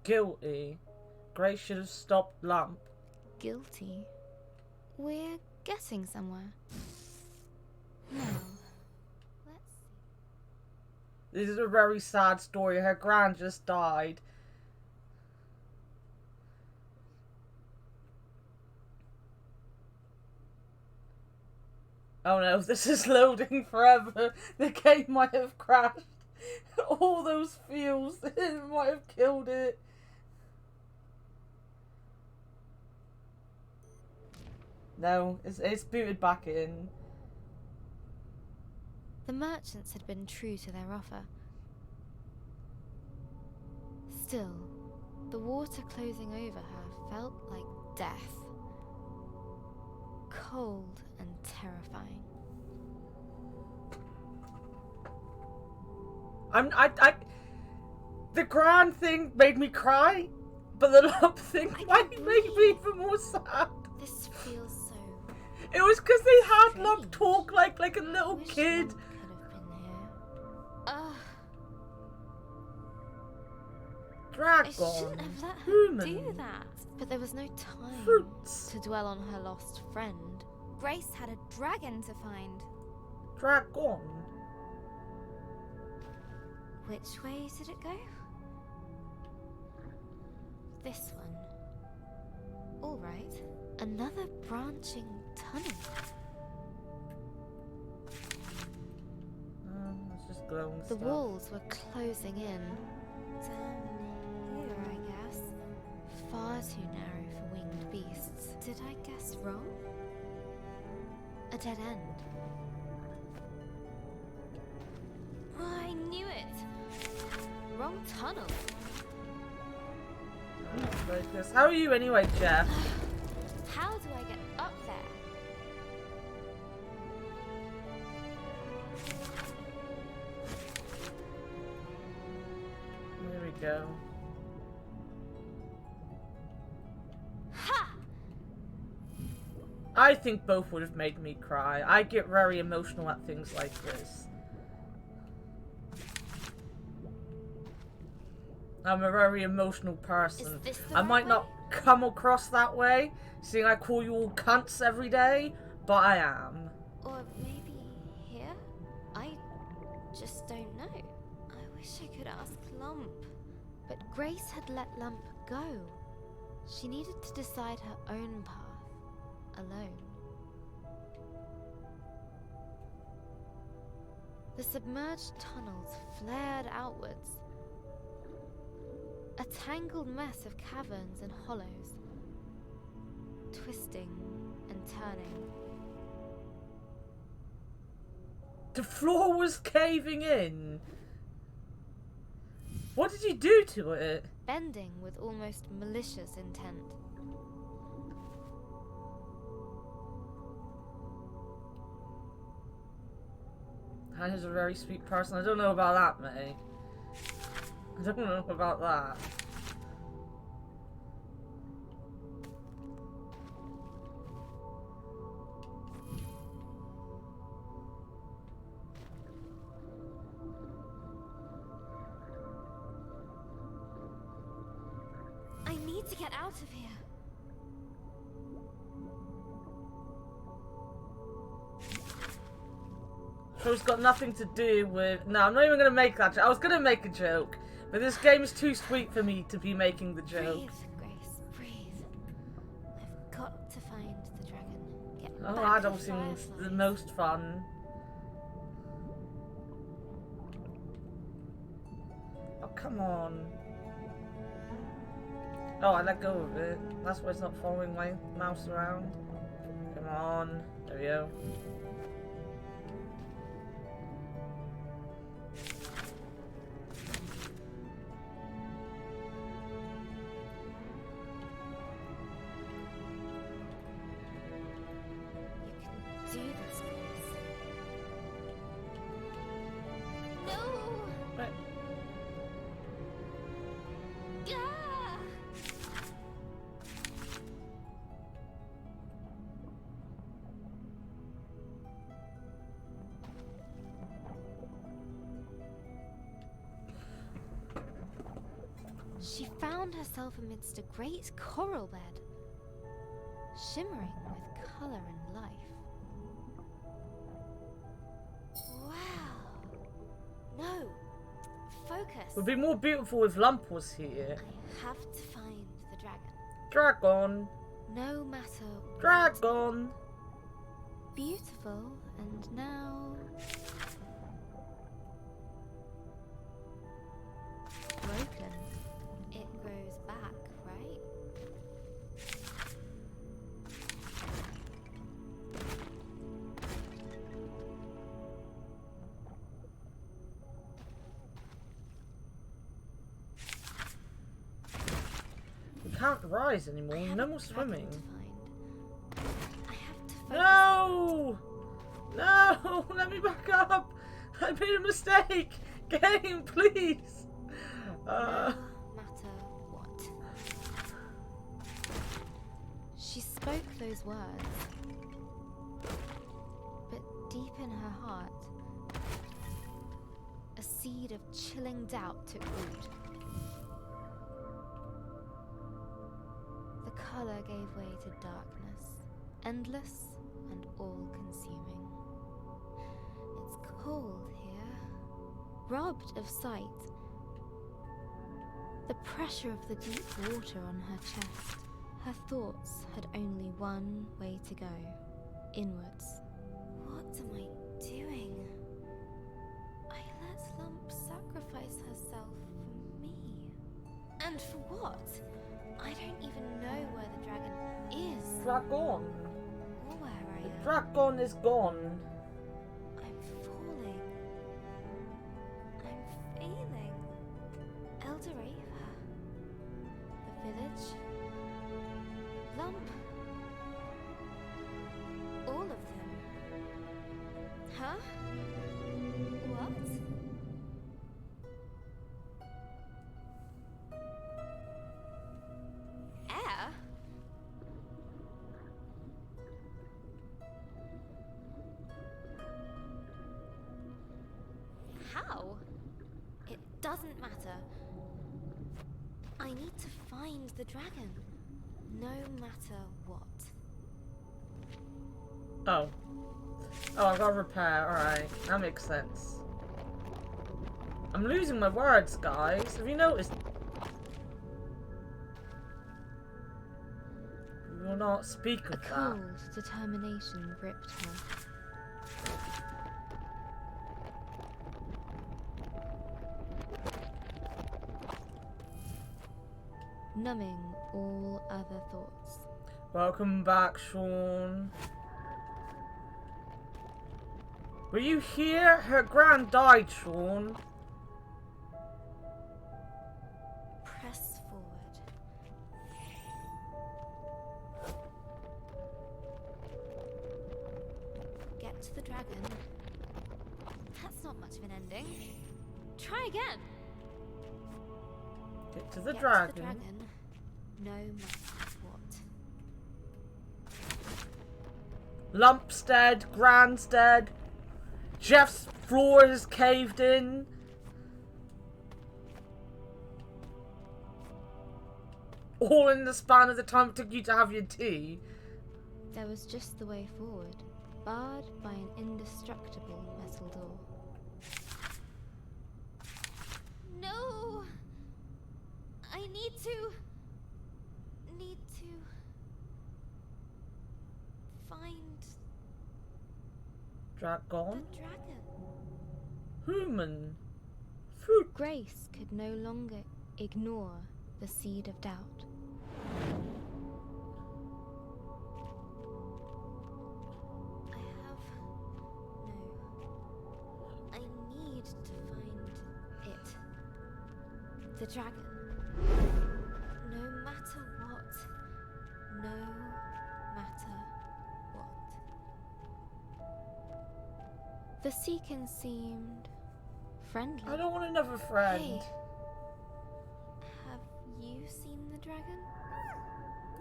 Guilty. Grace should have stopped Lump. guilty. We're getting somewhere. Now, let's see. This is a very sad story. Her gran just died. Oh no, this is loading forever. The game might have crashed. All those feels, it might have killed it. No, it's booted back in. The merchants had been true to their offer. Still, the water closing over her felt like death. Cold and terrifying. The grand thing made me cry, but the Lump thing might make me even more sad. This feels so. It was because they had Lump talk like a little Wish kid. Lump could have been here. Dragon. I shouldn't have let her Human. do that. But there was no time Fruits. to dwell on her lost friend. Grace had a dragon to find. Dragon. Which way did it go? This one. All right. Another branching tunnel. It's just glowing The stuff. walls were closing in. Down here, I guess. Far too narrow for winged beasts. Did I guess wrong? A dead end. Oh, I knew it. Wrong tunnel. Focus. How are you anyway, Jeff? How do I get up there? There we go. Ha! I think both would have made me cry. I get very emotional at things like this. I'm a very emotional person. Is this the I right might not come across that way, seeing I call you all cunts every day, but I am. Or maybe here? I just don't know. I wish I could ask Lump. But Grace had let Lump go. She needed to decide her own path, alone. The submerged tunnels flared outwards. A tangled mess of caverns and hollows, twisting and turning. The floor was caving in. What did you do to it? Bending with almost malicious intent. Hannah's a very sweet person. I don't know about that, mate. I don't know about that. I need need to get out of here. So it's got nothing to do with... No, I'm not even going to make that joke. I was going to make a joke, but this game is too sweet for me to be making the joke. Breathe, Grace, breathe. I've got to find the dragon. Get Oh, back that to all seems the Fireflies. most fun. Oh, come on. Oh, I let go of it. That's why it's not following my mouse around. Come on. There we go. You can do this, Grace. No! Right. Ah! She found herself amidst a great coral bed, shimmering with colour and life. Wow! No! Focus! Would be more beautiful if Lump was here. I have to find the dragon. Dragon. No matter what. Dragon. Beautiful, and now broken. It grows back, right? We can't rise anymore. I have No a more dragon swimming. to find. I have to focus. No! No! Let me back up! I made a mistake! Game, please! No matter what. She spoke those words, but deep in her heart, a seed of chilling doubt took root. The color gave way to darkness, endless and all-consuming. It's cold here, robbed of sight. The pressure of the deep water on her chest. Her thoughts had only one way to go, inwards. What am I doing? I let Lump sacrifice herself for me. And for what? I don't even know where the dragon is. Dragon. Or where I am. Dragon is gone. I'm falling. I'm failing. Eldoreva. The village. Lump. All of them. Huh? What? Air? How? It doesn't matter. I need to find the dragon, no matter what. Oh. Oh, I've got to repair. Alright. That makes sense. I'm losing my words, guys. Have you noticed? We will not speak A of that. cold determination gripped her. Numbing all other thoughts. Welcome back, Sean. Were you here? Her gran died, Sean. Press forward. Get to the dragon. That's not much of an ending. Try again. Get to the Get dragon. to the dragon, no matter what. Lump's dead. Gran's dead. Jeff's floor is caved in. All in the span of the time it took you to have your tea. There was just the way forward, barred by an indestructible metal door. No! I need to find Dragon? the dragon. Human? Fruit? Grace could no longer ignore the seed of doubt. I need to find it. The dragon. No matter what. No matter what. The Seekin seemed friendly. I don't want another friend. Hey, have you seen the dragon?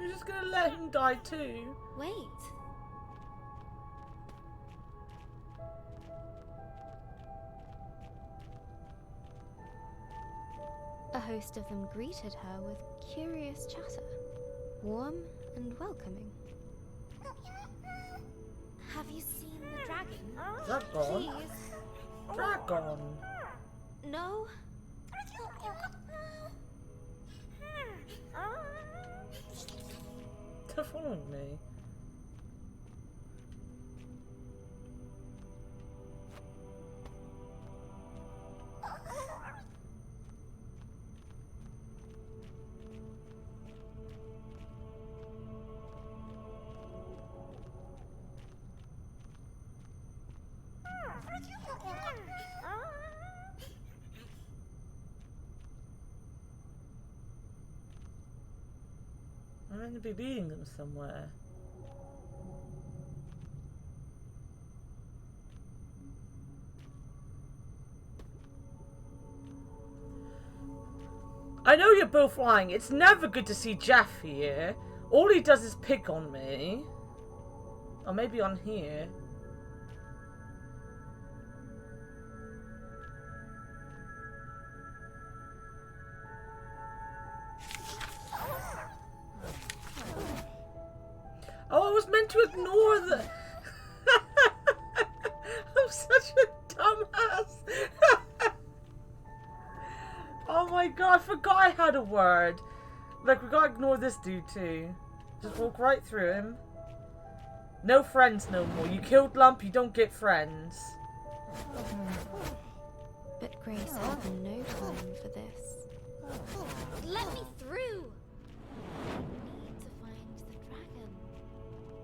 You're just gonna let him die too? Wait. A host of them greeted her with curious chatter, warm and welcoming. Have you seen the dragon? Dragon? Please. Dragon? No? They're following me. I'm going to be leading them somewhere. I know you're both lying. It's never good to see Jeff here. All he does is pick on me. Or maybe on here. Oh, I was meant to ignore the... I'm such a dumbass. Oh my god, I forgot I had a word. Like, we gotta ignore this dude too. Just walk right through him. No friends no more. You killed Lump, you don't get friends. But Grace had no time for this. Let me through! I need to find the dragon.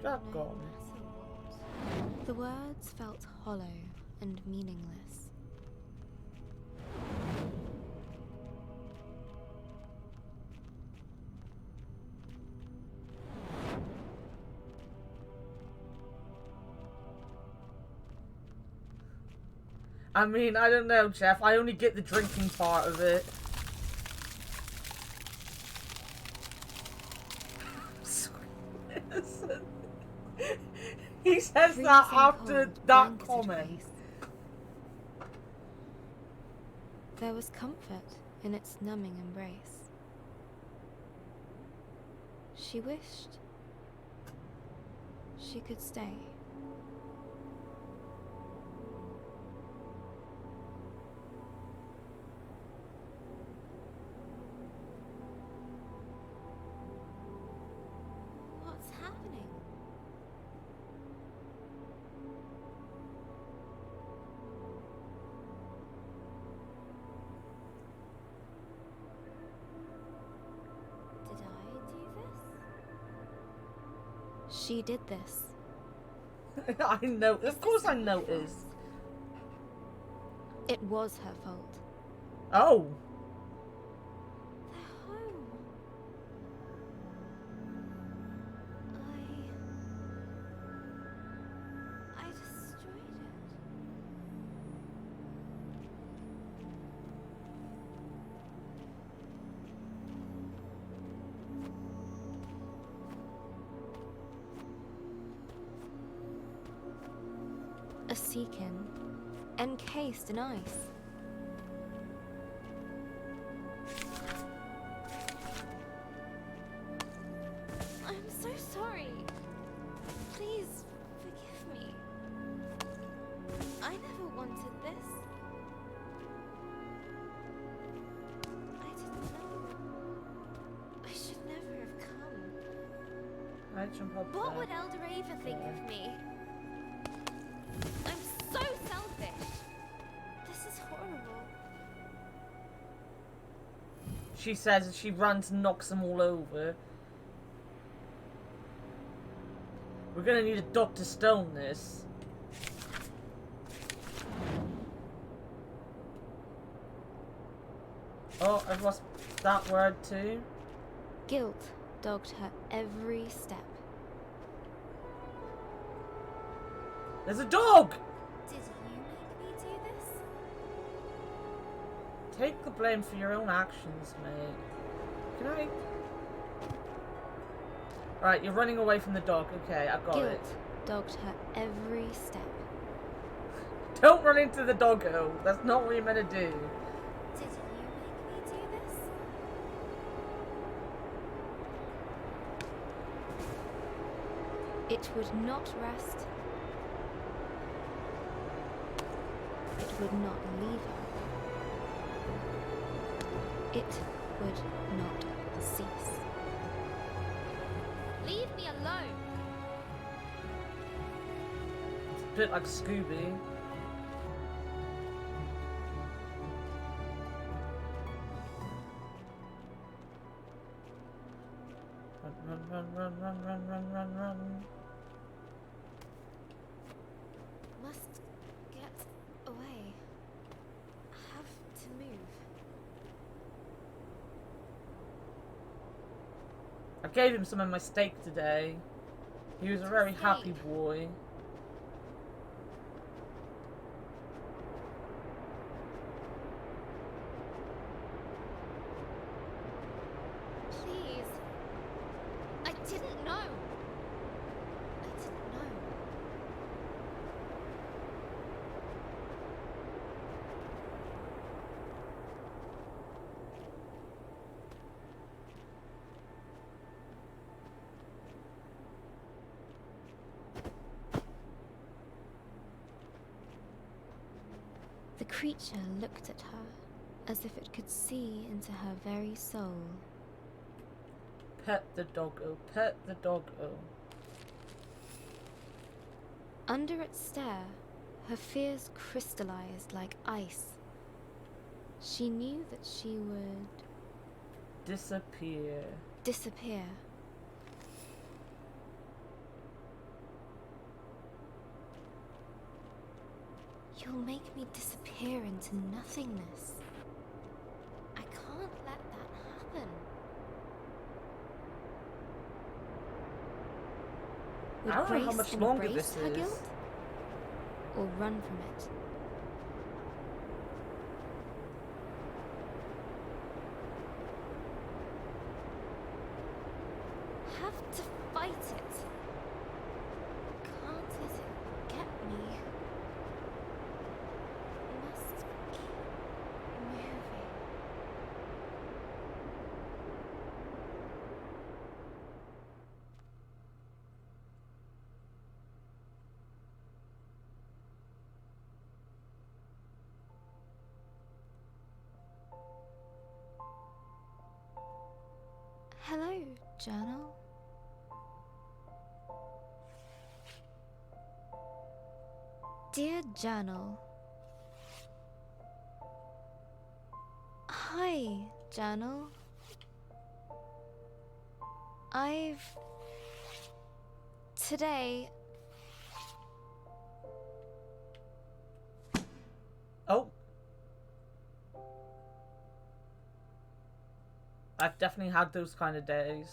Dragon. No matter what. The words felt hollow and meaningless. I mean, I don't know, Jeff. I only get the drinking part of it. He says that Freezing after cold that blanketed comment. Grace. There was comfort in its numbing embrace. She wished she could stay. What's happening? Did I do this? She did this. I know. Of course I noticed. It was her fault. Oh. They're home. I destroyed it. A Seekin, encased in ice. I jump up What there? would Elder Ava think of me? I'm so selfish. This is horrible. She says as she runs and knocks them all over. We're gonna need a Dr. Stone this. Oh, I've lost that word too. Guilt dogged her every step. There's a dog! Did you make me do this? Take the blame for your own actions, mate. Can I? Right, you're running away from the dog. Okay, I've got it. Guilt dogged her every step. Don't run into the doggo. That's not what you're meant to do. Did you make me do this? It would not rest. It would not leave her. It would not cease. Leave me alone. It's a bit like Scooby. Run, run, run, run, run, run, run, run. Must get away. Have to move. I gave him some of my steak today. He was a very happy Steak? boy. Please. I didn't know. I didn't know. The creature looked at her as if it could see into her very soul. Pet the doggo. Pet the doggo. Under its stare, her fears crystallized like ice. She knew that she would Disappear. disappear. You'll make me disappear into nothingness. I can't let that happen. Would I don't know how Grace much longer embrace this her is. guilt or run from it? Have to fight it. Can't let it get me. Must keep moving. Hello, journal. Dear Journal. Hi, Journal. Today. Oh. I've definitely had those kind of days.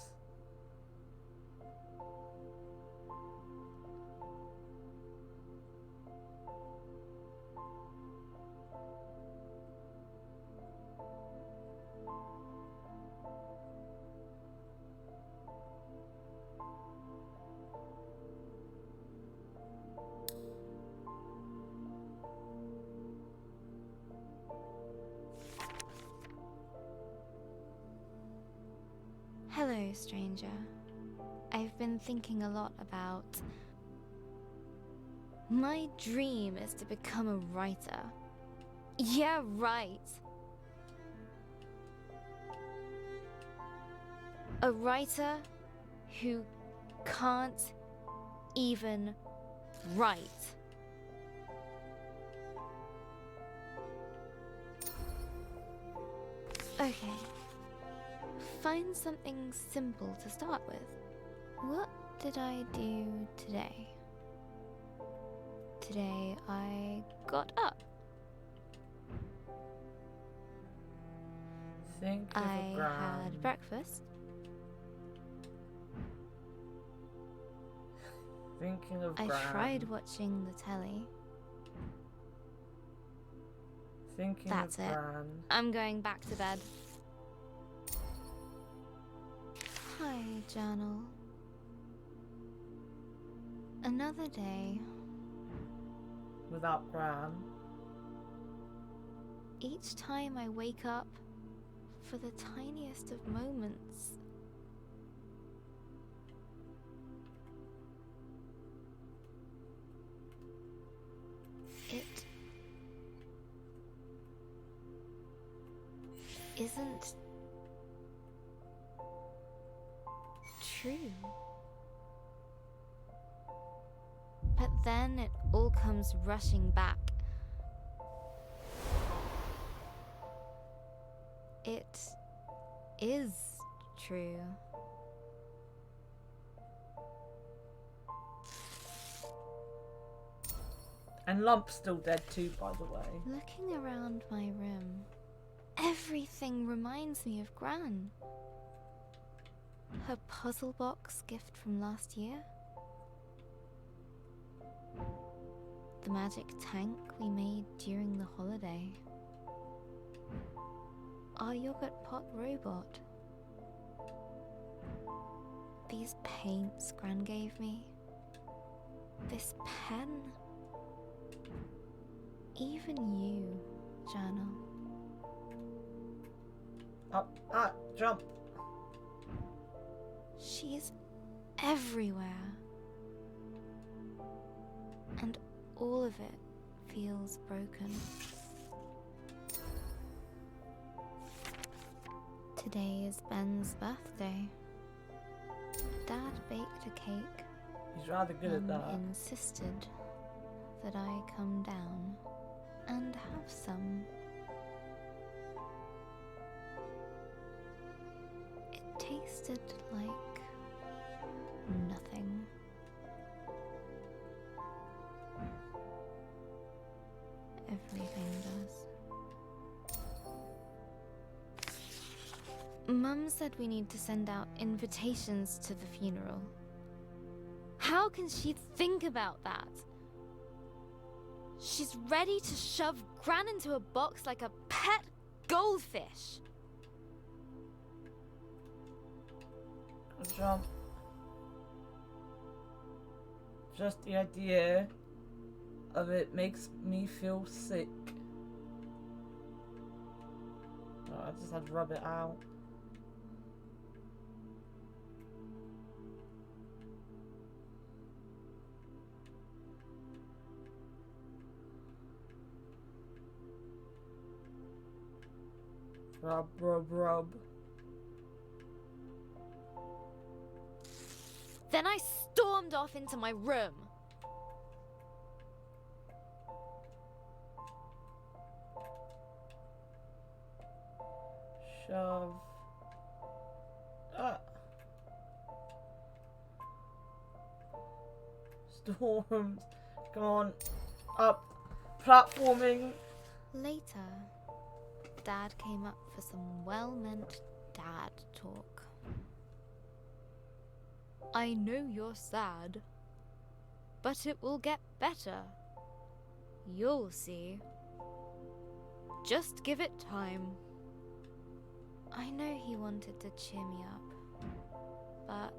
Hello, stranger. I've been thinking a lot about. My dream is to become a writer. Yeah, right. A writer who can't even write. Okay. Find something simple to start with. What did I do today? Today I got up. Think of I a had grand. breakfast. Thinking of I grand. tried watching the telly. Thinking That's of it. grand. I'm going back to bed. Hi, journal. Another day. Without gran. Each time I wake up, for the tiniest of moments, it isn't true. But then it all comes rushing back. It is true. And Lump's still dead too, by the way. Looking around my room, everything reminds me of Gran. Her puzzle box gift from last year. The magic tank we made during the holiday. Our yogurt pot robot. These paints Gran gave me. This pen. Even you, journal. Up, jump. She's everywhere. And all of it feels broken. Today is Ben's birthday. Dad baked a cake. He's rather good at that. Insisted that I come down and have some. It tasted like nothing. Everything does. Mum said we need to send out invitations to the funeral. How can she think about that? She's ready to shove Gran into a box like a pet goldfish. Jump. Just the idea of it makes me feel sick. Oh, I just had to rub it out. Rub, rub, rub. Then I stormed off into my room. Shove. Ah. Stormed. Come on. Up. Platforming. Later, Dad came up for some well-meant dad talk. I know you're sad, but it will get better. You'll see. Just give it time. I know he wanted to cheer me up, but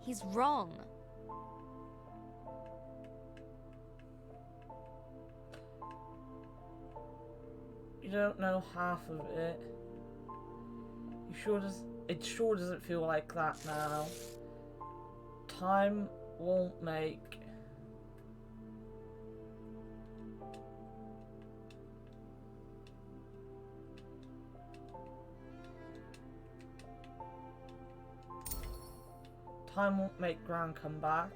he's wrong. You don't know half of it. It sure doesn't feel like that now. Time won't make. Time won't make Gran come back.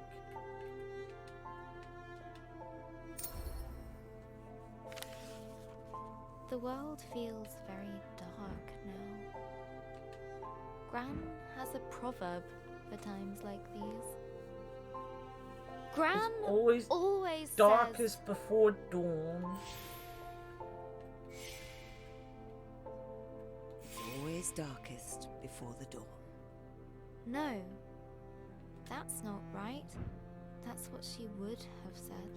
The world feels very dark now. Gran has a proverb for times like these. Gran It's always always says, darkest before dawn. Always darkest before the dawn. no, that's not right. That's what she would have said.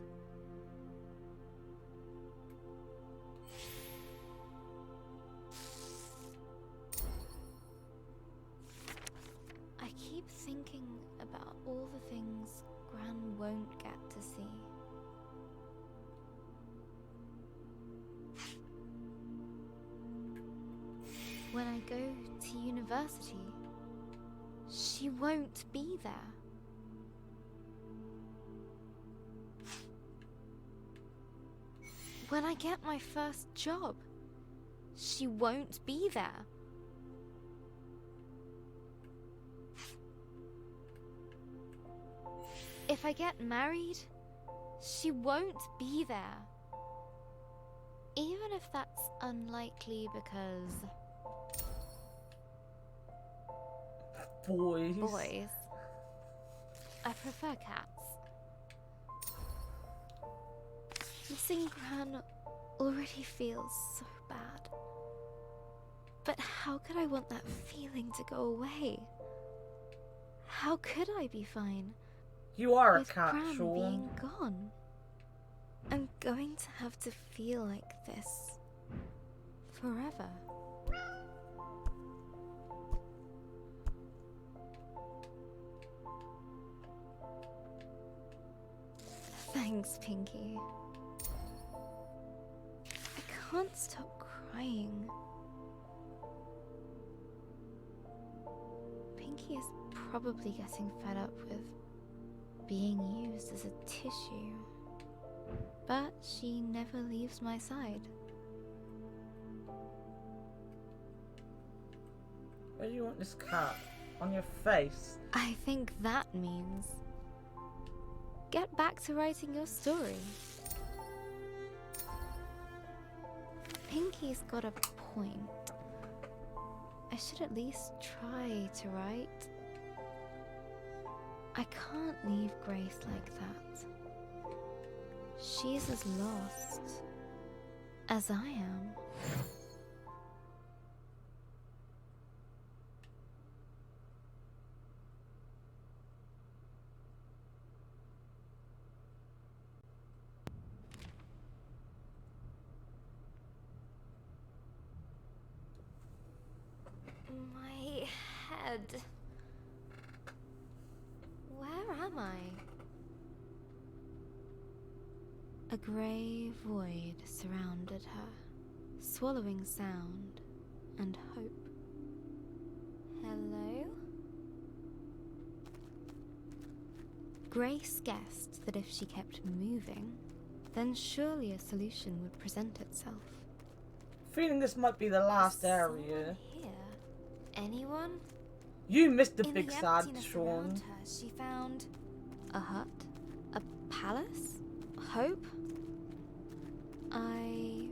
I keep thinking about all the things Gran won't get to see. When I go to university, she won't be there. When I get my first job, she won't be there. If I get married, she won't be there. Even if that's unlikely because Boys. boys. I prefer cats. Missing Gran already feels so bad. But how could I want that feeling to go away? How could I be fine You are a with cat, Gran Sean. being gone? I'm going to have to feel like this forever. Thanks, Pinky. I can't stop crying. Pinky is probably getting fed up with being used as a tissue. But she never leaves my side. Where do you want this cat? On your face? I think that means get back to writing your story. Pinky's got a point. I should at least try to write. I can't leave Grace like that. She's as lost as I am. My head. Where am I? A grey void surrounded her, swallowing sound and hope. Hello? Grace guessed that if she kept moving, then surely a solution would present itself. Feeling this might be the last Is someone area. here? Anyone? You missed the In big the sad, emptiness Sean. around her, she found a hut, a palace, hope. I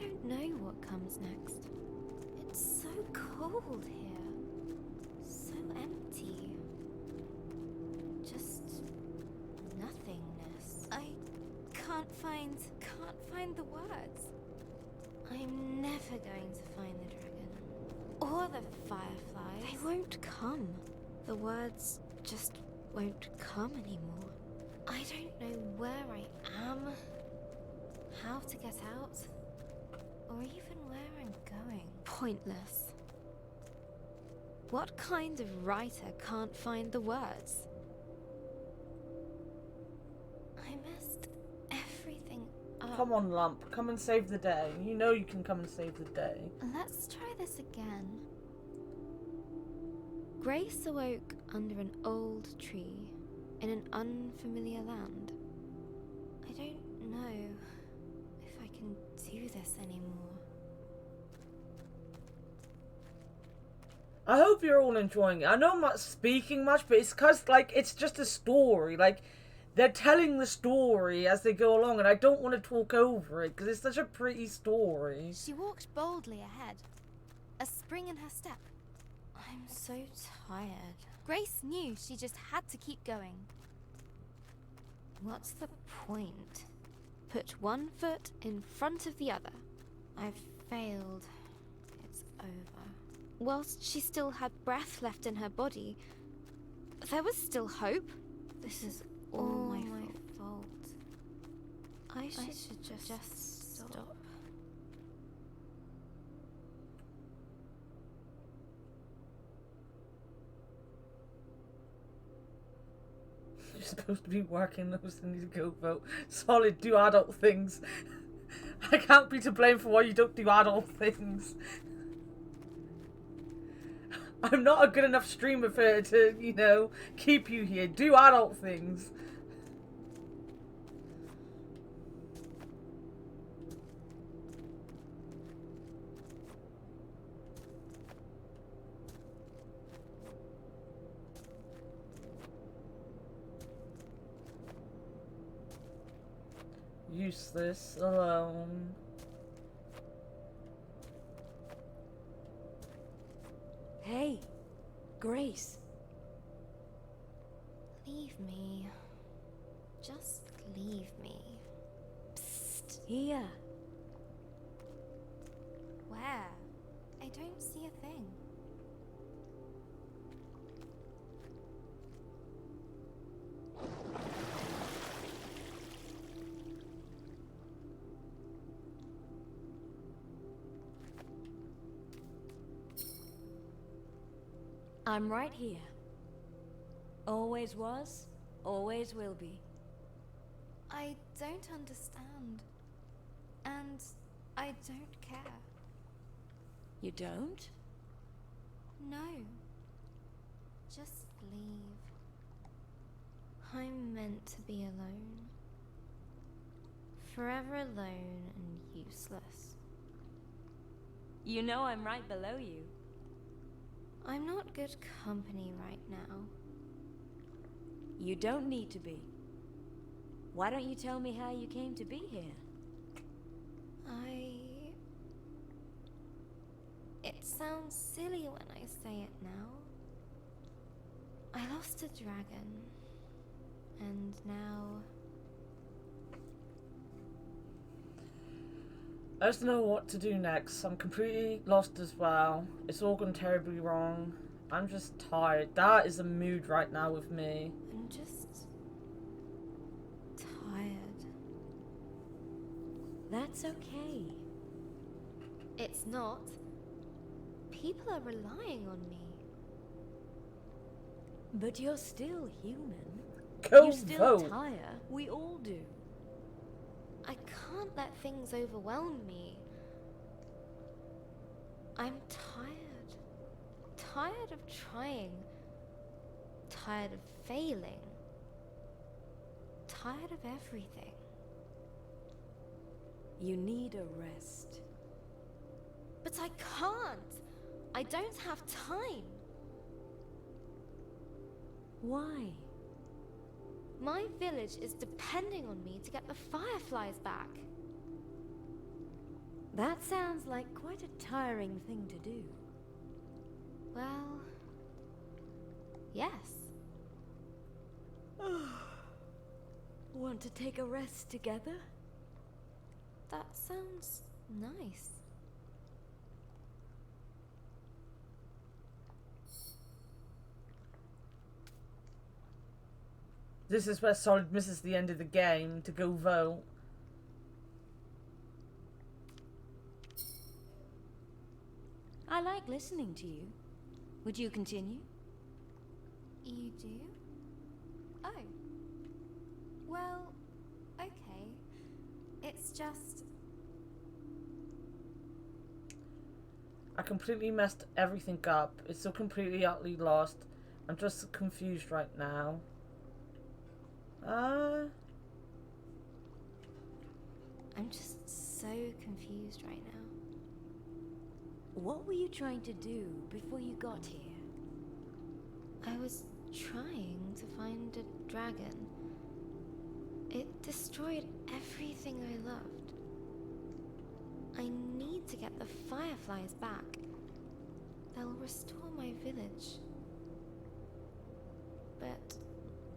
don't know what comes next. It's so cold here, so empty, just nothingness. I can't find the words. I'm never going to find the dragon. Or the fireflies. They won't come. The words just won't come anymore. I don't know where I am, how to get out, or even where I'm going. Pointless. What kind of writer can't find the words? I messed everything up. Come on, Lump. Come and save the day. You know you can come and save the day. Let's try this again. Grace awoke under an old tree in an unfamiliar land. I don't know if I can do this anymore. I hope you're all enjoying it. I know I'm not speaking much, but it's because, like, it's just a story. Like, they're telling the story as they go along, and I don't want to talk over it, because it's such a pretty story. She walked boldly ahead, a spring in her step. I'm so tired. Grace knew she just had to keep going. What's the point? Put one foot in front of the other. I've failed. It's over. Whilst she still had breath left in her body, there was still hope. This is all my fault. I should just stop. You're supposed to be working those things to go vote. Solid, do adult things. I can't be to blame for why you don't do adult things. I'm not a good enough streamer for to, you know, keep you here. Do adult things. Useless, alone. Hey, Grace. Leave me. Just leave me. Psst, here. Where? I don't see a thing. I'm right here. Always was, always will be. I don't understand. And I don't care. You don't? No. Just leave. I'm meant to be alone. Forever alone and useless. You know I'm right below you. I'm not good company right now. You don't need to be. Why don't you tell me how you came to be here? It sounds silly when I say it now. I lost a dragon. And now... I just don't know what to do next. I'm completely lost as well. It's all gone terribly wrong. I'm just tired. That is the mood right now with me. I'm just... tired. That's okay. It's not. People are relying on me. But you're still human. Go you still vote. tire. We all do. I can't let things overwhelm me. I'm tired. Tired of trying. Tired of failing. Tired of everything. You need a rest. But I can't. I don't have time. Why? My village is depending on me to get the fireflies back. That sounds like quite a tiring thing to do. Well, yes. Want to take a rest together? That sounds nice. This is where Solid misses the end of the game to go vote. I like listening to you. Would you continue? You do? Oh. Well, okay. It's just... I completely messed everything up. It's so completely utterly lost. I'm just confused right now. I'm just so confused right now. What were you trying to do before you got here? I was trying to find a dragon. It destroyed everything I loved. I need to get the fireflies back. They'll restore my village. But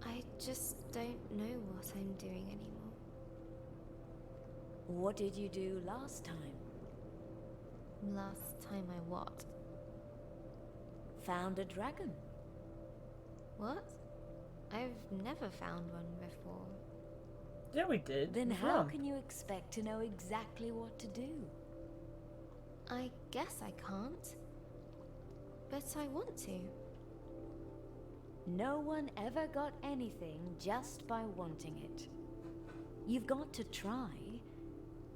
I just don't know what I'm doing anymore. What did you do last time? Last time I what? Found a dragon. What? I've never found one before. Yeah, we did. Then With how Rum. can you expect to know exactly what to do? I guess I can't. But I want to. No one ever got anything just by wanting it. You've got to try.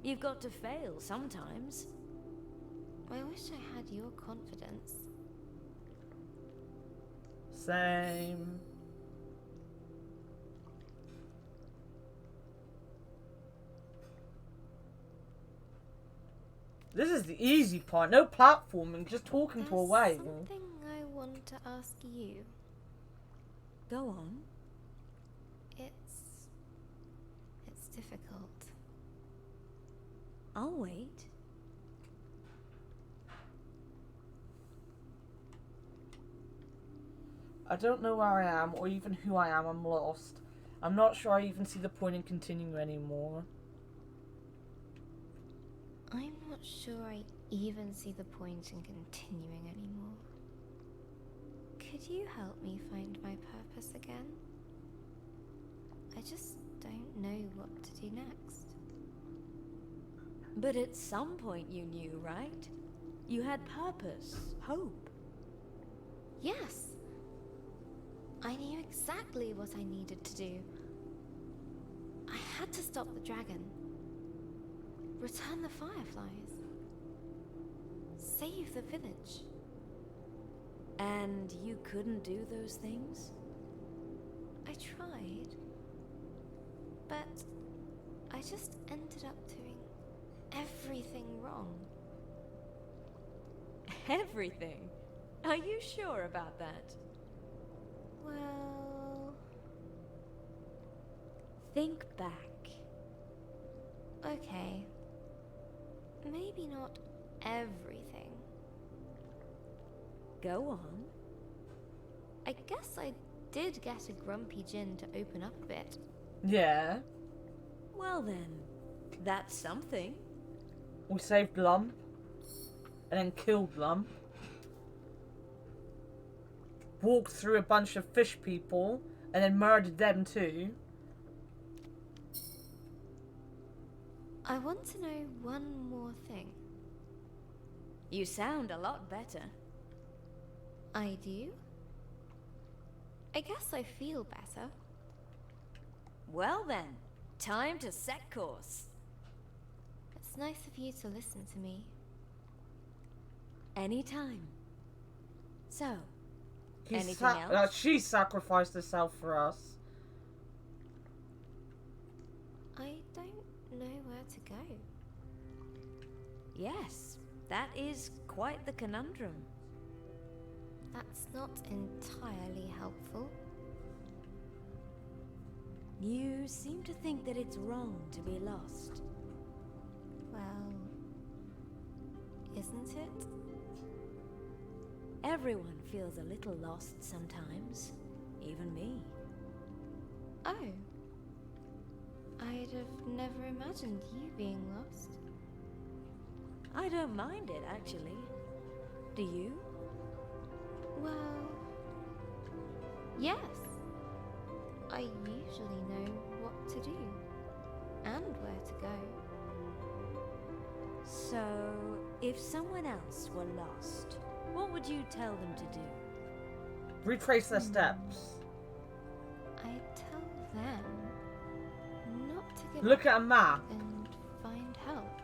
You've got to fail sometimes. I wish I had your confidence. Same. This is the easy part. No platforming, just talking to a There's wave. something I want to ask you. Go on. It's difficult. I'll wait. I don't know where I am or even who I am. I'm lost. I'm not sure I even see the point in continuing anymore. I'm not sure I even see the point in continuing anymore. Could you help me find my purpose again? I just don't know what to do next. But at some point you knew, right? You had purpose, hope. Yes! I knew exactly what I needed to do. I had to stop the dragon. Return the fireflies. Save the village. And you couldn't do those things? I tried. But I just ended up doing everything wrong. Everything? Are you sure about that? Well... Think back. Okay. Maybe not everything. Go on. I guess I did get a grumpy Jinn to open up a bit. Yeah. Well then, that's something. We saved Lump. And then killed Lump. Walked through a bunch of fish people. And then murdered them too. I want to know one more thing. You sound a lot better. I do? I guess I feel better. Well then, time to set course. It's nice of you to listen to me. Anytime. So, He anything else? she sacrificed herself for us. I don't know where to go. Yes, that is quite the conundrum. That's not entirely helpful. You seem to think that it's wrong to be lost. Well, isn't it? Everyone feels a little lost sometimes, even me. Oh. I'd have never imagined you being lost. I don't mind it, actually. Do you? Well, yes. I usually know what to do and where to go. So, if someone else were lost, what would you tell them to do? Retrace their steps. I tell them not to give Look up at a map. and find help.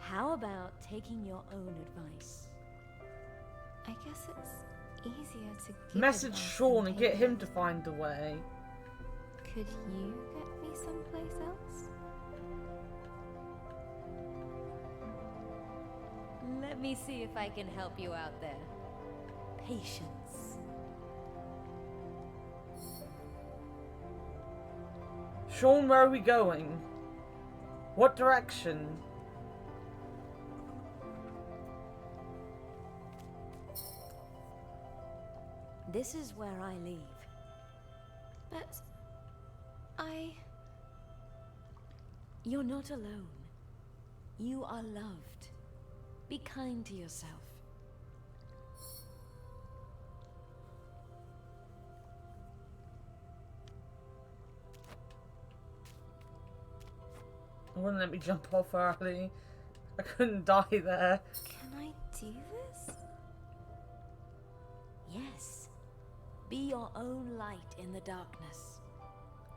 How about taking your own advice? I guess it's easier to give Message advice Sean than and get take him it. to find the way. Could you get me someplace else? Let me see if I can help you out there. Patience. Sean, where are we going? What direction? This is where I leave. But You're not alone. You are loved. Be kind to yourself. It wouldn't let me jump off early. I couldn't die there. can I do this? Yes. Be your own light in the darkness.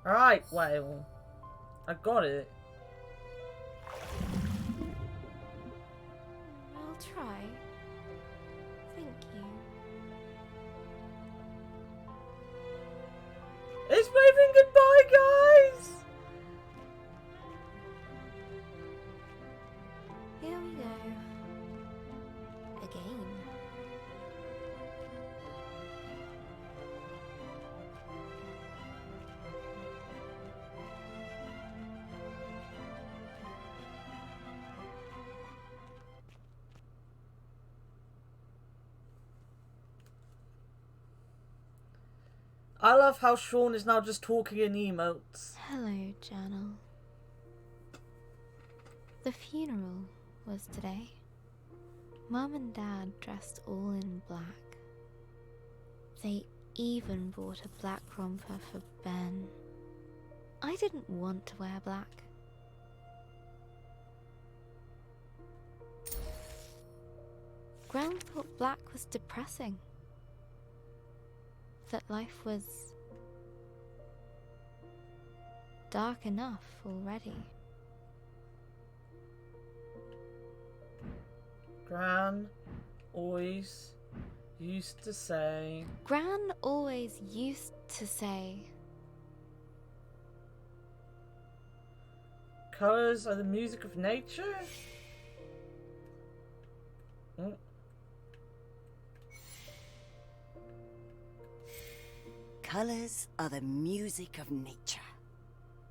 Alright, Whale. I got it. I'll try. Thank you. It's waving goodbye, guys! Here we go. Again. I love how Sean is now just talking in emotes. Hello, Journal. The funeral was today. Mum and Dad dressed all in black. They even bought a black romper for Ben. I didn't want to wear black. Gran thought black was depressing. That life was dark enough already. Gran always used to say... Gran always used to say, Colours are the music of nature? Mm. Colors are the music of nature.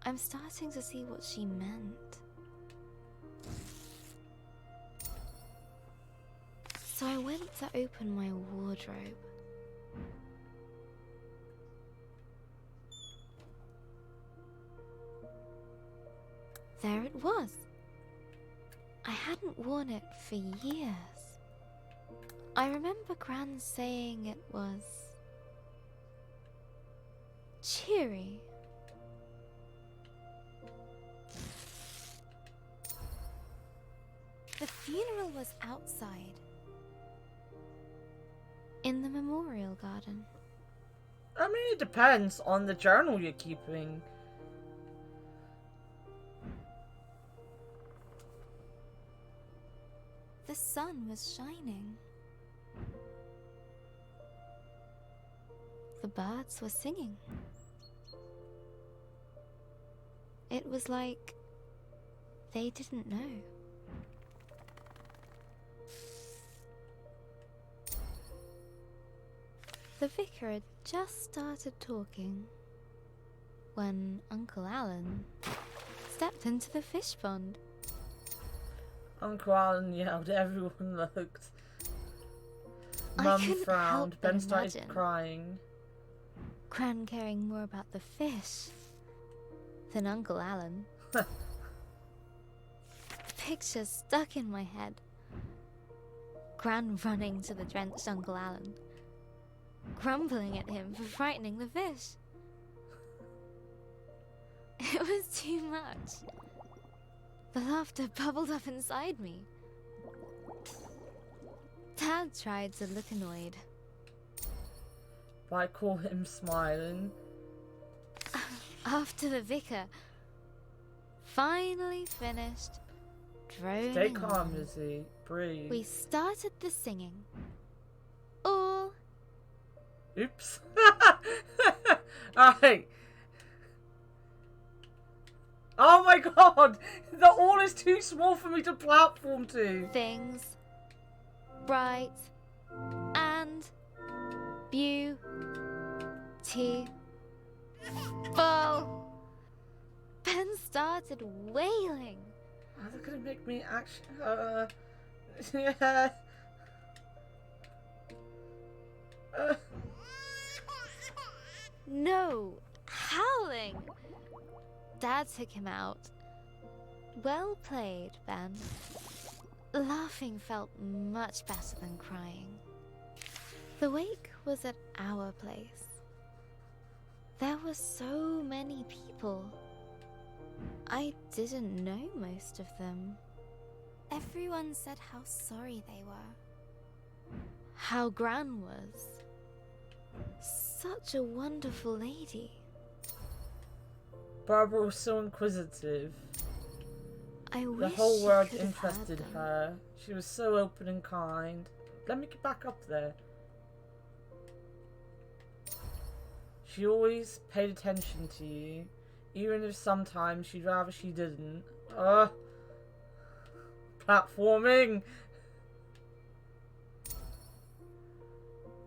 I'm starting to see what she meant. So I went to open my wardrobe. There it was. I hadn't worn it for years. I remember Gran saying it was cheery. The funeral was outside, in the memorial garden. I mean, it depends on the journal you're keeping. The sun was shining. The birds were singing. It was like they didn't know. The vicar had just started talking when Uncle Alan stepped into the fish pond. Uncle Alan yelled, everyone looked. I Mum couldn't frowned, help but Ben started imagine crying. Gran caring more about the fish than Uncle Alan. The picture stuck in my head. Gran running to the drenched Uncle Alan, grumbling at him for frightening the fish. It was too much. The laughter bubbled up inside me. Dad tried to look annoyed. But I call him smiling. After the vicar finally finished droning Stay calm, on, Lizzie. Breathe. we started the singing. All Oops. Alright. Oh my god! The all is too small for me to platform to. things bright and beautiful. Ben started wailing. Oh, they're gonna make me actually. Yeah. No, howling. Dad took him out. Well played, Ben. Laughing felt much better than crying. The wake was at our place. There were so many people. I didn't know most of them. Everyone said how sorry they were. How Gran was. Such a wonderful lady. Barbara was so inquisitive. I The wish whole you world could have heard interested them. her. She was so open and kind. Let me get back up there. She always paid attention to you, even if sometimes she'd rather she didn't. Platforming!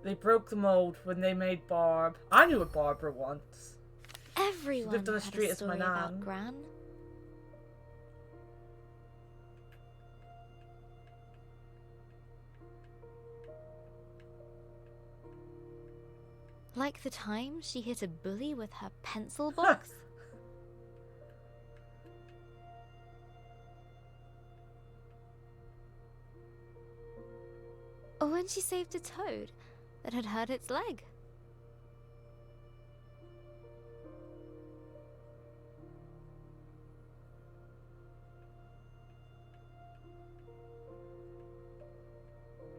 They broke the mold when they made Barb. I knew a Barbara once. Everyone lived on the had street a as my story about nan. Gran. Like the time she hit a bully with her pencil box. Or when she saved a toad that had hurt its leg.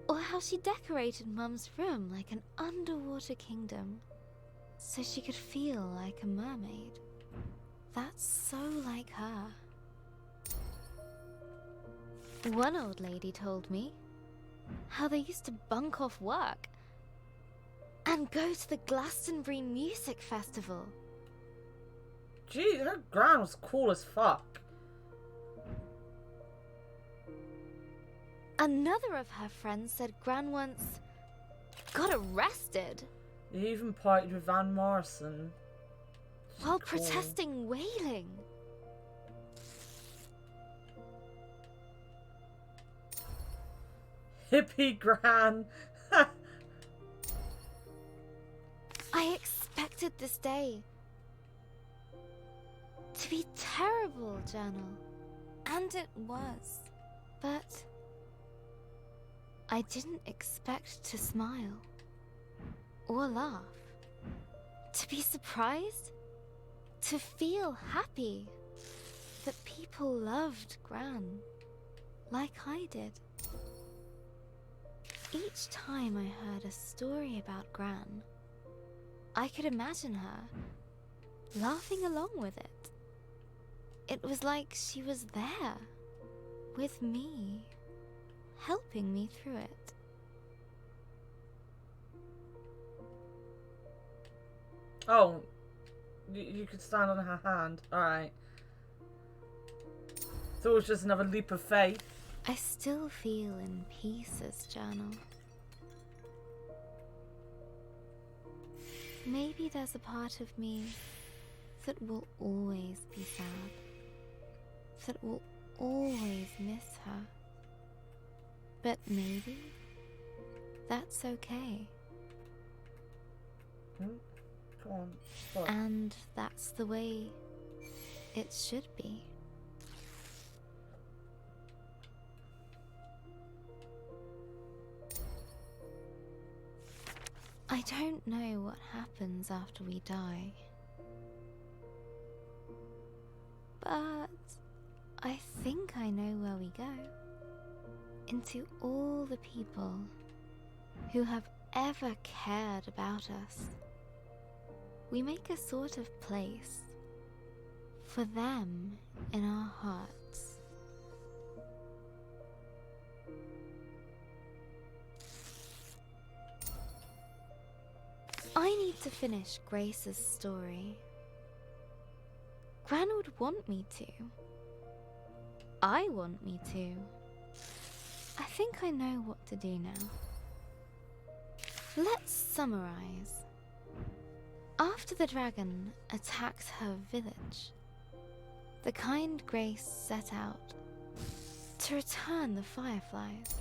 Or how she decorated Mum's room like an underwater kingdom, so she could feel like a mermaid. That's so like her. One old lady told me how they used to bunk off work and go to the Glastonbury Music Festival. Gee, her Gran was cool as fuck. Another of her friends said Gran once got arrested They even partied with Van Morrison. while Cool. protesting whaling. Hippie Gran. I expected this day to be terrible, Journal. And it was. But I didn't expect to smile or laugh, to be surprised, to feel happy that people loved Gran like I did. Each time I heard a story about Gran, I could imagine her laughing along with it. It was like she was there with me, helping me through it. Oh, you could stand on her hand. Alright. Thought it was just another leap of faith. I still feel in pieces, Journal. Maybe there's a part of me that will always be sad, that will always miss her. But maybe that's okay. Come on. What? And that's the way it should be. I don't know what happens after we die, but I think I know where we go. Into all the people who have ever cared about us. We make a sort of place for them in our hearts. I need to finish Grace's story. Gran would want me to. I want me to. I think I know what to do now. Let's summarize. After the dragon attacked her village, the kind Grace set out to return the fireflies.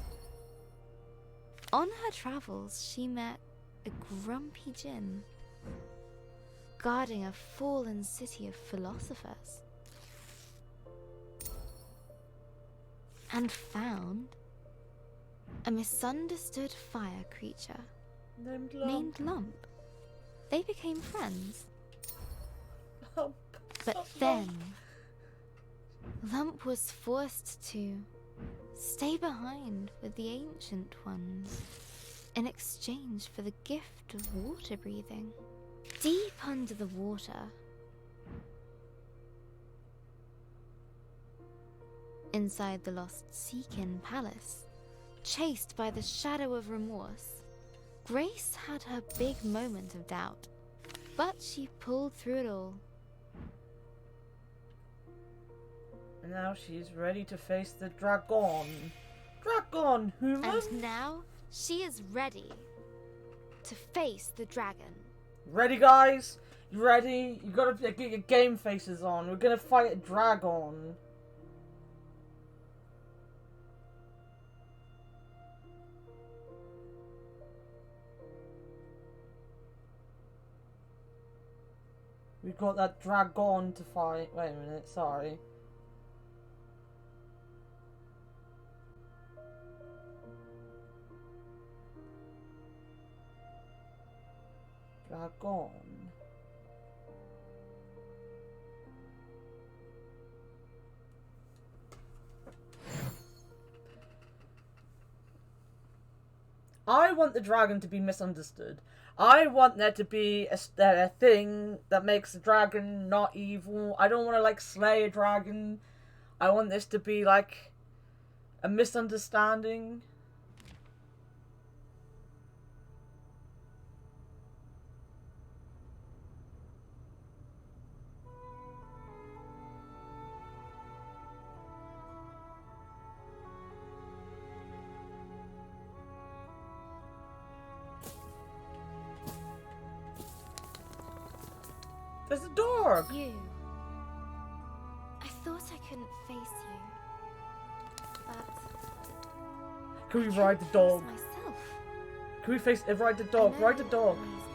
On her travels, she met a grumpy djinn guarding a fallen city of philosophers, and found a misunderstood fire creature named Lump. They became friends. But then, Lump was forced to stay behind with the Ancient Ones in exchange for the gift of water breathing. Deep under the water, inside the lost Seekin Palace, chased by the shadow of remorse, Grace had her big moment of doubt, but she pulled through it all. And now she's ready to face the dragon. Dragon, human! And now she is ready to face the dragon. Ready, guys? You ready? You gotta get your game faces on. We're gonna fight a dragon. We've got that dragon to fight. Wait a minute, sorry. Dragon. I want the dragon to be misunderstood. I want there to be a thing that makes the dragon not evil. I don't want to, like, slay a dragon. I want this to be, like, a misunderstanding. There's a dog! You. I thought I couldn't face you, but Can we I ride the couldn't dog? face myself. Can we ride the dog? I know Ride the dog. it annoys me.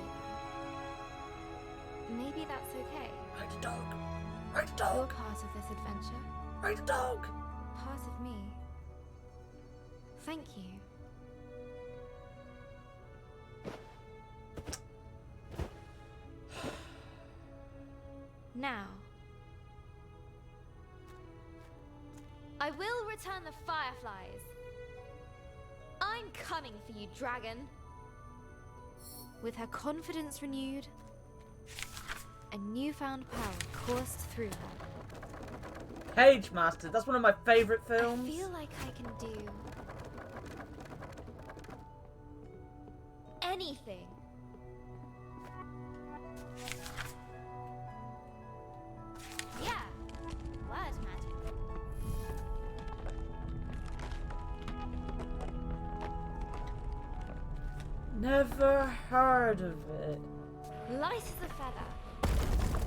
Maybe that's okay. Ride the dog. Ride the You're dog. part of this adventure. Ride the dog. Part of me. Thank you. Now, I will return the fireflies. I'm coming for you, dragon. with her confidence renewed, a newfound power coursed through her. Page Master, that's one of my favourite films. I feel like I can do Anything. Yeah, word magic. Never heard of it. Light as a feather.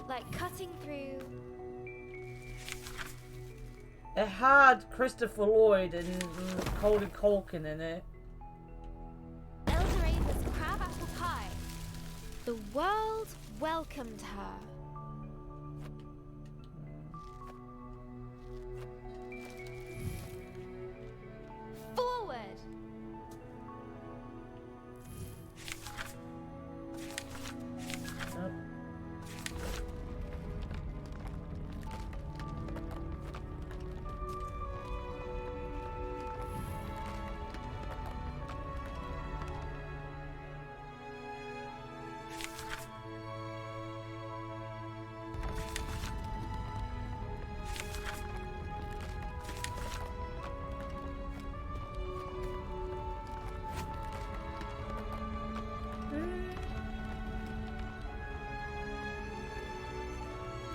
Like cutting through. It had Christopher Lloyd and Macaulay Culkin in it. Eldoraven's crabapple pie. the world welcomed her. Forward. Yep.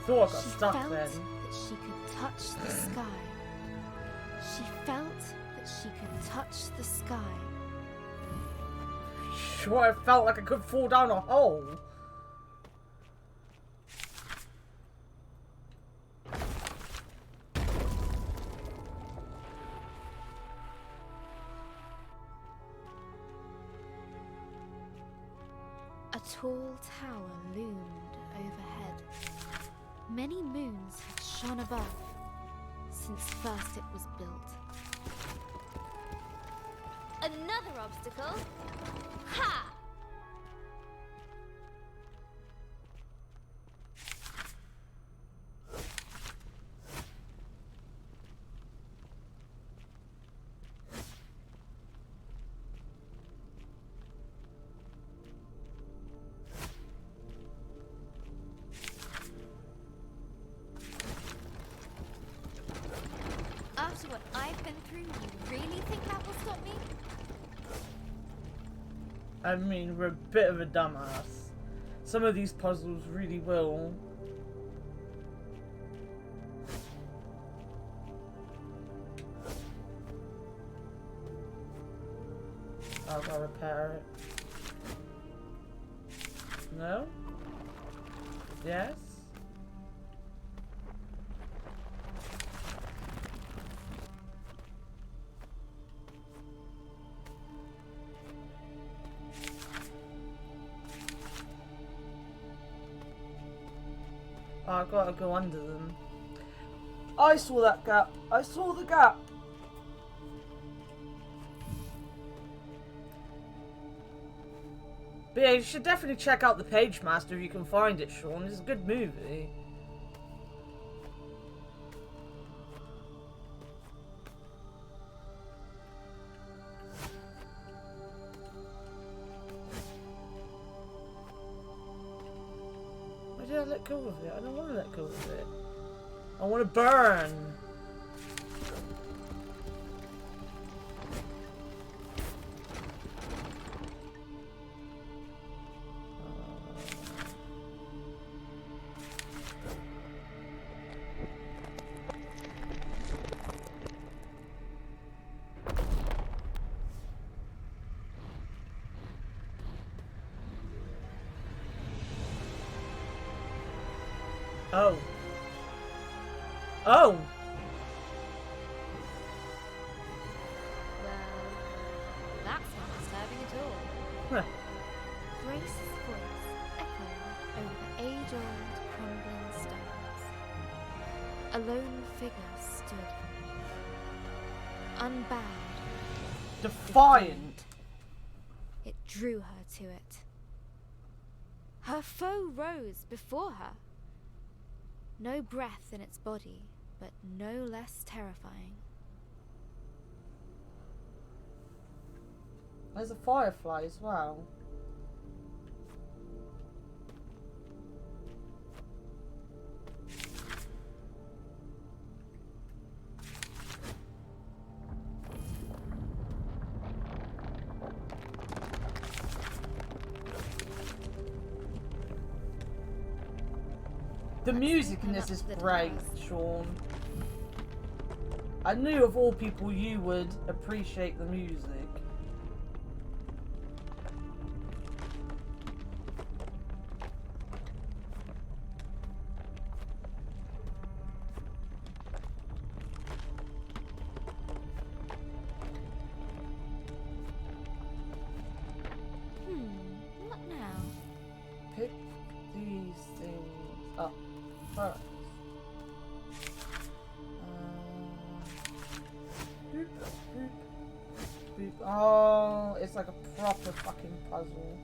thought I got She stuck felt then. that she could touch the sky. She felt that she could touch the sky. Sure, I felt like I could fall down a hole. A tall tower loomed overhead. Many moons had shone above since first it was built. Another obstacle? Ha! After what I've been through, you really think that will stop me? I mean, we're a bit of a dumbass. Some of these puzzles really will. I'll go repair it. No? Yes? Oh, I gotta go under them. I saw that gap. I saw the gap. But yeah, you should definitely check out The Page Master if you can find it, Sean. It's a good movie. Why did I let go of it? I don't want to let go of it. I want to burn. Oh. Oh! Well, that's not disturbing at all. Huh. Grace's voice echoed over the age-old crumbling stones. A lone figure stood, unbowed. Defiant! It drew her to it. Her foe rose before her. No breath in its body, but no less terrifying. There's a firefly as well. The music in this is great, Sean. I knew of all people you would appreciate the music. What now? Pick these things up first. Boop, boop, boop. Oh, it's like a proper fucking puzzle.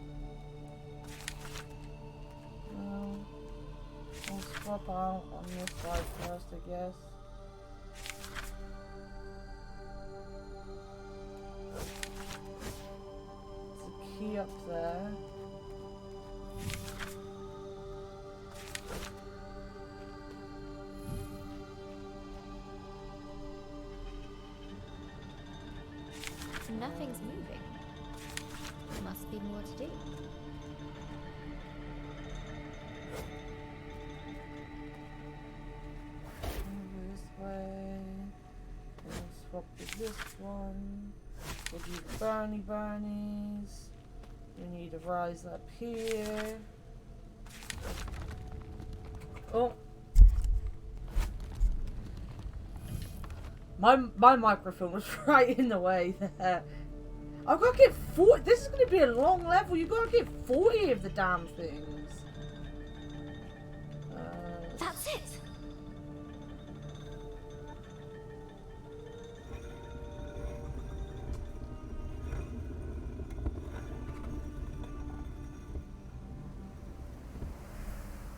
We'll swap out on this side first, I guess. There's a key up there. Nothing's moving. Must be more to do. Burnies. We need to rise up here. Oh. My microphone was right in the way there. I've got to get 40. This is going to be a long level. You've got to get 40 of the damn things. That's it.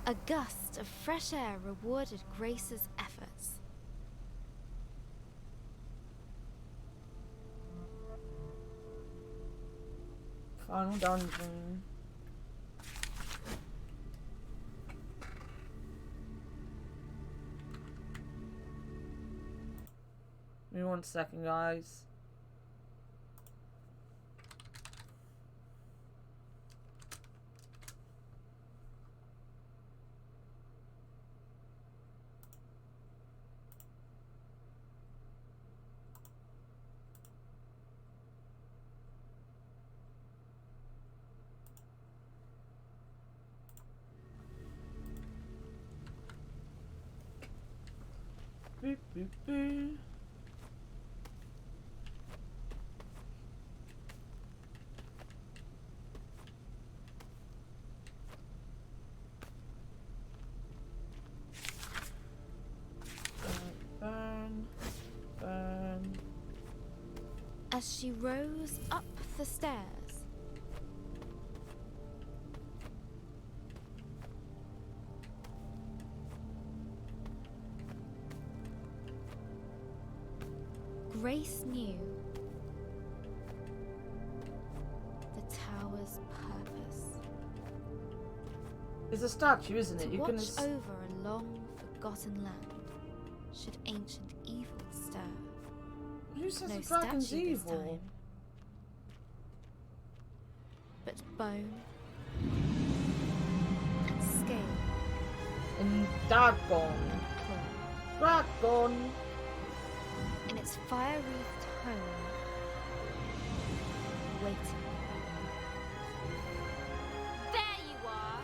A gust of fresh air rewarded Grace's efforts. Final dungeon. Give me 1 second, guys. Boop, boop, boop. Burn, burn. As she rose up the stairs, Grace knew the tower's purpose. It's a statue, isn't it? To You watch can. over a long forgotten land, should ancient evil stir. Who says No the dragon's statue this evil? time, but bone and scale And Dagon. and claw. Dragon. In its fire-wreathed home, waiting. There you are.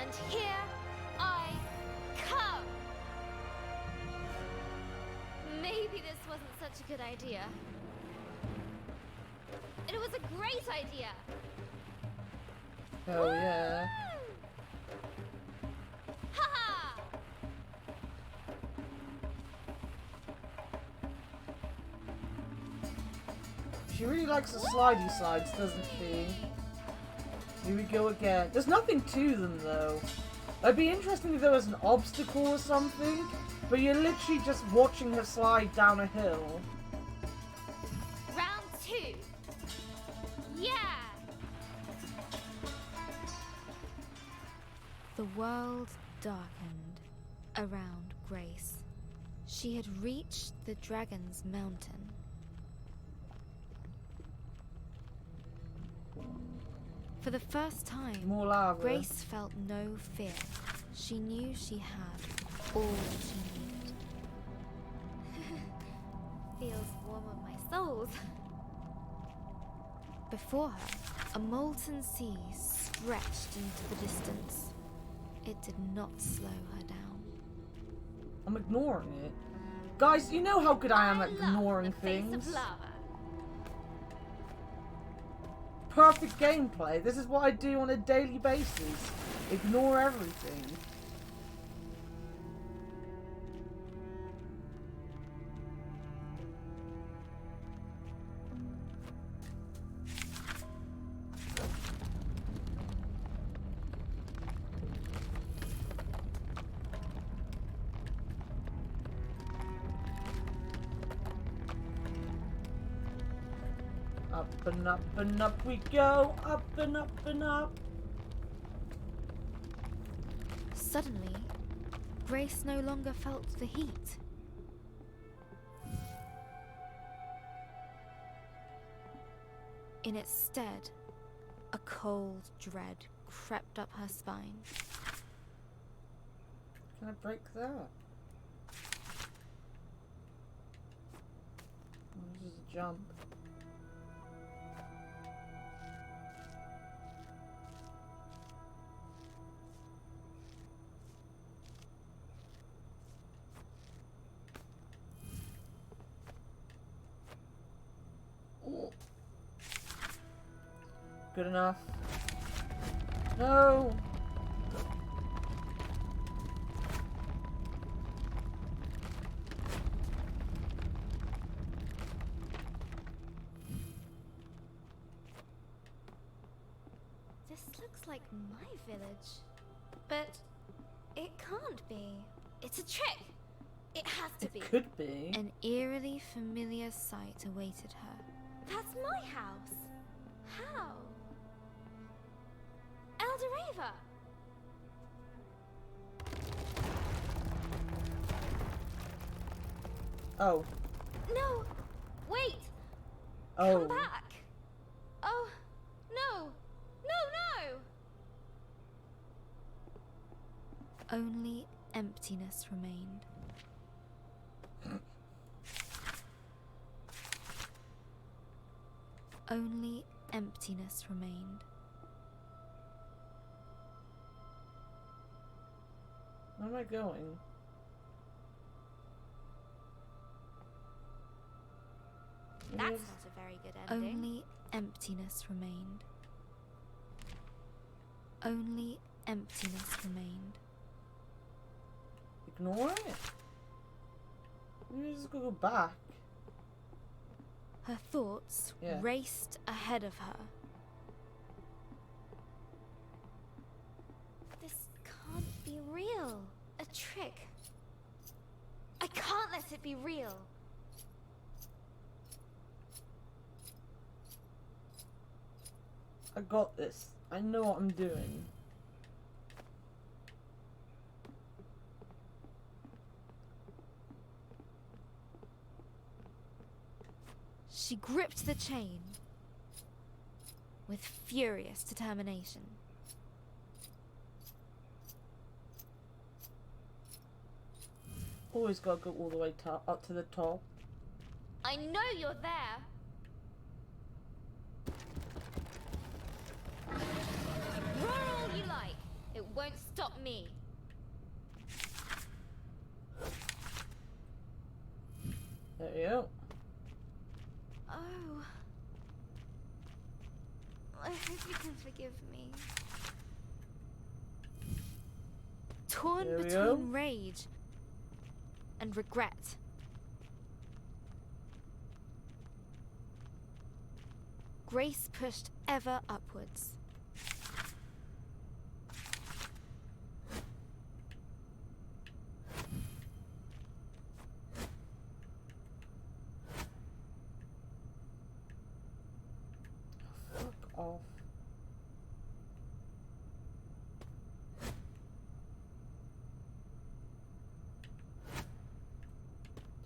And here I come. Maybe this wasn't such a good idea. It was a great idea. Oh yeah. Ha! She really likes the slidey slides, doesn't she? Here we go again. There's nothing to them though. It'd be interesting if there was an obstacle or something, but you're literally just watching her slide down a hill. Round 2. Yeah. The world darkened around Grace. She had reached the Dragon's Mountain. For the first time, More lava. Grace felt no fear. She knew she had all she needed. Feels warm on my soles. Before her, a molten sea stretched into the distance. It did not slow her down. I'm ignoring it. Guys, you know how good I am at love ignoring the face things. of lava. Perfect gameplay. This is what I do on a daily basis. Ignore everything. Up and up and up we go. Up and up and up. Suddenly, Grace no longer felt the heat. In its stead, a cold dread crept up her spine. Can I break that? Oh, this is a jump. Good enough. No! This looks like my village. But it can't be. It's a trick. It has to be. It could be. An eerily familiar sight awaited her. That's my house. How? Eldoreva! Oh. No! Wait! Oh. Come back! Oh, no! No, no! Only emptiness remained. Only emptiness remained. Where am I going? That's not a very good ending. Only emptiness remained. Only emptiness remained. Ignore it? Maybe just go back. Her thoughts Yeah. raced ahead of her. This can't be real. A trick. I can't let it be real. I got this. I know what I'm doing. She gripped the chain with furious determination. Always gotta go all the way up to the top. I know you're there. Roar all you like. It won't stop me. There you go. Oh. I hope you can forgive me. Torn There we between go. rage and regret. Grace pushed ever upwards. Fuck off.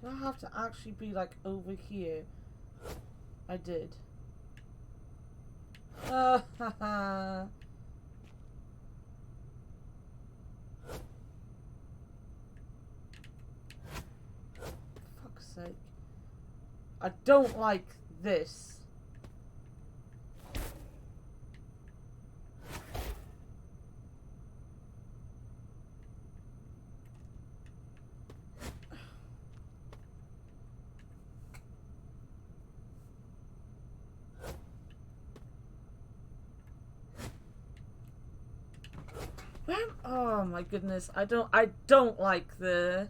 Do I have to actually be like over here? I did. Haha. Fuck's sake. I don't like this. Oh my goodness, I don't like the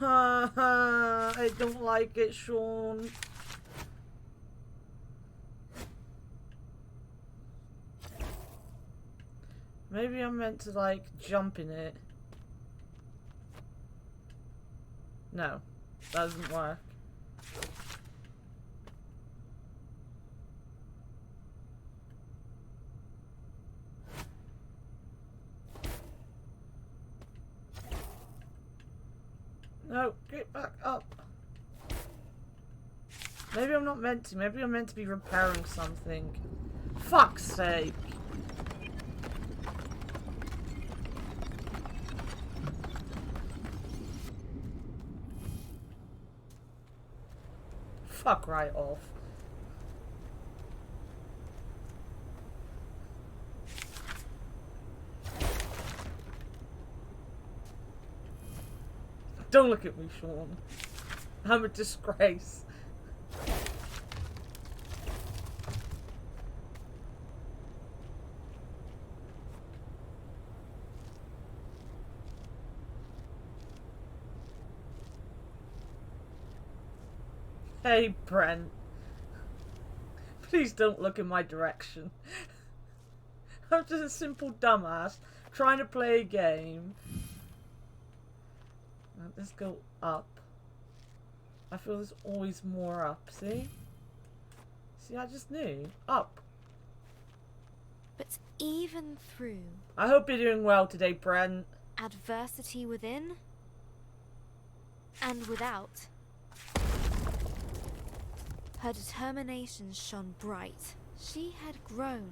I don't like it, Sean. Maybe I'm meant to, like, jump in it. No, that doesn't work. No, get back up. Maybe I'm not meant to. Maybe I'm meant to be repairing something. Fuck's sake. Fuck right off. Don't look at me, Sean. I'm a disgrace. Hey, Brent. Please don't look in my direction. I'm just a simple dumbass trying to play a game. Let's go up. I feel there's always more up, see? See, I just knew. Up. But even through I hope you're doing well today, Brent. adversity within and without, her determination shone bright. She had grown.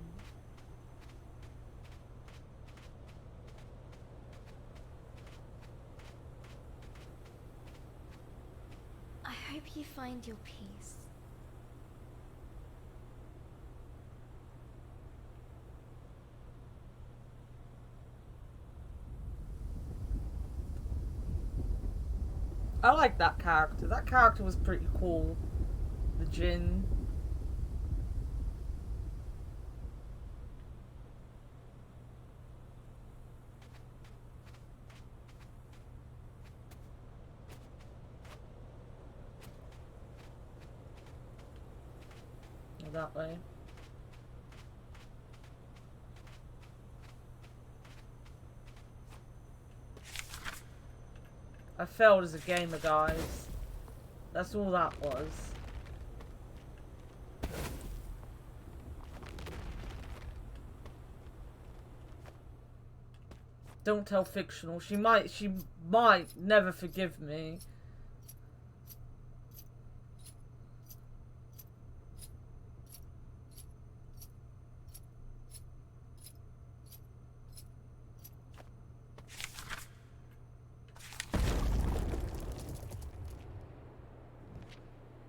I hope you find your peace. I like that character. That character was pretty cool. The Jinn. Go that way. I failed as a gamer, guys. That's all that was. Don't tell fictional. She might never forgive me.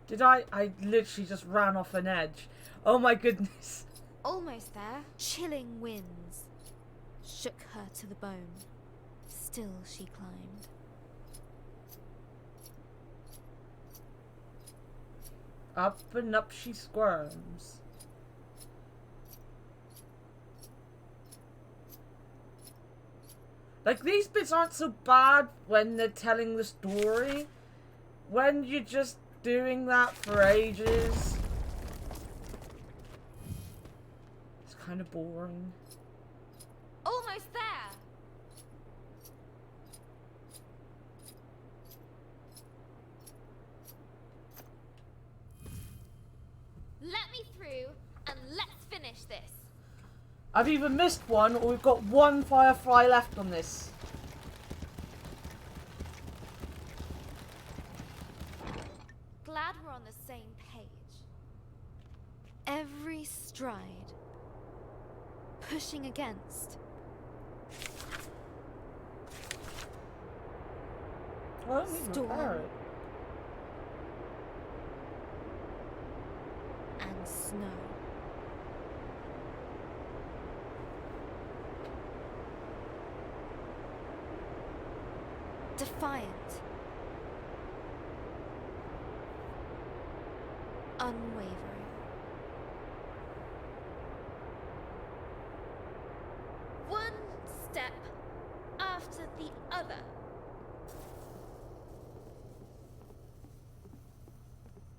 Did I literally just ran off an edge. Oh my goodness. Almost there. Chilling winds shook her to the bone. Still she climbed. Up and up she squirms. Like, these bits aren't so bad when they're telling the story. When you're just doing that for ages, it's kind of boring. Almost there. Let me through and let's finish this. I've either missed one or we've got one firefly left on this. Glad we're on the same page. Every stride pushing against. Well, I don't need to Storm. repair it. And snow. Defiant. Unwavering. One step after the other.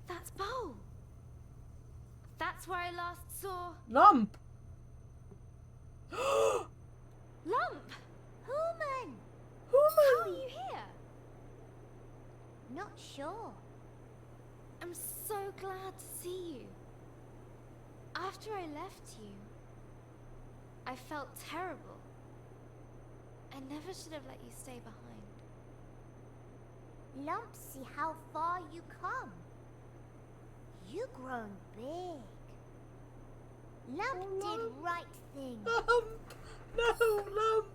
That's Bo. That's where I last saw Lump! Lump. Human! How are you here? Not sure. I'm so glad to see you. After I left you, I felt terrible. I never should have let you stay behind. Lump, see how far you come. You've grown big. Lump did right thing. Lump! No, Lump!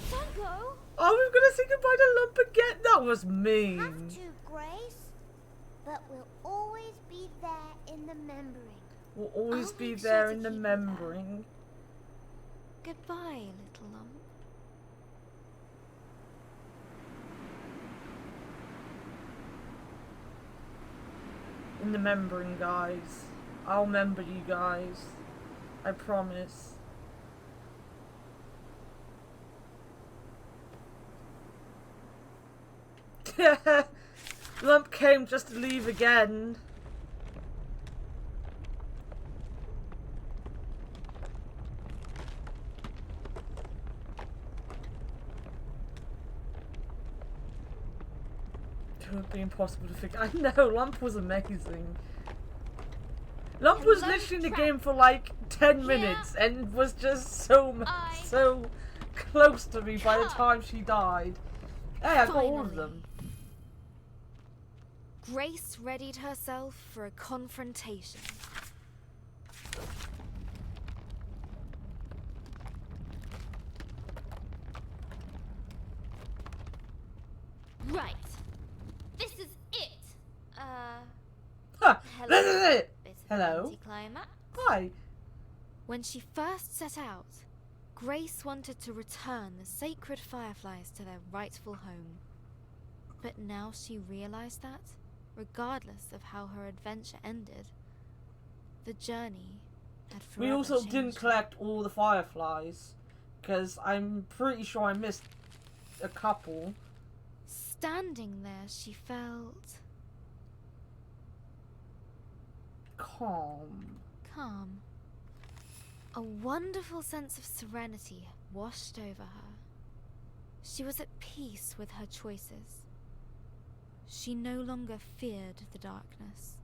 Don't go. Are we gonna say goodbye to Lump again? That was mean. Have to, Grace. But we'll always be there in the membering. We'll always I'll be make sure there to in the keep you there. membering. Goodbye, little lump. in the membering, guys. I'll member you guys. I promise. Lump came just to leave again. It would be impossible to figure. I know, Lump was amazing. Lump was literally in the game for like 10 minutes and was just so close to me by the time she died. Hey, I got all of them. Grace readied herself for a confrontation. Right. This is it. Huh. Hello. This is it. Bit of Hello. anticlimax. Hi. When she first set out, Grace wanted to return the sacred fireflies to their rightful home. But now she realized that, regardless of how her adventure ended, the journey had forever We also changed didn't her. collect all the fireflies, because I'm pretty sure I missed a couple. Standing there, she felt Calm. calm. A wonderful sense of serenity washed over her. She was at peace with her choices. She no longer feared the darkness.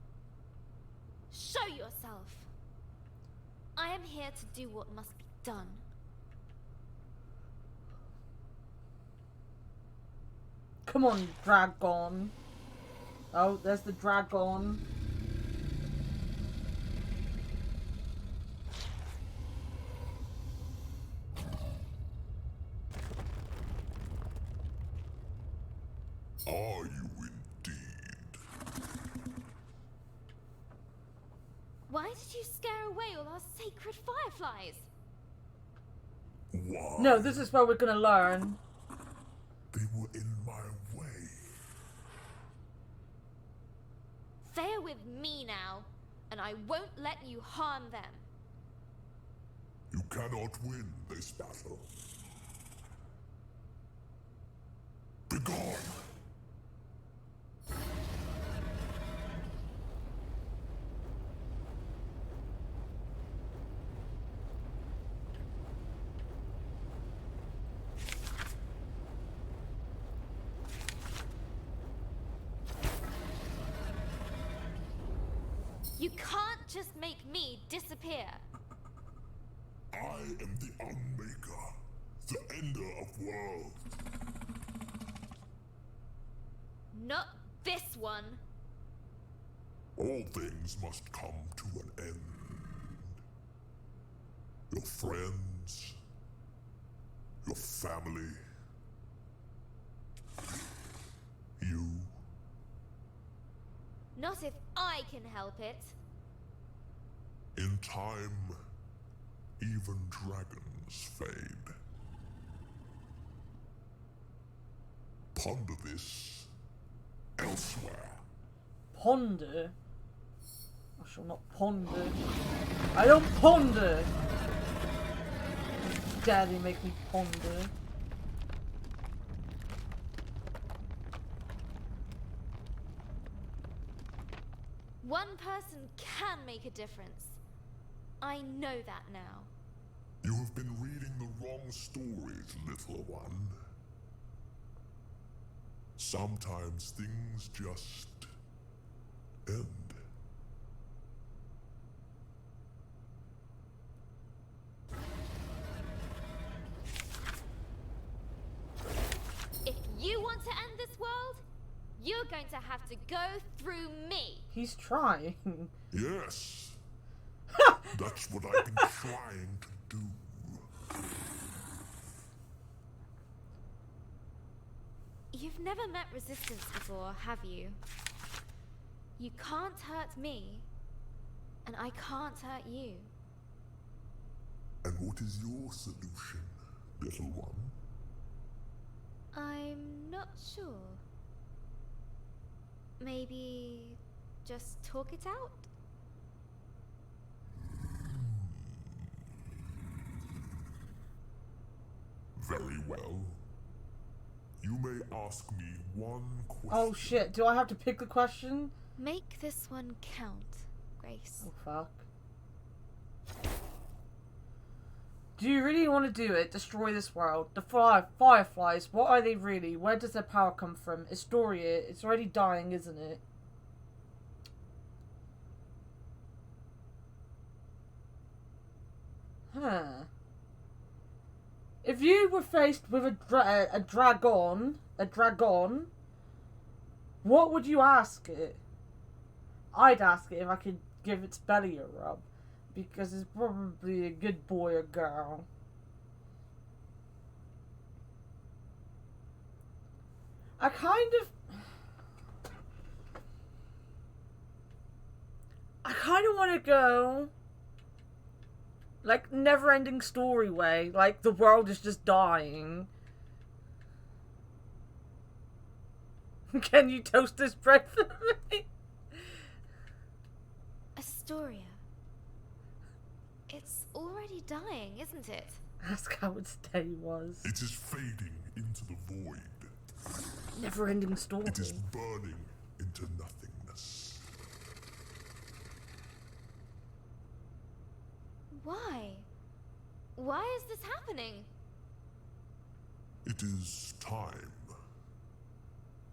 Show yourself. I am here to do what must be done. Come on, dragon. Oh, there's the dragon. Are you indeed? Why did you scare away all our sacred fireflies? Why? No, this is where we're gonna learn. They were in my way. They're with me now, and I won't let you harm them. You cannot win this battle. Begone! You can't just make me disappear. I am the Unmaker, the Ender of Worlds. Not this one. All things must come to an end. Your friends, your family, you. Not if I can help it. In time, even dragons fade. Ponder this elsewhere. Ponder? I shall not ponder. I don't ponder! Daddy make me ponder. One person can make a difference. I know that now. You have been reading the wrong stories, little one. Sometimes things just end. If you want to end this world, you're going to have to go through me. He's trying. Yes. That's what I've been trying to do. You've never met resistance before, have you? You can't hurt me, and I can't hurt you. And what is your solution, little one? I'm not sure. Maybe just talk it out? Very well. You may ask me one question. Oh shit, do I have to pick the question? Make this one count, Grace. Oh fuck. Do you really want to do it? Destroy this world? The fireflies, what are they really? Where does their power come from? Astoria, it's already dying, isn't it? Huh. If you were faced with a dragon, what would you ask it? I'd ask it if I could give its belly a rub. Because it's probably a good boy or girl. I kind of want to go like never-ending story way, like the world is just dying. Can you toast this bread for me? Astoria. It's already dying, isn't it? Ask how its day was. It is fading into the void. Never-ending story. It is burning into nothingness. Why? Why is this happening? It is time.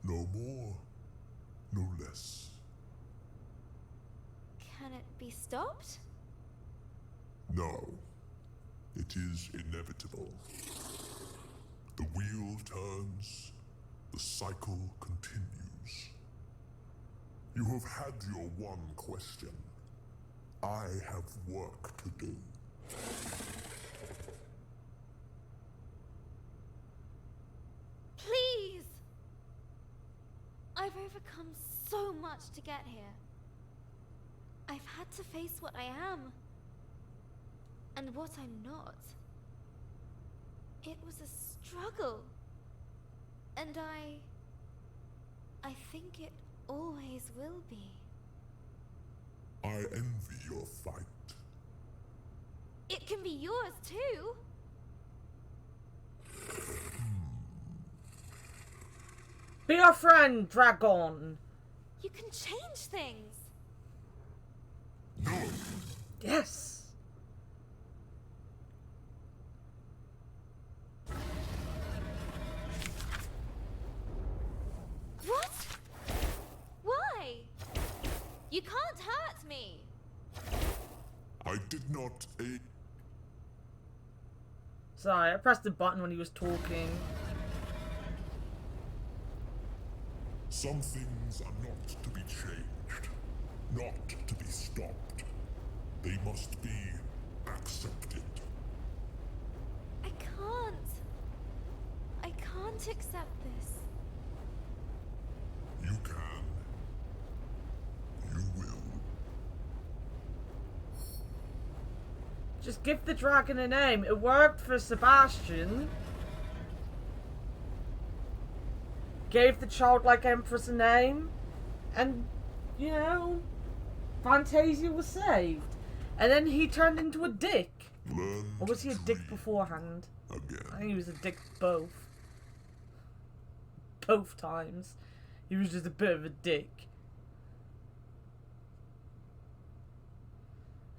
No more, no less. Can it be stopped? No. It is inevitable. The wheel turns, the cycle continues. You have had your one question. I have work to do. Please! I've overcome so much to get here. I've had to face what I am. And what I'm not. It was a struggle. And I think it always will be. I envy your fight. It can be yours too. Be our friend, dragon. You can change things. No! Yes. What? Why? You can't hurt me. I did not aid. Sorry, I pressed the button when he was talking. Some things are not to be changed, not to be stopped. They must be accepted. I can't accept this. You can. You will. Just give the dragon a name. It worked for Sebastian. Gave the childlike empress a name. And, you know, Fantasia was saved. And then he turned into a dick. Learn Or was he a to dick dream beforehand? again. I think he was a dick both. Both times. He was just a bit of a dick.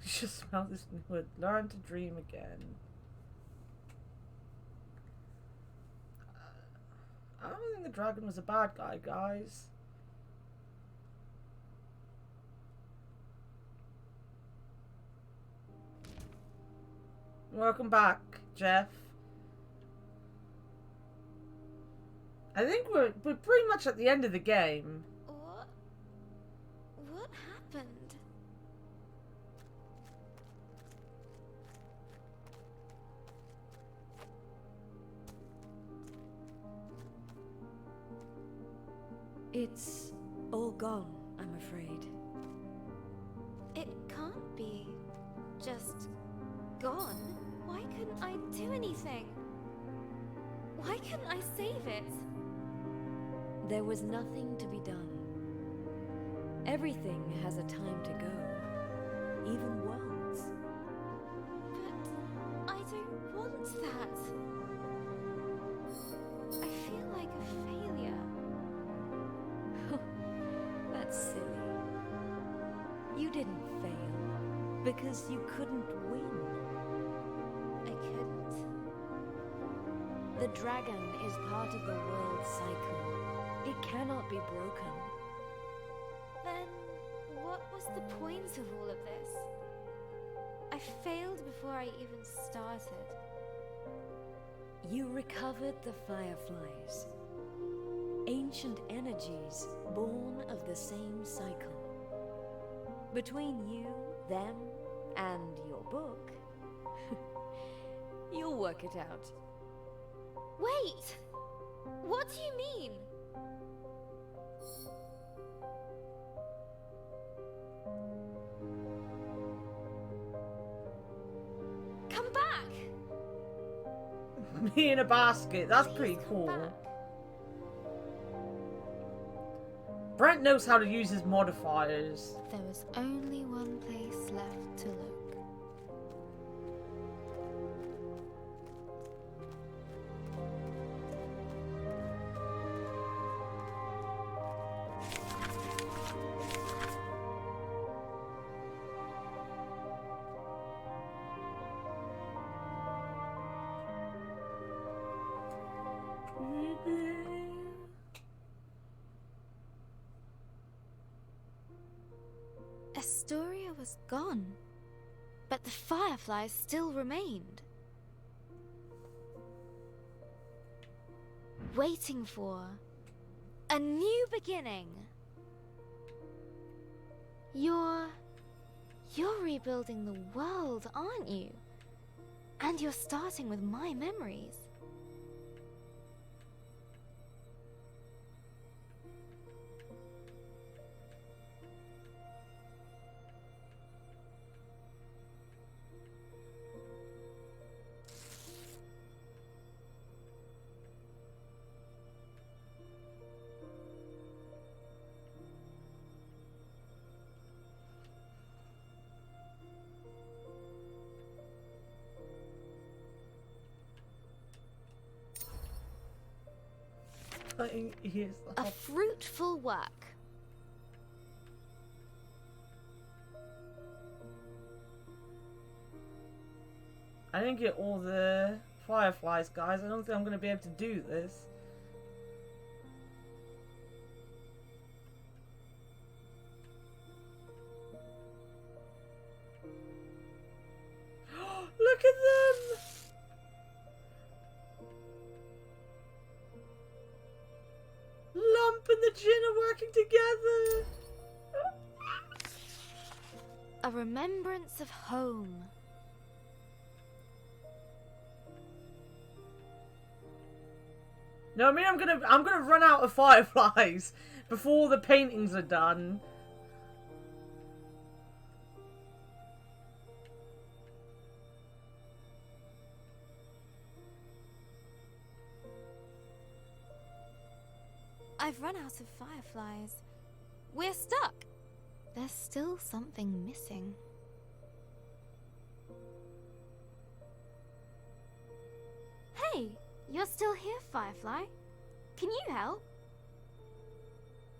You should smell this wood. Learn to dream again. I don't think the dragon was a bad guy, guys. Welcome back, Jeff. I think we're pretty much at the end of the game. What happened? It's all gone, I'm afraid. It can't be just gone. Why couldn't I do anything? Why couldn't I save it? There was nothing to be done. Everything has a time to go, even worlds. But I don't want that. I feel like a failure. That's silly. You didn't fail because you couldn't win. I couldn't. The dragon is part of the world cycle. It cannot be broken. Then what was the point of all of this? I failed before I even started. You recovered the fireflies. Ancient energies born of the same cycle. Between you, them, and your book, you'll work it out. Wait! What do you mean? Come back! Me in a basket. That's Please pretty come cool. back. Brent knows how to use his modifiers. There was only one place left to look. Astoria was gone, but the fireflies still remained. Waiting for a new beginning. You're rebuilding the world, aren't you? And you're starting with my memories. A fruitful work. I didn't get all the fireflies, guys. I don't think I'm going to be able to do this. Look at them! Lump and the Djinn are working together! A remembrance of home. No, I mean I'm gonna run out of fireflies before the paintings are done. I've run out of fireflies. We're stuck. There's still something missing. Hey, you're still here, Firefly. Can you help?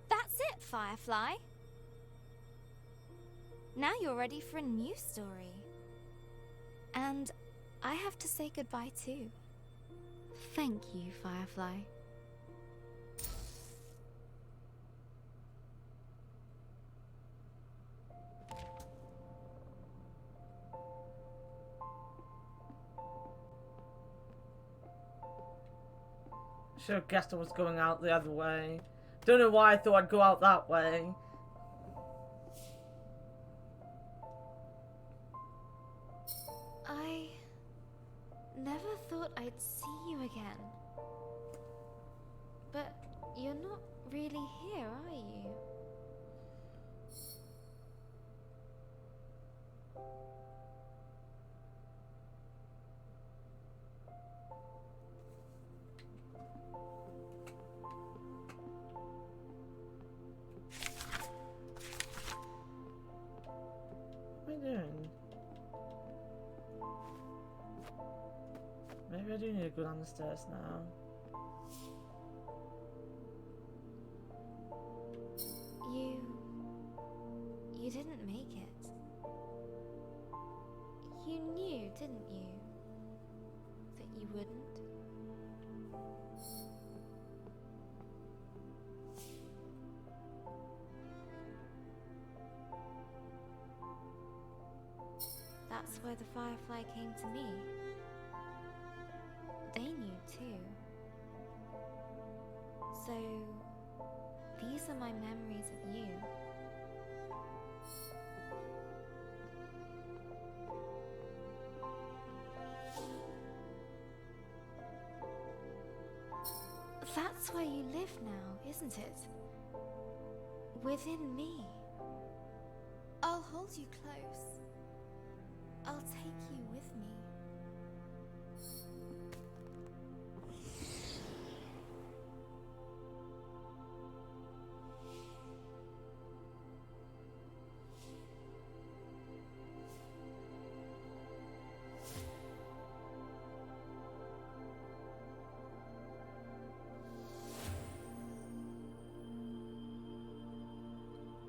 That's it, Firefly. Now you're ready for a new story. And I have to say goodbye too. Thank you, Firefly. Should have guessed I was going out the other way. Don't know why I thought I'd go out that way. I never thought I'd see you again. But you're not really here, are you? Maybe I do need to go down the stairs now. You didn't make it. You knew, didn't you, that you wouldn't? That's why the Firefly came to me. They knew too. So, these are my memories of you. That's where you live now, isn't it? Within me. I'll hold you close. I'll take you with me.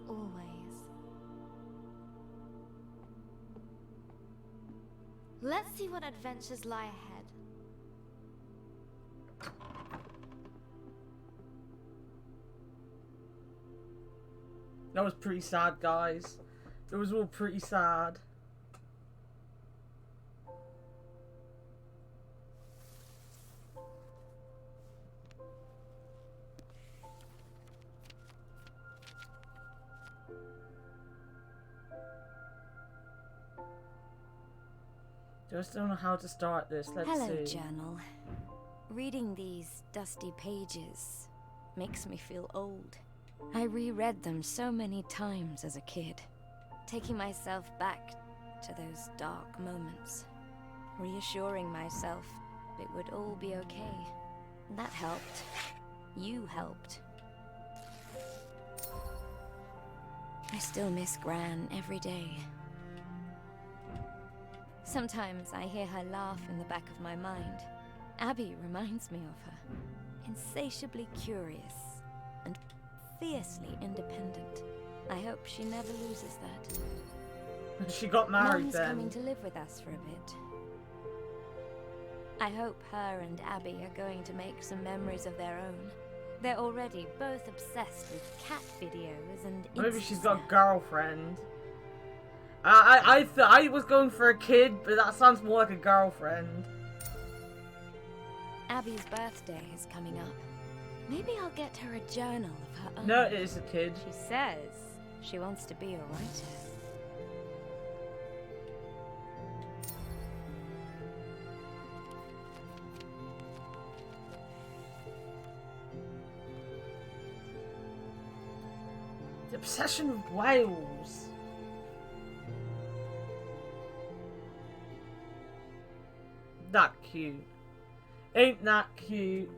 Always. Let's see what adventures lie ahead. That was pretty sad, guys. It was all pretty sad. Just don't know how to start this. Let's Hello, see. journal. Reading these dusty pages makes me feel old. I reread them so many times as a kid, taking myself back to those dark moments, reassuring myself it would all be okay. That helped. You helped. I still miss Gran every day. Sometimes I hear her laugh in the back of my mind. Abby reminds me of her. Insatiably curious and fiercely independent. I hope she never loses that. She got married Mom's then. coming to live with us for a bit. I hope her and Abby are going to make some memories of their own. They're already both obsessed with cat videos and Maybe she's got a Insta. girlfriend. I was going for a kid, but that sounds more like a girlfriend. Abby's birthday is coming up. Maybe I'll get her a journal of her own. No, it is a kid. She says she wants to be a writer. The obsession with whales. That cute. Ain't that cute?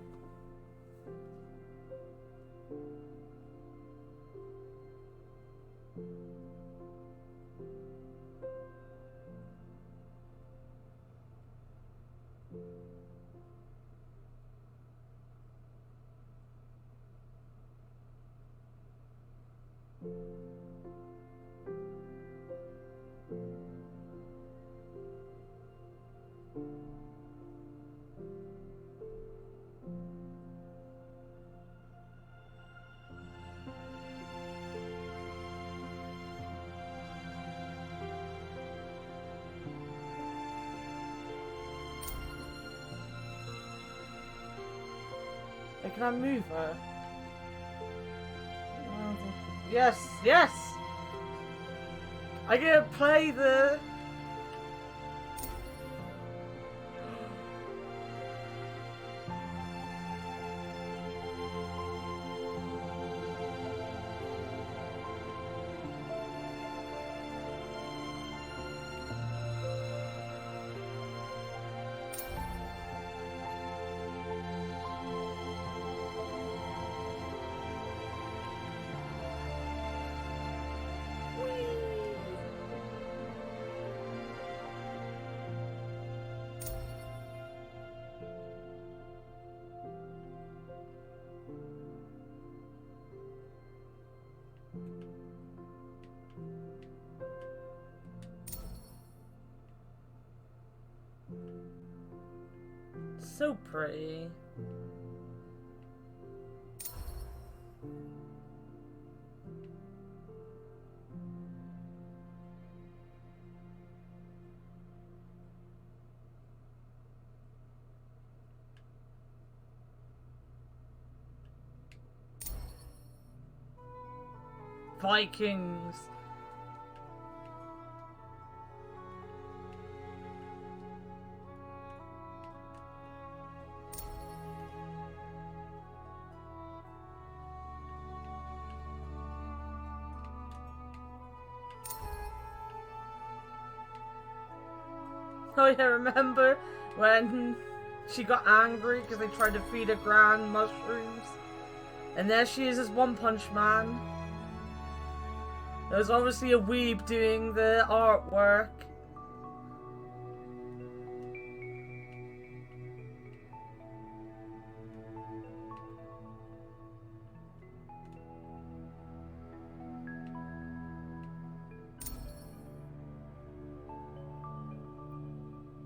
Hey, can I move her? Yes, yes! I get to play the... so pretty. Vikings. Oh yeah, remember when she got angry because they tried to feed her Gran mushrooms? And there she is as One Punch Man. There was obviously a weeb doing the artwork.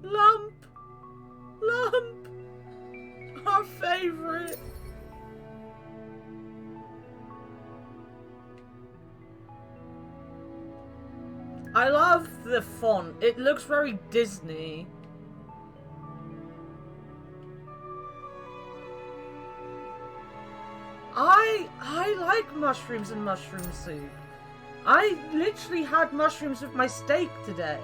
Lump! Lump! Our favorite! I love the font. It looks very Disney. I like mushrooms and mushroom soup. I literally had mushrooms with my steak today.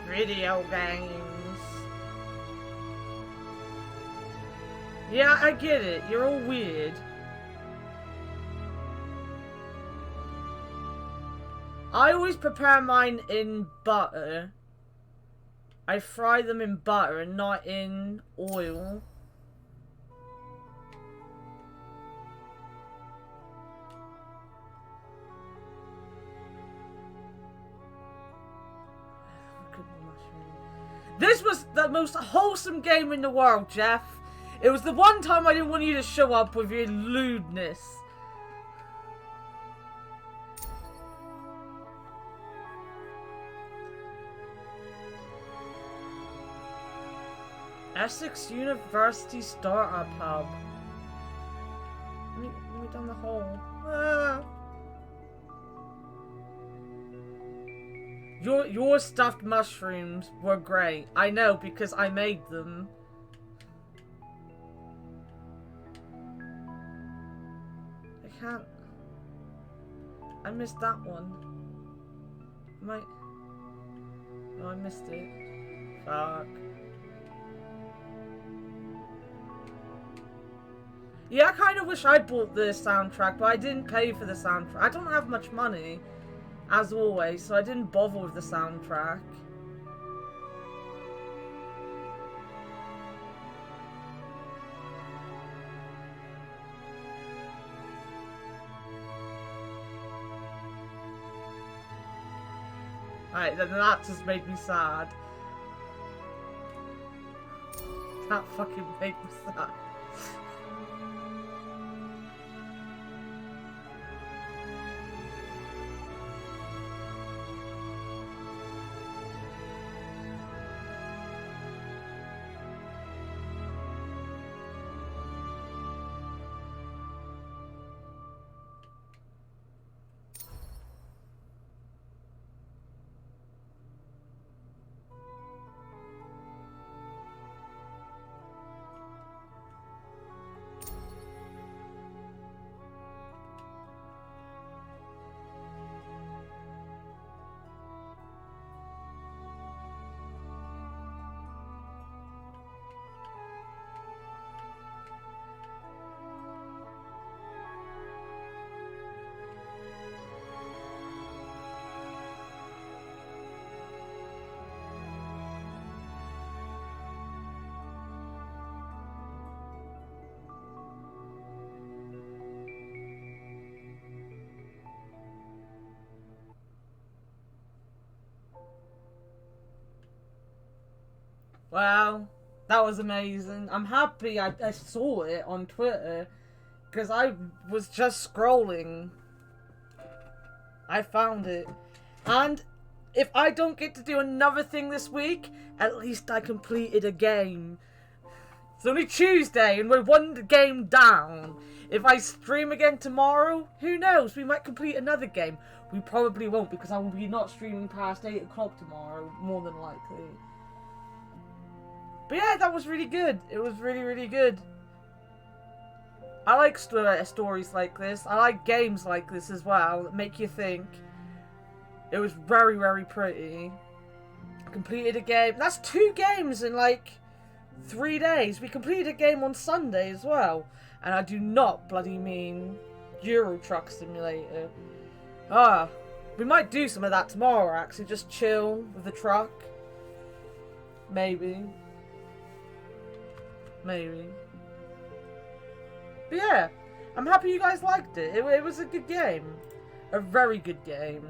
Video games. Yeah, I get it. You're all weird. I always prepare mine in butter. I fry them in butter and not in oil. This was the most wholesome game in the world, Jeff. It was the one time I didn't want you to show up with your lewdness. Essex University Startup Hub. Let me down the hole. Ah. Your stuffed mushrooms were great. I know because I made them. I can't. I missed that one. Oh, I missed it. Fuck. Yeah, I kind of wish I bought the soundtrack, but I didn't pay for the soundtrack. I don't have much money, as always, so I didn't bother with the soundtrack. Alright, then that just made me sad. That fucking made me sad. Well, That was amazing. I'm happy I saw it on Twitter, because I was just scrolling. I found it. And if I don't get to do another thing this week, at least I completed a game. It's only Tuesday and we're one game down. If I stream again tomorrow, who knows? We might complete another game. We probably won't, because I will be not streaming past 8 o'clock tomorrow, more than likely. But yeah, that was really good. It was really, really good. I like stories like this. I like games like this as well, that make you think. It was very, very pretty. Completed a game. That's 2 games in like 3 days. We completed a game on Sunday as well. And I do not bloody mean Euro Truck Simulator. We might do some of that tomorrow, actually. Just chill with the truck. Maybe. Maybe. But yeah, I'm happy you guys liked it. It was a good game. A very good game.